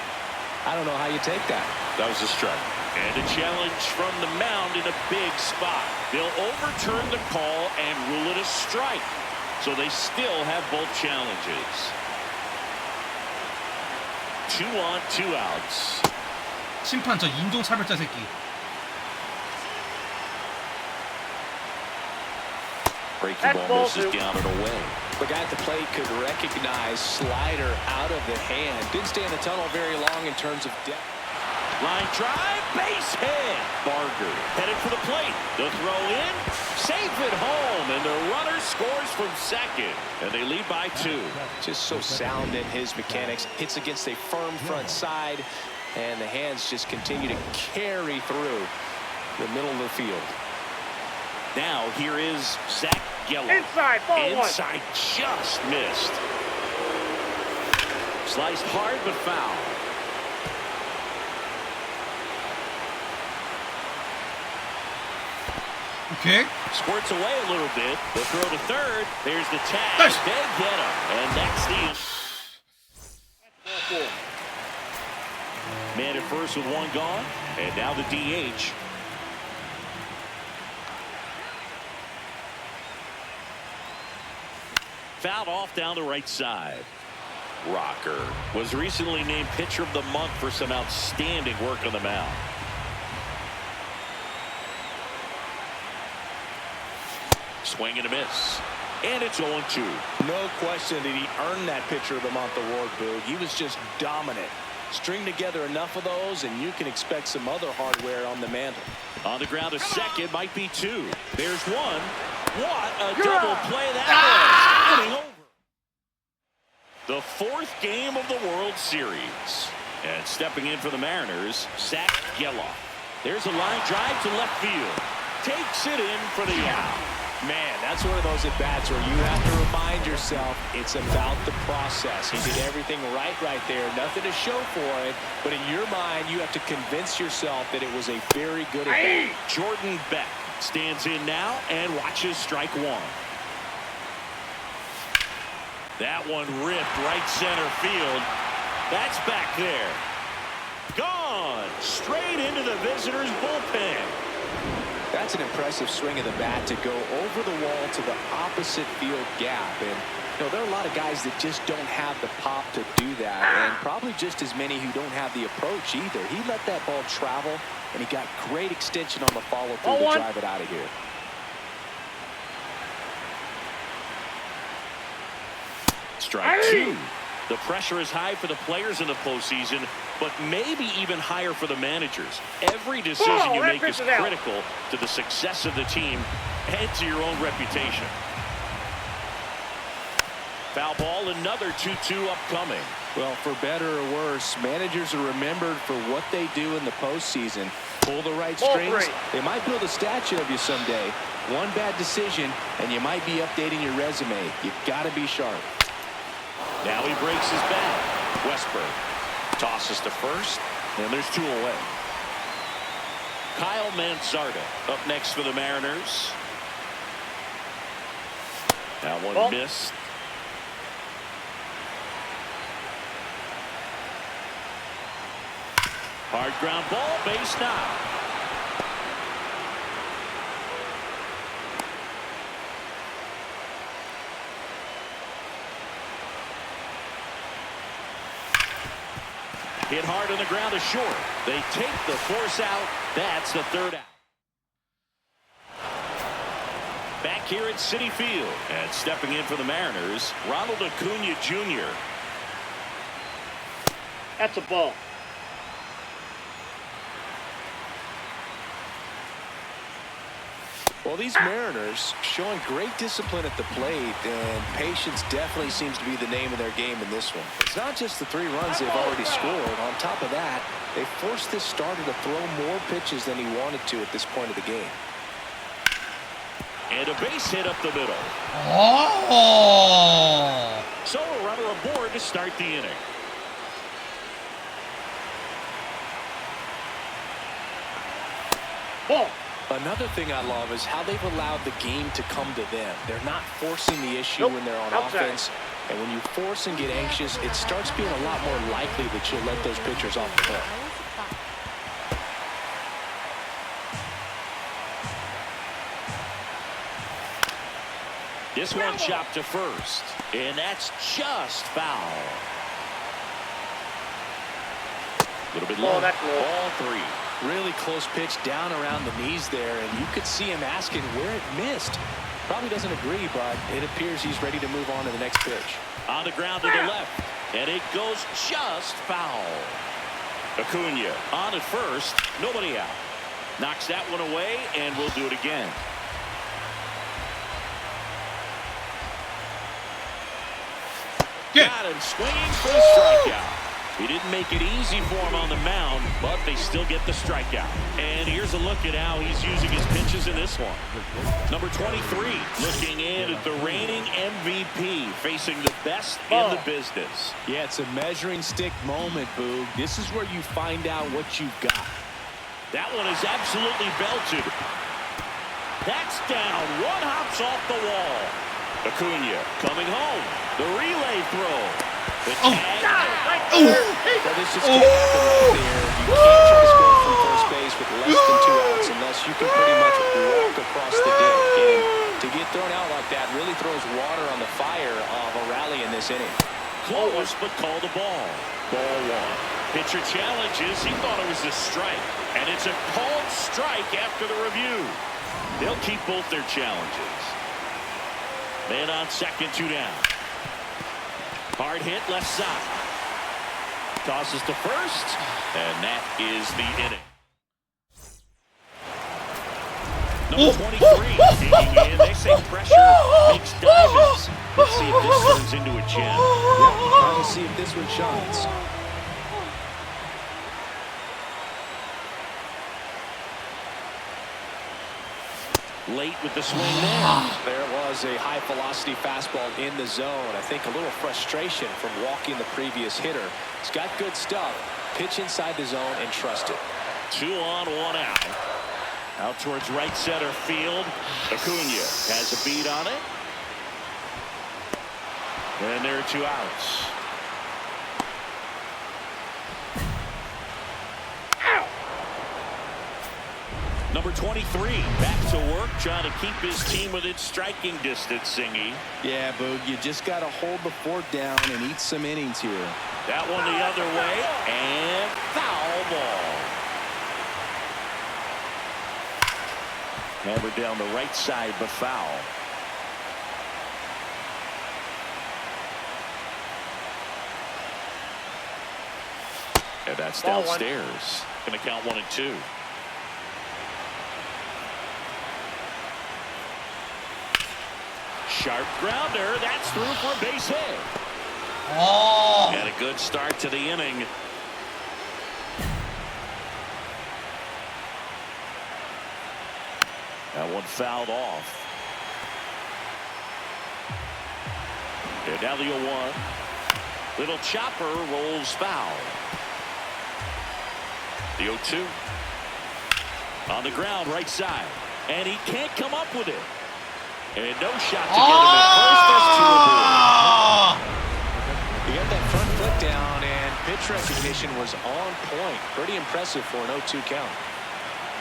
I don't know how you take that. that was a strike. And a challenge from the mound in a big spot. They'll overturn the call and rule it a strike. So they still have both challenges. 2 on, 2 outs. 심판 저 인종차별자 새끼. Breaking ball misses down and away. The guy at the plate could recognize slider out of the hand. Didn't stay in the tunnel very long in terms of depth. Line drive, base hit. Barger headed for the plate. The throw in, safe at home, and the runner scores from second. And they lead by 2. Just so sound in his mechanics. Hits against a firm front side, and the hands just continue to carry through the middle of the field. Now here is Zach Geller. Inside, ball 1. Inside, just missed. Sliced hard but foul. Okay. Squirts away a little bit. The throw to third. There's the tag. They get him. And that's the man at first with 1 gone. And now the DH. Fouled off down the right side. Rocker was recently named Pitcher of the Month for some outstanding work on the mound. Swing and a miss. And it's 0-2. No question that he earned that Pitcher of the Month award, Boo. He was just dominant. String together enough of those, and you can expect some other hardware on the mantle. On the ground, a second, might be 2. There's 1. What a double play that was. Inning over. The 4th game of the World Series. And stepping in for the Mariners, Zach Geller. There's a line drive to left field. Takes it in for the out. Man, that's one of those at-bats where you have to remind yourself it's about the process. He did everything right there. Nothing to show for it. But in your mind, you have to convince yourself that it was a very good at-bat. Jordan Beck stands in now and watches strike 1. That one ripped right center field. That's back there. Gone straight into the visitors' bullpen. That's an impressive swing of the bat to go over the wall to the opposite field gap. And there are a lot of guys that just don't have the pop to do that, and probably just as many who don't have the approach either. He let that ball travel, and he got great extension on the follow-through to drive it out of here. Strike two. The pressure is high for the players in the postseason, but maybe even higher for the managers. Every decision you make is critical to the success of the team and to your own reputation. Foul ball, another 2-2 upcoming. Well, for better or worse, managers are remembered for what they do in the postseason. Pull the right strings. They might build a statue of you someday. One bad decision, and you might be updating your resume. You've got to be sharp. Now he breaks his bat. Westburg tosses to first, and there's 2 away. Kyle Mansarda up next for the Mariners. That one missed. Hard ground ball, base now. Hit hard on the ground to short. They take the force out. That's the 3rd out. Back here at Citi Field, and stepping in for the Mariners, Ronald Acuna Jr. That's a ball. Well, these Mariners showing great discipline at the plate, and patience definitely seems to be the name of their game in this one. It's not just the 3 runs they've already scored. On top of that, they forced this starter to throw more pitches than he wanted to at this point of the game. And a base hit up the middle. Oh! So a runner aboard to start the inning. Ball. Another thing I love is how they've allowed the game to come to them. They're not forcing the issue when they're on offense. And when you force and get anxious, it starts being a lot more likely that you'll let those pitchers off the hook. This one chopped to first, and that's just foul. A little bit low. Ball 3. Really close pitch down around the knees there, and you could see him asking where it missed. Probably doesn't agree, but it appears he's ready to move on to the next pitch. On the ground to the left, and it goes just foul. Acuna on at first, nobody out. Knocks that one away, and we'll do it again. Got him swinging for the strikeout. He didn't make it easy for him on the mound, but they still get the strikeout. And here's a look at how he's using his pitches in this one. Number 23, looking in at the reigning MVP, facing the best in the business. Yeah, it's a measuring stick moment, Boog. This is where you find out what you've got. That one is absolutely belted. That's down. One hops off the wall. Acuna coming home. The relay throw. The tag. Well, this just can't happen right there. You can't try to score from first base with less than 2 outs unless you can pretty much walk across the deck. And to get thrown out like that really throws water on the fire of a rally in this inning. Close, but call the ball. Ball 1. Pitcher challenges. He thought it was a strike. And it's a called strike after the review. They'll keep both their challenges. Man on second, 2 down. Hard hit left side. Tosses to first, and that is the inning. Number 23 digging in. They say pressure makes diamonds. Let's see if this turns into a gem. Yep, trying to see if this one shines. Late with the swing there. There was a high-velocity fastball in the zone. I think a little frustration from walking the previous hitter. He's got good stuff. Pitch inside the zone and trust it. 2 on, 1 out. Out towards right center field. Acuna has a beat on it. And there are 2 outs. Number 23 back to work, trying to keep his team within striking distance, Singy. Yeah, Boog, you just got to hold the fort down and eat some innings here. That one the other way, and foul ball. Hammered down the right side, but foul. And that's downstairs. Going to count 1 and 2. Sharp grounder. That's through for a base hit. Oh. And a good start to the inning. That one fouled off. And now the 0-1. Little chopper rolls foul. The 0-2. On the ground, right side. And he can't come up with it. And no shot to get him at first. There's 2 aboard. He got that front foot down, and pitch recognition was on point. Pretty impressive for an 0-2 count.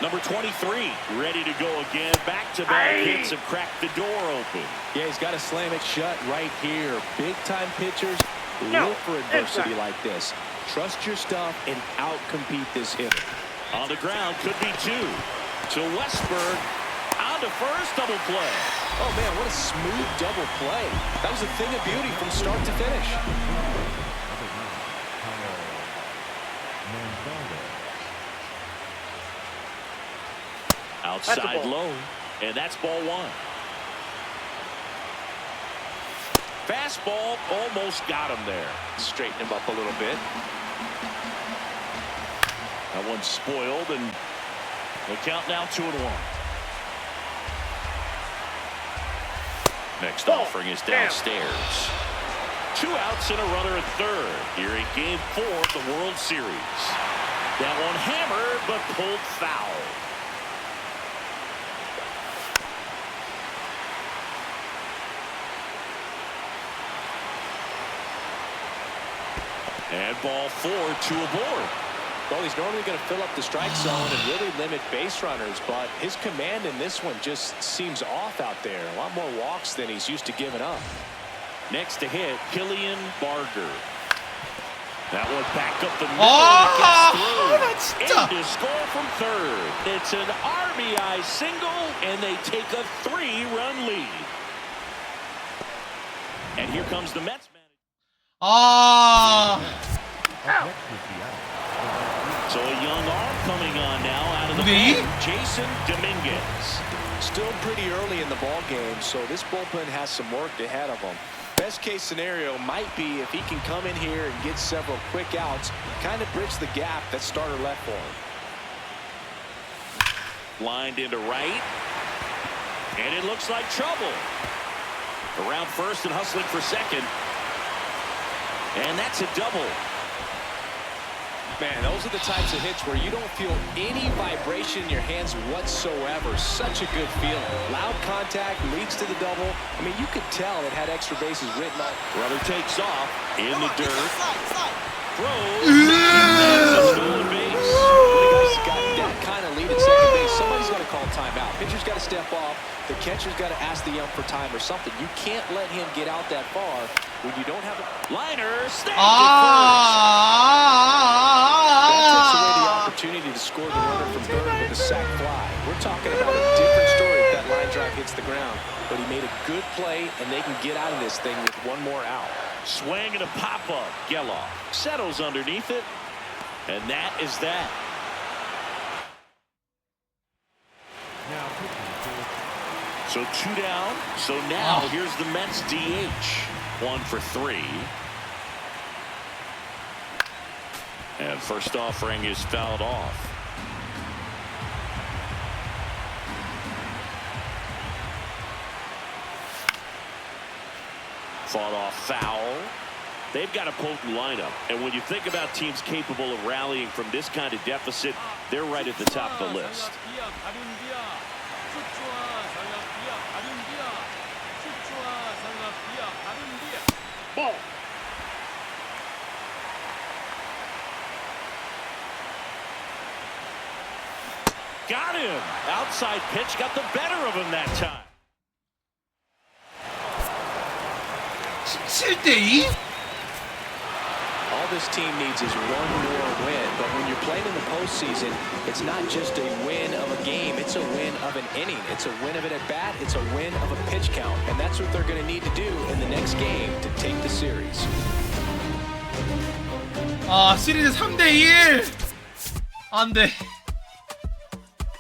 Number 23 ready to go again. Back-to-back hits have cracked the door open. Yeah, he's got to slam it shut right here. Big-time pitchers look for adversity like this. Trust your stuff and out-compete this hitter. On the ground, could be 2. To Westberg. On to first, double play. Oh, man, what a smooth double play. That was a thing of beauty from start to finish. Outside low, and that's ball 1. Fastball almost got him there. Straighten him up a little bit. That one's spoiled, and the count now 2-1. Next offering is downstairs. 2 outs and a runner at third here in Game 4 of the World Series. That one hammered, but pulled foul. And ball 4, 2 aboard. Well, he's normally going to fill up the strike zone and really limit base runners, but his command in this one just seems off out there. A lot more walks than he's used to giving up. Next to hit, Killian Barger. That one back up the middle. That's and to score from third. It's an RBI single, and they take a 3-run lead. And here comes the Mets manager. So a young arm coming on now out of the pen, Jason Dominguez. Still pretty early in the ball game, so this bullpen has some work ahead of them. Best case scenario might be if he can come in here and get several quick outs, kind of bridge the gap that starter left for him. Lined into right, and it looks like trouble. Around first and hustling for second, and that's a double. Man, those are the types of hits where you don't feel any vibration in your hands whatsoever. Such a good feeling. Loud contact leads to the double. I mean, you could tell it had extra bases written on. Runner takes off in the dirt. Throws. That's a stolen base. When a guy's got that kind of lead at second base, somebody's got to call timeout. Pitcher's got to step off. The catcher's got to ask the ump for time or something. You can't let him get out that far when you don't have a liner. Snagged it first. That takes away the opportunity to score the runner from third with a sac fly. We're talking about a different story if that line drive hits the ground. But he made a good play, and they can get out of this thing with one more out. Swing and a pop-up. Geloff settles underneath it, and that is that. So 2 down. So now here's the Mets DH. 1 for 3. And first offering is fouled off. Fought off foul. They've got a potent lineup. And when you think about teams capable of rallying from this kind of deficit, they're right at the top of the list. Ball. Got him. Outside pitch got the better of him that time. 17대2? All this team needs is one more win, but when you're playing in the postseason, it's not just a win of a game, it's a win of an inning. It's a win of an at-bat, it's a win of a pitch count, and that's what they're going to need to do in the next game to take the series. 아, 시리즈 3대1. 안돼.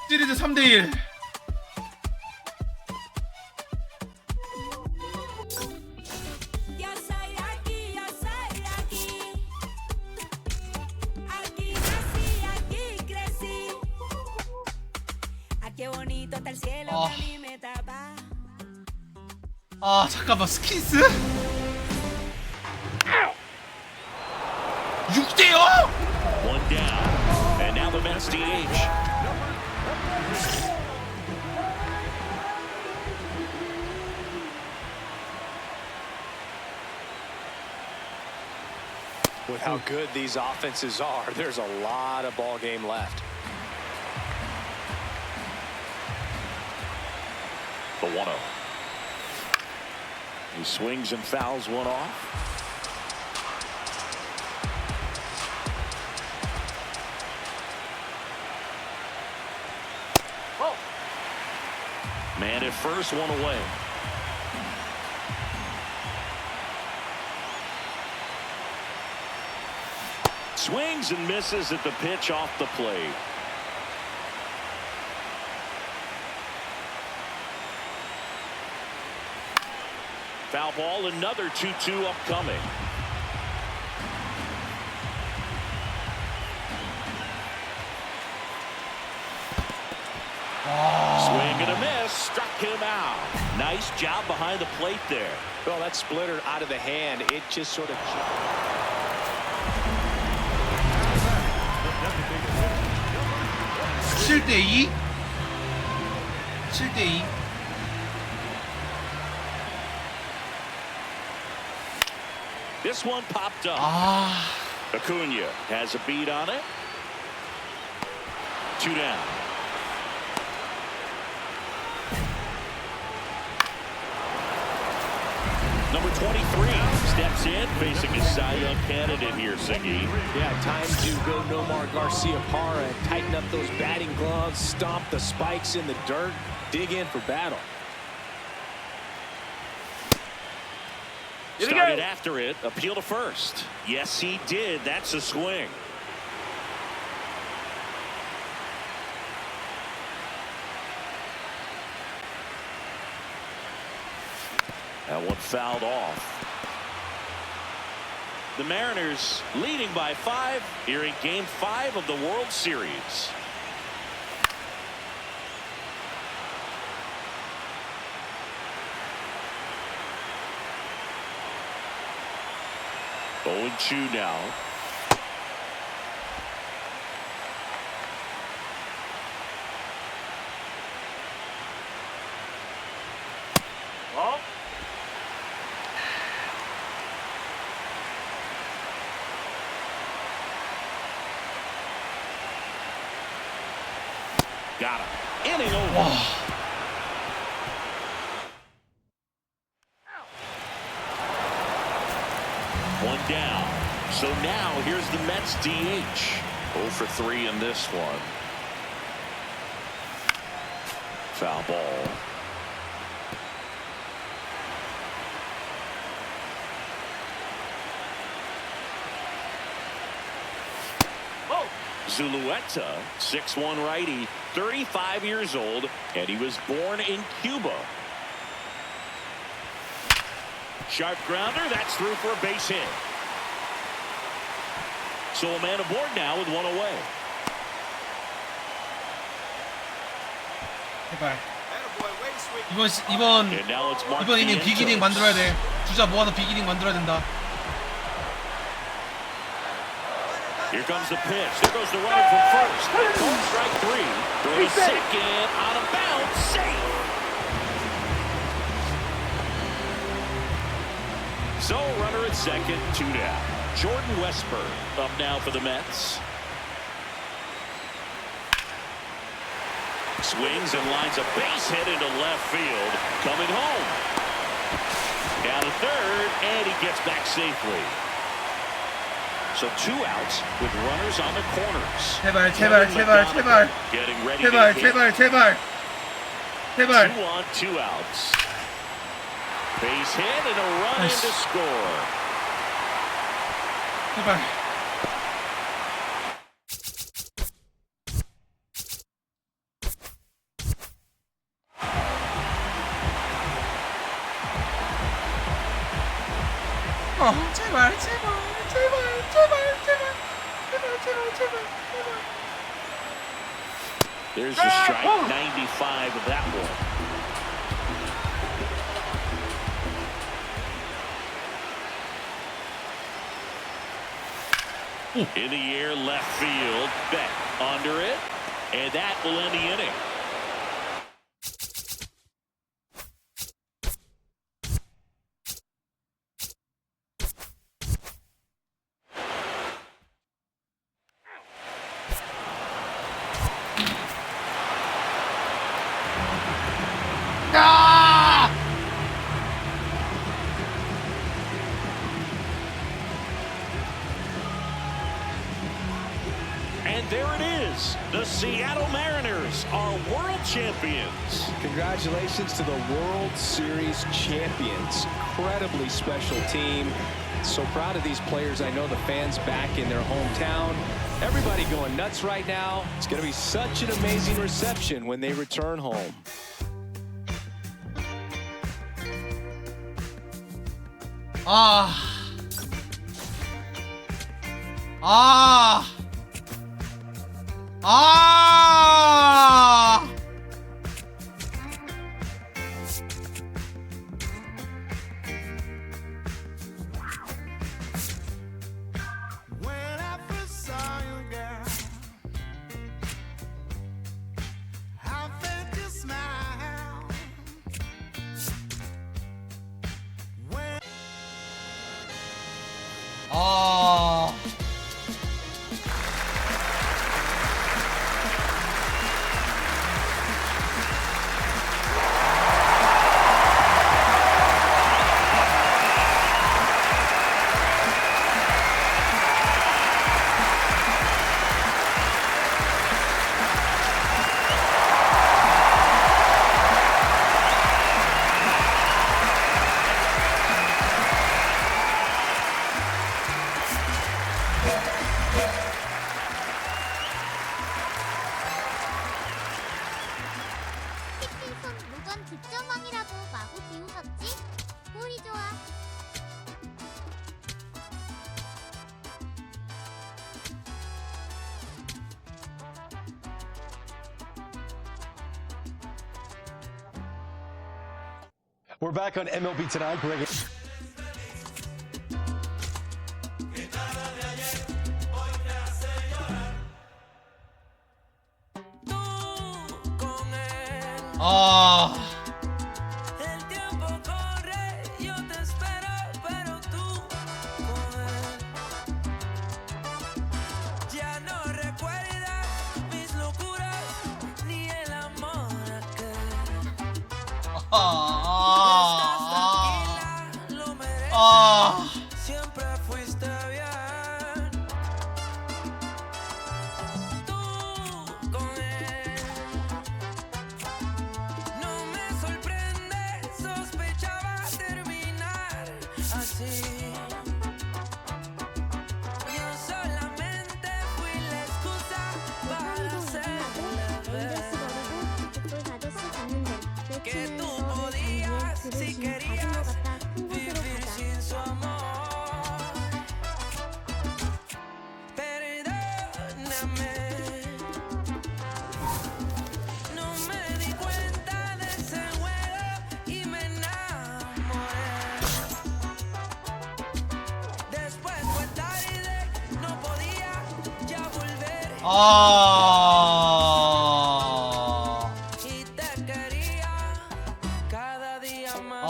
시리즈 3대1. 아 잠깐만, 스킨스? 6대0? One down. And now the Mets DH. With how good these offenses are, there's a lot of ball game left. The 1-0. He swings and fouls one off. Oh. Man at first, one away. Swings and misses at the pitch off the plate. Foul ball, another 2-2 upcoming. Swing and a miss, struck him out. Nice job behind the plate there. Well, that splitter out of the hand, it just sort of... 7대2? 7대2? This one popped up. Acuna has a beat on it. 2 down. Number 23 steps in, facing a Cy Young candidate here, Siggy. Yeah, time to go Nomar Garciaparra and tighten up those batting gloves, stomp the spikes in the dirt, dig in for battle. Started after it, appeal to first. Yes, he did. That's a swing. That one fouled off. The Mariners leading by 5 here in Game 5 of the World Series. Oh, 2 now. Oh. Got him. Inning over. One down. So now here's the Mets DH. 0 for 3 in this one. Foul ball. Zulueta, 6'1" righty, 35 years old, and he was born in Cuba. Sharp grounder, that's through for a base hit. So a man aboard now with 1 away. 제발. 이번 이닝 비기닝 만들어야 돼. 주자 모아서 비기닝 만들어야 된다. Here comes the pitch. There goes the runner from first. Called strike 3. Throw to second. Out of bounds. Safe. So runner at 2 down. Jordan Westburg up now for the Mets. Swings and lines a base hit into left field. Coming home. Down to third, and he gets back safely. So 2 outs with runners on the corners. 제발. Getting ready to hit. 제발. 2 on, 2 outs. Base hit and a run in to score. 제발. 제발. There's the strike, 95 of that one. In the air, left field, Beck under it, and that will end the inning. And there it is. The Seattle Mariners are world champions. Congratulations to the World Series champions. Incredibly special team. So proud of these players. I know the fans back in their hometown. Everybody going nuts right now. It's going to be such an amazing reception when they return home. When I first saw you, girl, I felt your smile. When 피팅손 무건 득점왕이라고 마구 비웃었지? 꼴이 좋아. We're back on MLB Tonight. Greg. el tiempo corre, yo te espero, pero tú con él ya no recuerdas mis locuras ni el amor aquel. Estás tranquila, lo mereces. Siempre fuiste bien. Tú con él. No me sorprende, sospechaba terminar así. Yo solamente fui la excusa para hacerle ver que tú podías, si querías, vivir sin su amor. Perdóname. No me di cuenta de ese juego y me enamoré. Después fue tarde, no podía ya volver. Y te quería cada día más.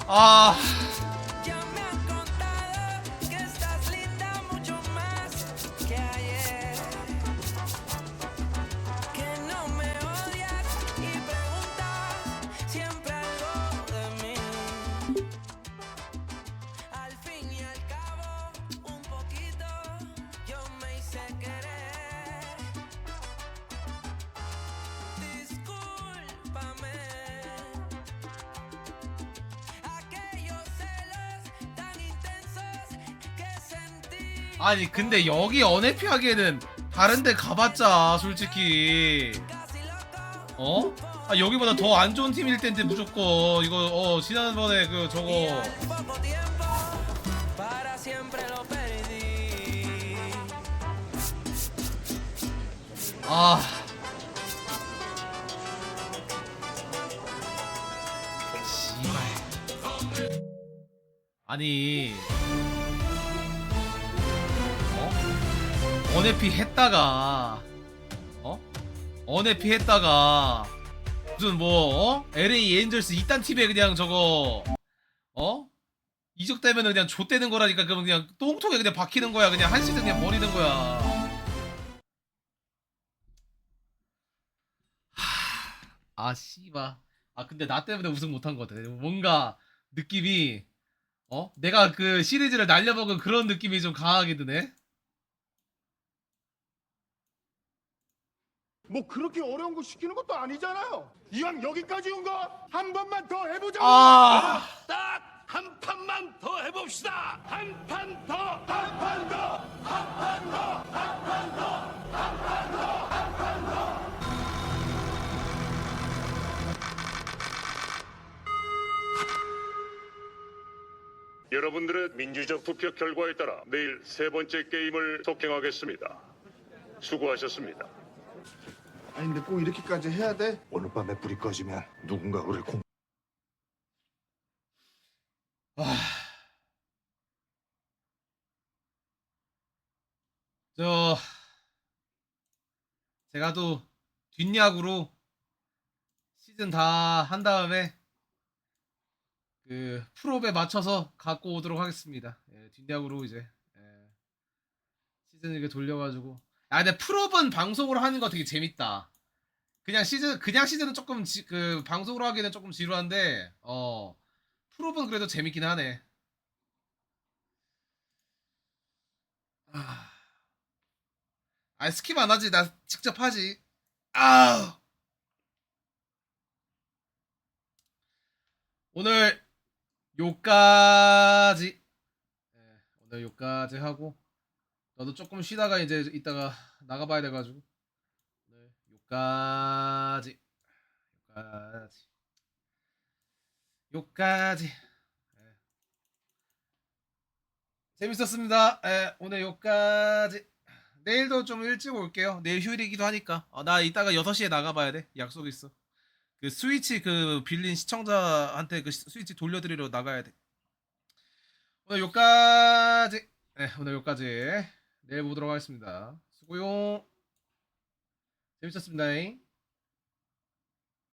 아 아니 근데 여기 언해피 하기에는 다른데 가봤자 솔직히 어? 아 여기보다 더 안 좋은 팀일 텐데 무조건 이거 지난번에 그 저거 아 씨발 아니 언해피 했다가 언해피 했다가 무슨 LA 엔젤스 이딴 팀에 그냥 저거 이적되면은 그냥 좆되는 거라니까. 그러면 그냥 똥통에 그냥 박히는 거야. 그냥 한 시즌 그냥 버리는 거야. 아 씨바. 아 근데 나 때문에 우승 못한 것 같아. 뭔가 느낌이 내가 그 시리즈를 날려먹은 그런 느낌이 좀 강하게 드네. 뭐 그렇게 어려운 거 시키는 것도 아니잖아요. 이왕 여기까지 온 거 한 번만 더 해보자고. 딱 한 판만 더 해봅시다. 한 판 더, 한 판 더, 한 판 더, 한 판 더, 한 판 더, 한 판 더. 여러분들의 민주적 투표 결과에 따라 내일 세 번째 게임을 속행하겠습니다. 수고하셨습니다. 아니 근데 꼭 이렇게까지 해야 돼? 오늘 밤에 불이 꺼지면 누군가 우리 공... 제가 또 뒷야구로 시즌 다 한 다음에 그 프로에 맞춰서 갖고 오도록 하겠습니다. 뒷야구로 이제 시즌 이렇게 돌려가지고. 아 근데 프로는 방송으로 하는 거 되게 재밌다. 그냥 시즌은 조금 그 방송으로 하기는 조금 지루한데 프로는 그래도 재밌긴 하네. 스킵 안 하지. 나 직접 하지. 오늘 요까지. 오늘 요까지 하고 너도 조금 쉬다가 이제 이따가 나가봐야 돼가지고 오늘 요까지. 재밌었습니다. 오늘 요까지. 내일도 좀 일찍 올게요. 내일 휴일이기도 하니까. 나 이따가 6시에 나가봐야 돼. 약속 있어. 그 스위치 그 빌린 시청자한테 그 스위치 돌려드리러 나가야 돼. 오늘 요까지. 오늘 요까지. 내일 보도록 하겠습니다. 수고용. 재밌었습니다.